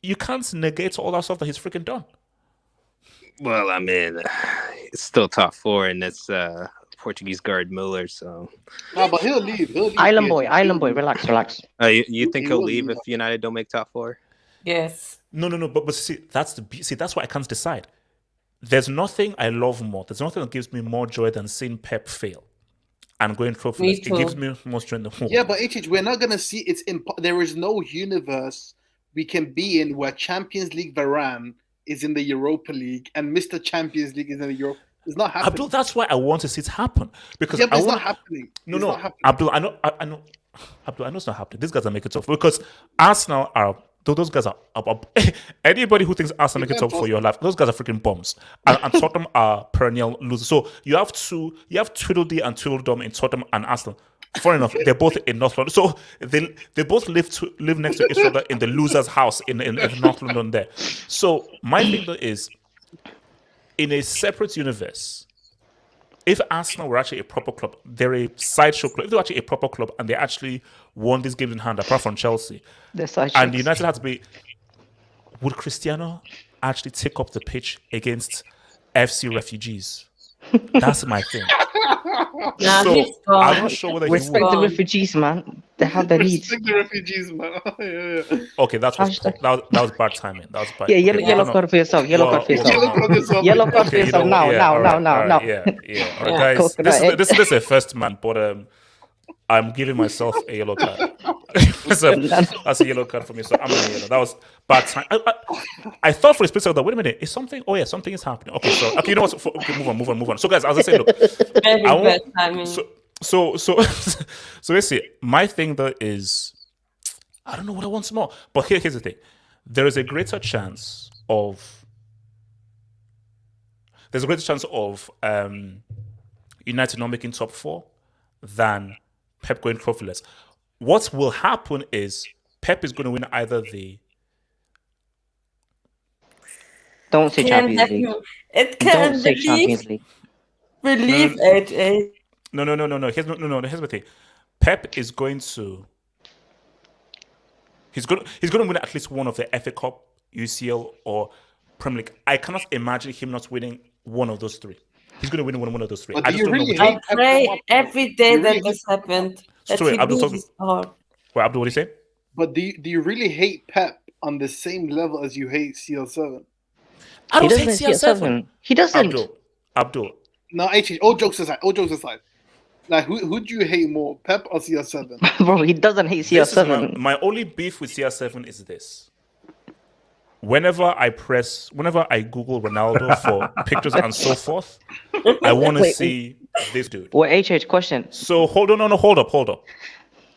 you can't negate all that stuff that he's freaking done. Well, I mean, it's still top four, and it's Portuguese guard Muller. So, No, but he'll leave. He'll leave. Island PSG. boy, relax. you think He he'll will leave leave. if United don't make top four? Yes. No. But see, that's why I can't decide. There's nothing I love more. There's nothing that gives me more joy than seeing Pep fail and going trophyless. Me It too. gives me more strength. Yeah, but we're not gonna see. There is no universe we can be in where Champions League Varane is in the Europa League and Mr. Champions League is in the Europe. It's not happening. Abdul, that's why I want to see it happen because Yeah, but I it's want. not happening. No, It's no, not happening. Abdul, I know. Abdul, I know it's not happening. These guys are making it tough because Arsenal are. Those guys are. Anybody who thinks Arsenal make it tough for your life, those guys are freaking bombs. And Tottenham are perennial losers. So you have Tweedledee and Tweedledum in Tottenham and Arsenal. Funny enough, they're both in North London. So they both live next to each other in the loser's house in North London there. So my thing though is, in a separate universe, if Arsenal were actually a proper club, they're a sideshow club. If they're actually a proper club and they actually won these games in hand, apart from Chelsea, They're sideshows. and United had to be, would Cristiano actually take up the pitch against FC refugees? That's my thing. Nah, So, he's gone. I'm not sure whether he Respect would. the refugees, man. They have their needs. Respect the refugees, man. Yeah. Okay, that was bad timing. That was bad. Yeah, okay, yellow no. card for yourself. Yellow card for yourself. Yellow card yourself. Yellow card for Okay, yourself. you know, Now. all right, yeah. All right, Yeah, guys, coconut egg. this is a first, man, but I'm giving myself a yellow card. So, that's a yellow card for me. So I'm in yellow. That was bad time. I thought for a split second that wait a minute, is something? Oh yeah, something is happening. Okay, so you know what? Okay, move on. So guys, as I said, look, Very I bad want, timing. so let's see. My thing though is, I don't know what I want more. But here's the thing: there is a greater chance of United not making top four than Pep going trophyless. What will happen is Pep is going to win either the. Don't say Champions League. It Don't can say Champions League. relieve AJ. No. Here's the thing. Pep is going to. He's going to win at least one of the FA Cup, UCL, or Premier League. I cannot imagine him not winning one of those three. He's going to win one of those three. But I do just you don't know really which hate one. I pray every day You that really- this happened. That Sorry, he Abdul, loses hard. Wait, Abdul, what do you say? But do you really hate Pep on the same level as you hate CL7? I He don't doesn't hate CR7. He doesn't. Abdul. No, actually, all jokes aside. Like, who do you hate more, Pep or CR7? Bro, he doesn't hate This is CR7. my only beef with CR7 is this. Whenever I Google Ronaldo for pictures and so forth, I want to Wait. see this dude. Wait, HH, question. So hold up.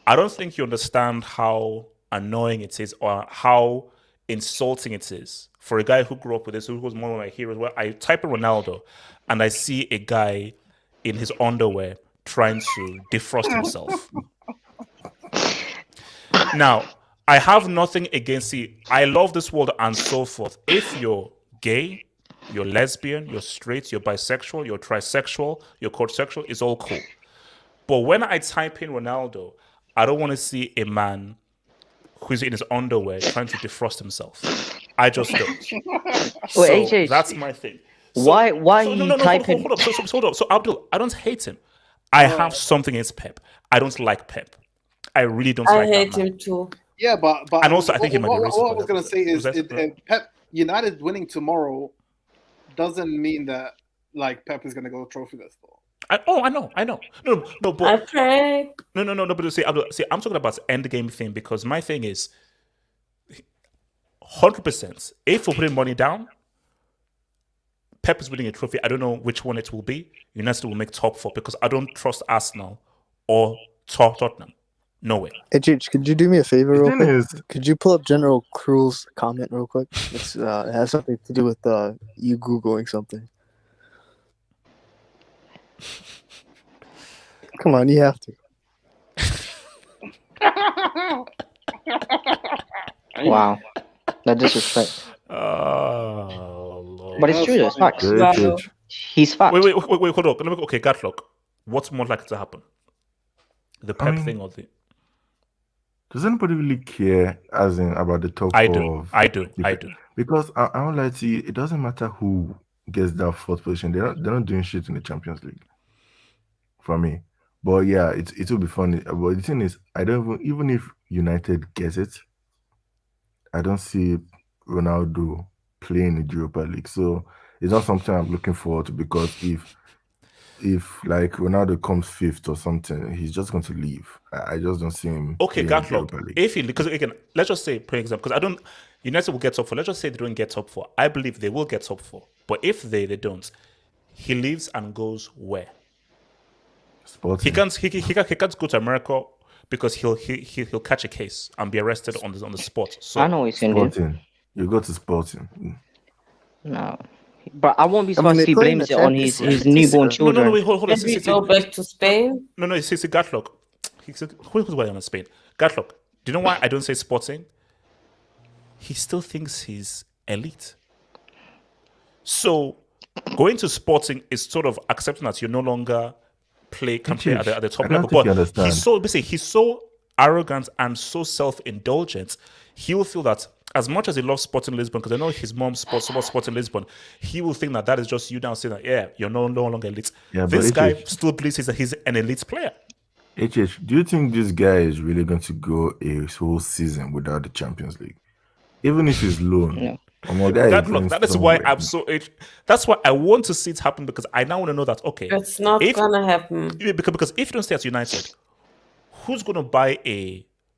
I don't think you understand how annoying it is or how insulting it is for a guy who grew up with this, who was one of my heroes. Where I type in Ronaldo and I see a guy in his underwear trying to defrost himself. Now, I have nothing against it. I love this world and so forth. If you're gay, you're lesbian, you're straight, you're bisexual, you're trisexual, you're quadsexual, it's all cool. But when I type in Ronaldo, I don't want to see a man who's in his underwear trying to defrost himself. I just don't. So Wait, HH. that's my thing. Why So, you typing? hold up. Hold up. So Abdul, I don't hate him. I have something against Pep. I don't like Pep. I really don't I like hate that man. him too. Yeah, but And also, I think he might be racist, what I but was gonna say is, was that- Pep United winning tomorrow doesn't mean that like Pep is gonna go trophyless though. I know. No, I but pray. no. But see, Abdul, I'm talking about the end game thing because my thing is 100%. If we're putting money down, Pep is winning a trophy. I don't know which one it will be. United will make top four because I don't trust Arsenal or Tottenham. No way. Hey, Chich, could you do me a favor real thing quick? is- Could you pull up General Cruel's comment real quick? It has something to do with you Googling something. Come on, you have to. Wow, that disrespect. Oh, Lord. But it's true, though. It's facts. Great age. He's fact. Wait, hold on. Okay, Gatlock. What's more likely to happen? The I Pep mean, thing or the? does anybody really care, as in about the top I four? do. I do. I do. Because I won't lie to you, it doesn't matter who gets that fourth position. They're not doing shit in the Champions League. For me. But yeah, it will be funny. But the thing is, I don't even if United gets it, I don't see Ronaldo playing in the Europa League. So it's not something I'm looking forward to, because if like Ronaldo comes fifth or something, he's just going to leave. I just don't see him Okay, playing in the Europa Gatlock. League. If he, because again, let's just say, for example, because I don't, United will get top four. Let's just say they don't get top four. I believe they will get top four. But if they don't, he leaves and goes where? Sporting. He can't go to America because he'll catch a case and be arrested on the spot. So I know what he's going to do. Sporting. You go to Sporting. No. But I won't be I mean, surprised they if he play in blames the it on Champions his League. newborn No, children. wait, hold on. Let me go back to Spain. No, it's Gatlock. Who's going on Spain? Gatlock. Do you know why I don't say Sporting? He still thinks he's elite. So going to Sporting is sort of accepting that you're no longer can play at the top I don't level. think you But understand. he's so arrogant and so self-indulgent. He'll feel that as much as he loves Sporting Lisbon, because I know his mom supports Sporting Lisbon, he will think that is just you now saying that, yeah, you're no longer elite. Yeah, This but guy HH, still believes he's an elite player. do you think this guy is really going to go a whole season without the Champions League? Even if he's loan. That is why I'm so. That's why I want to see it happen, because I now want to know that, okay, It's not gonna happen. Because if you don't stay at United, who's going to buy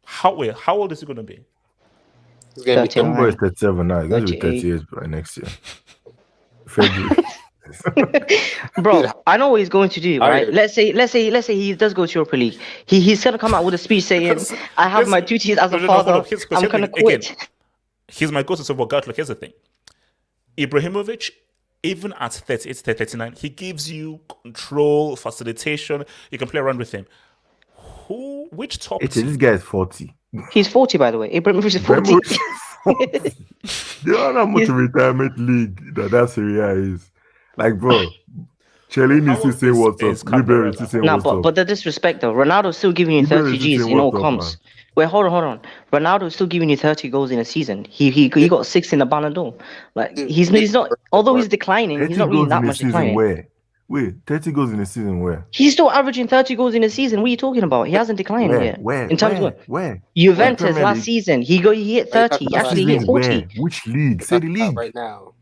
how old is he going to be? He's going to be Homeboy is 37 now. He's going to be 38. 38 by next year. February. Bro, I know what he's going to do, right? Tired. Let's say he does go to Europa League. He's gonna come out with a speech saying, "I have my duties as a father. I'm gonna quit." Here's my go-to. So, look, here's the thing. Ibrahimovic, even at 38, 39, he gives you control, facilitation. You can play around with him. Which top This guy is 40. He's 40, by the way. Ibrahimovic is 40. Do you know how much retirement league that Serie is? Like, bro, Cellini is still saying what's up. Ribery is still saying what's up. But the disrespect though, Ronaldo's still giving you 30 Gs in all comps. Wait, hold on. Ronaldo's still giving you 30 goals in a season. He got 6 in the Ballon d'Or. Like he's not. Although he's declining, he's not really that much declining. Where? Wait, 30 goals in a season where? He's still averaging 30 goals in a season. What are you talking about? He hasn't declined yet. Where? In terms of where? Juventus last season, he hit 30. He actually hit 40. Where? Which league? Say the league. Right now.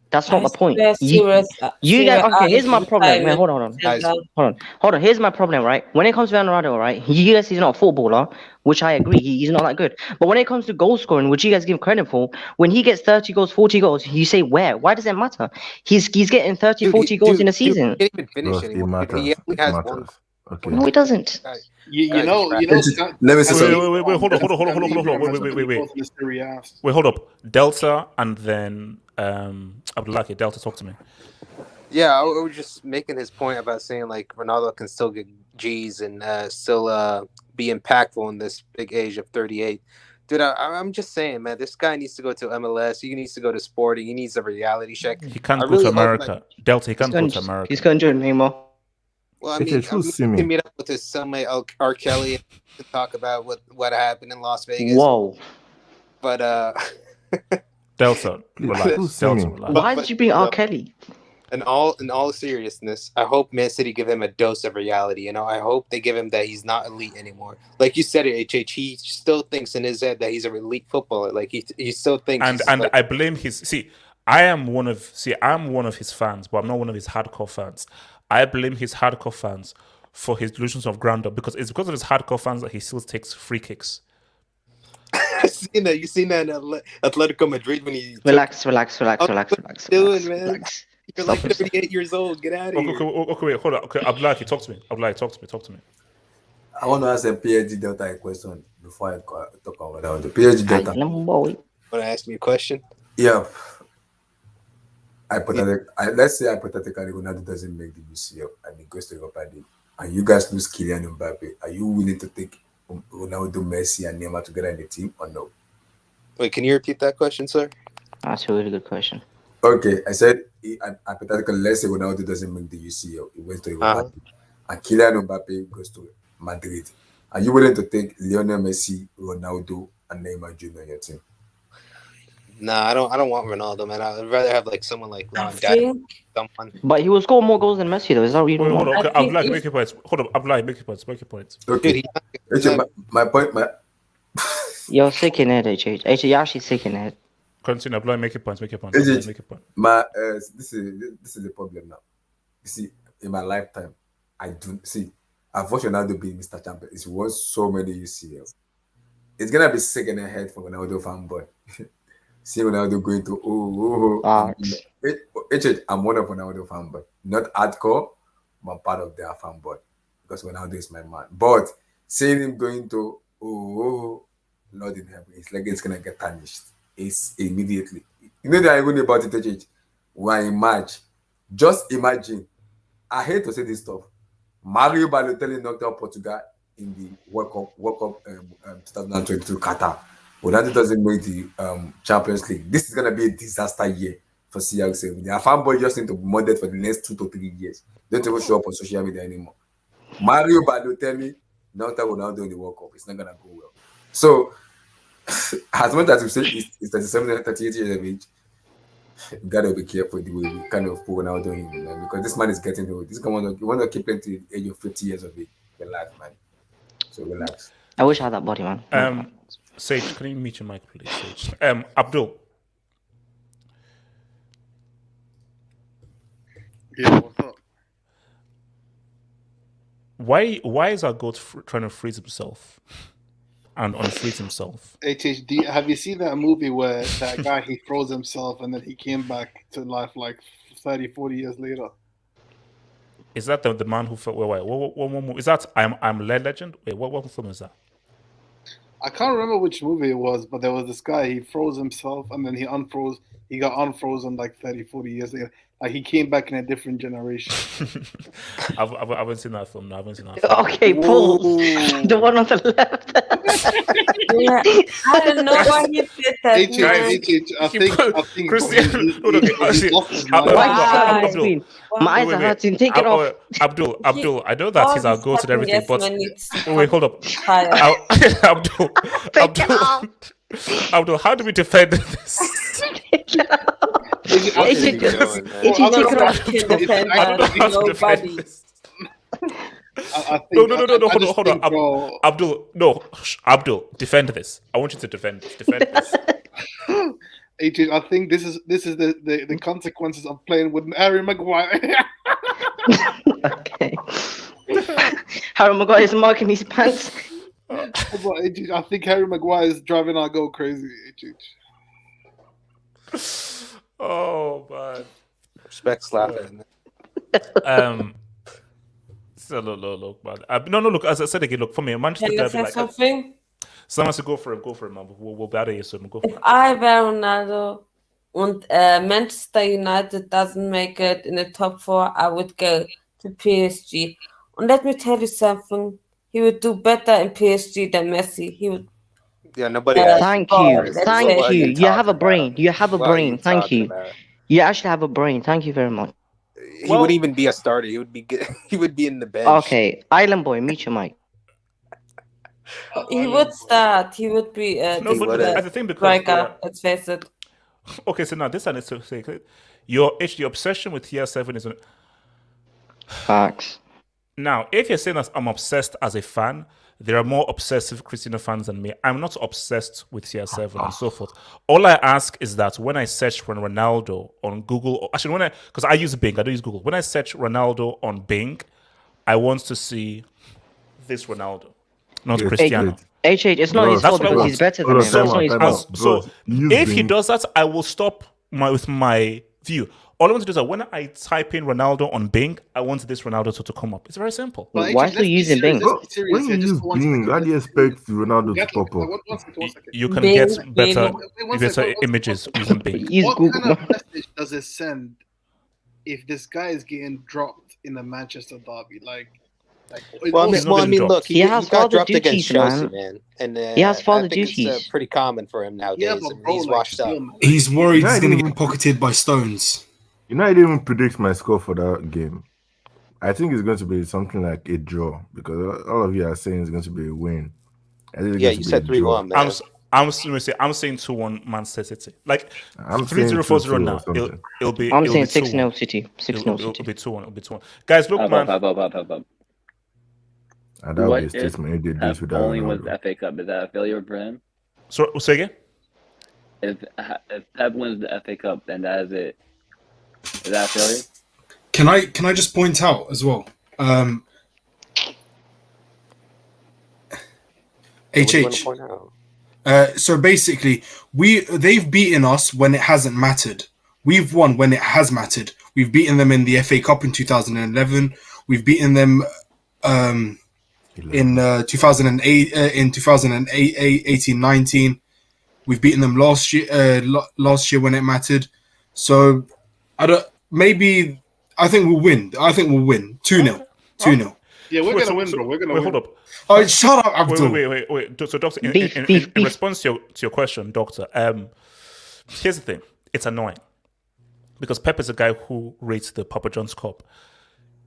That's not the point. Serious, You guys, okay, here's my problem. Wait, retirement. hold on. Here's my problem, right? When it comes to Ronaldo, right? You guys, he's not a footballer, which I agree. He's not that good. But when it comes to goal scoring, which you guys give credit for, when he gets 30 goals, 40 goals, you say where? Why does it matter? He's getting 30, 40 goals in a season. He can't even finish anymore. He only has one. Okay. No, he doesn't. You know. Let me say Wait, hold on. Wait, hold up. Delta and then Abdullahi. Delta, talk to me. Yeah, I was just making his point about saying like Ronaldo can still get G's and still be impactful in this big age of 38. Dude, I'm just saying, man, this guy needs to go to MLS. He needs to go to Sporting. He needs a reality check. He can't go to America. Delta, he can't go to America. He's going to join Neymar. Well, I mean, he meet up with his cellmate R. Kelly to talk about what happened in Las Vegas. Whoa. But Delta, relax. Why did you bring R. Kelly? In all seriousness, I hope Man City give him a dose of reality. You know, I hope they give him that he's not elite anymore. Like you said, HH, he still thinks in his head that he's an elite footballer. Like he still thinks. And like, I blame his. I'm one of his fans, but I'm not one of his hardcore fans. I blame his hardcore fans for his delusions of grandeur, because it's because of his hardcore fans that he still takes free kicks. You seen that in Atletico Madrid when he relax. Doing, man. You're like 38 years old. Get out of here. Okay, wait, hold on. Okay, Abdullahi, talk to me. Talk to me. I want to ask a PSG Delta a question before I talk about the PSG Delta. Want to ask me a question? Yeah. Let's say hypothetically Ronaldo doesn't make the UCL and he goes to Europa League, and you guys lose Kylian Mbappe. Are you willing to take Ronaldo, Messi, and Neymar together in the team or no? Wait, can you repeat that question, sir? That's a really good question. Okay, I said hypothetically, let's say Ronaldo doesn't make the UCL, he went to Europa League, and Kylian Mbappe goes to Madrid. Are you willing to take Lionel Messi, Ronaldo, and Neymar Jr. on your team? Nah, I don't want Ronaldo, man. I'd rather have like someone like I Lewandowski. think Someone. But he will score more goals than Messi, though. Is that what you Wait, don't hold want? on. Okay, I think Abdullah, if make your points. Hold on, Abdullah, make your points. Make your points. Okay. My point. You're sick in head, HH. HH, you're actually sick in head. Continue, Abdullah. Make your points. Make your points. Abdullah, make your point. This is the problem now. You see, in my lifetime, I've watched Ronaldo be Mr. Champion. It's won so many UCL. It's gonna be sick in the head for Ronaldo fanboy. See Ronaldo going to I'm one of Ronaldo fanboy. Not hardcore, but part of their fanboy. Because Ronaldo is my man. But seeing him going to Lord in heaven, it's like it's gonna get tarnished. It's immediately. You know the irony about it, we're in March. Just imagine. I hate to say this stuff. Mario Balotelli knocked out Portugal in the World Cup 2022 Qatar. Ronaldo doesn't make the Champions League. This is gonna be a disaster year for CR7. Their fanboy just need to be modded for the next 2 to 3 years. Don't even show up on social media anymore. Mario Balotelli knocked out Ronaldo in the World Cup. It's not gonna go well. So, as much as we say it's 37 and 38 years of age, we gotta be careful the way we kind of put Ronaldo in, man, because this man is getting old. This guy want to keep playing to the age of 50 years of age. Relax, man. So relax. I wish I had that body, man. Sage, can you mute your mic, please, Sage? Abdul. Yeah, what's up? Why is our goat trying to freeze himself and unfreeze himself? HHD, have you seen that movie where that guy, he froze himself and then he came back to life like 30, 40 years later? Is that the man who felt? Wait, what is that? I'm Legend. Wait, what film is that? I can't remember which movie it was, but there was this guy, he froze himself and then he unfroze. He got unfrozen like 30, 40 years later. Like he came back in a different generation. I haven't seen that film. No, I haven't seen that film. Okay, Paul. The one on the left. Yeah, I don't know why he did that. I think Christian. My eyes are hurting. Take it off. Abdul, I know that he's our goat and everything, but wait, hold up. Abdul, how do we defend this? No, hold on. Abdul, defend this. I want you to defend this. AJ, I think this is the consequences of playing with Harry Maguire. Okay. Harry Maguire is marking his pants. I think Harry Maguire is driving our goal crazy. Oh man. Respect slapping. So look, man. No, look. As I said again, look for me, Manchester Can I say Derby. something? Someone to go for it, man. We'll be out of here soon. Go for If it. I were Ronaldo and Manchester United doesn't make it in the top 4, I would go to PSG. And let me tell you something. He would do better in PSG than Messi. He would. Yeah, nobody. Thank you. You have a brain. Thank you. You actually have a brain. Thank you very much. He wouldn't even be a starter. He would be good. He would be in the bench. Okay, Island Boy, mute your mic. He would start. He would be the thing because striker. Let's face it. Okay, so now this I need to say, your obsession with CR7 is facts. Now, if you're saying that I'm obsessed as a fan, there are more obsessive Cristiano fans than me. I'm not obsessed with CR7 and so forth. All I ask is that when I search for Ronaldo on Google, actually because I use Bing, I don't use Google. When I search Ronaldo on Bing, I want to see this Ronaldo, not Cristiano. It's not his fault because he's better than him. So if he does that, I will stop with my view. All I want to do is that when I type in Ronaldo on Bing, I want this Ronaldo to come up. It's very simple. Why still using Bing? When you use Bing, how do you expect Ronaldo to pop up? You can get better images using Bing. What kind of message does it send if this guy is getting dropped in the Manchester derby? Well, I mean, look, he got dropped against Chelsea, man. And he has father duties. It's pretty common for him nowadays. Yeah, but bro, he's washed up. He's worried he's going to get pocketed by Stones. You know, I didn't even predict my score for that game. I think it's going to be something like a draw because all of you are saying it's going to be a win. I think it's Yeah, going you to said be a draw. 3-1, man. I'm saying 2-1 Manchester City. Like I'm 3-0, saying 4-0 2-2 or now. something. It'll be I'm it'll saying be 2-1. 6-0 City. 6-0 It'll City. be 2-1. It'll be 2-1. Guys, look, man. And that would What be a if statement if they do Pep this without only wins Ronaldo. the FA Cup? Is that a failure for him? So say again. If Pep wins the FA Cup, then that is it. Is that a failure? Can I just point out as well? What do you want HH. to point out? So basically, they've beaten us when it hasn't mattered. We've won when it has mattered. We've beaten them in the FA Cup in 2011. We've beaten them in 2008, in 2018-19. We've beaten them last year when it mattered. So I think we'll win. 2-0. 2-0. Yeah, we're Wait, gonna win, bro. We're gonna wait, win. hold up. Oh, shut up, Abdul. Wait. So, Doctor, in Beef. response to your question, Doctor, here's the thing. It's annoying because Pep is a guy who rates the Papa John's Cup.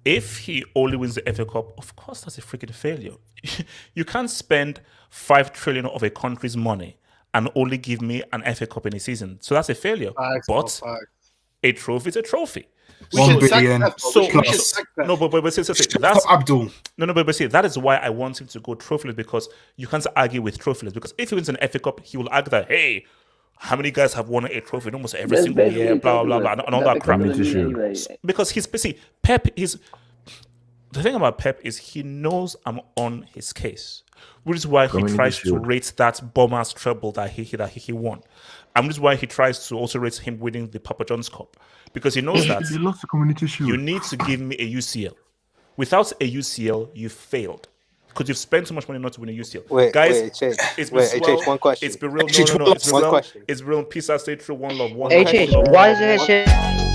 If he only wins the FA Cup, of course that's a freaking failure. You can't spend 5 trillion of a country's money and only give me an FA Cup in a season. So that's a failure. But a trophy is a trophy. We should sack Pep, bro. So, We should sack Pep. no, but see, Shut that's up, Abdul. No, but see, that is why I want him to go trophyless because you can't argue with trophyless because if he wins an FA Cup, he will argue that hey, how many guys have won a trophy almost every That's single year, basically blah blah blah, and all that crap. Anyway. Because he's busy. Pep is the thing about Pep is he knows I'm on his case, which is why he Community tries to shield. rate that bomber's treble that he won. And this is why he tries to also rate him winning the Papa John's Cup because he knows that They lost the community shield. you need to give me a UCL. Without a UCL, you failed because you've spent so much money not to win a UCL. Guys, it's been HH, one question. It's been real. HH, No. It's been one real. question. It's real. Peace. I stay true. One love. One HH, love. why is it?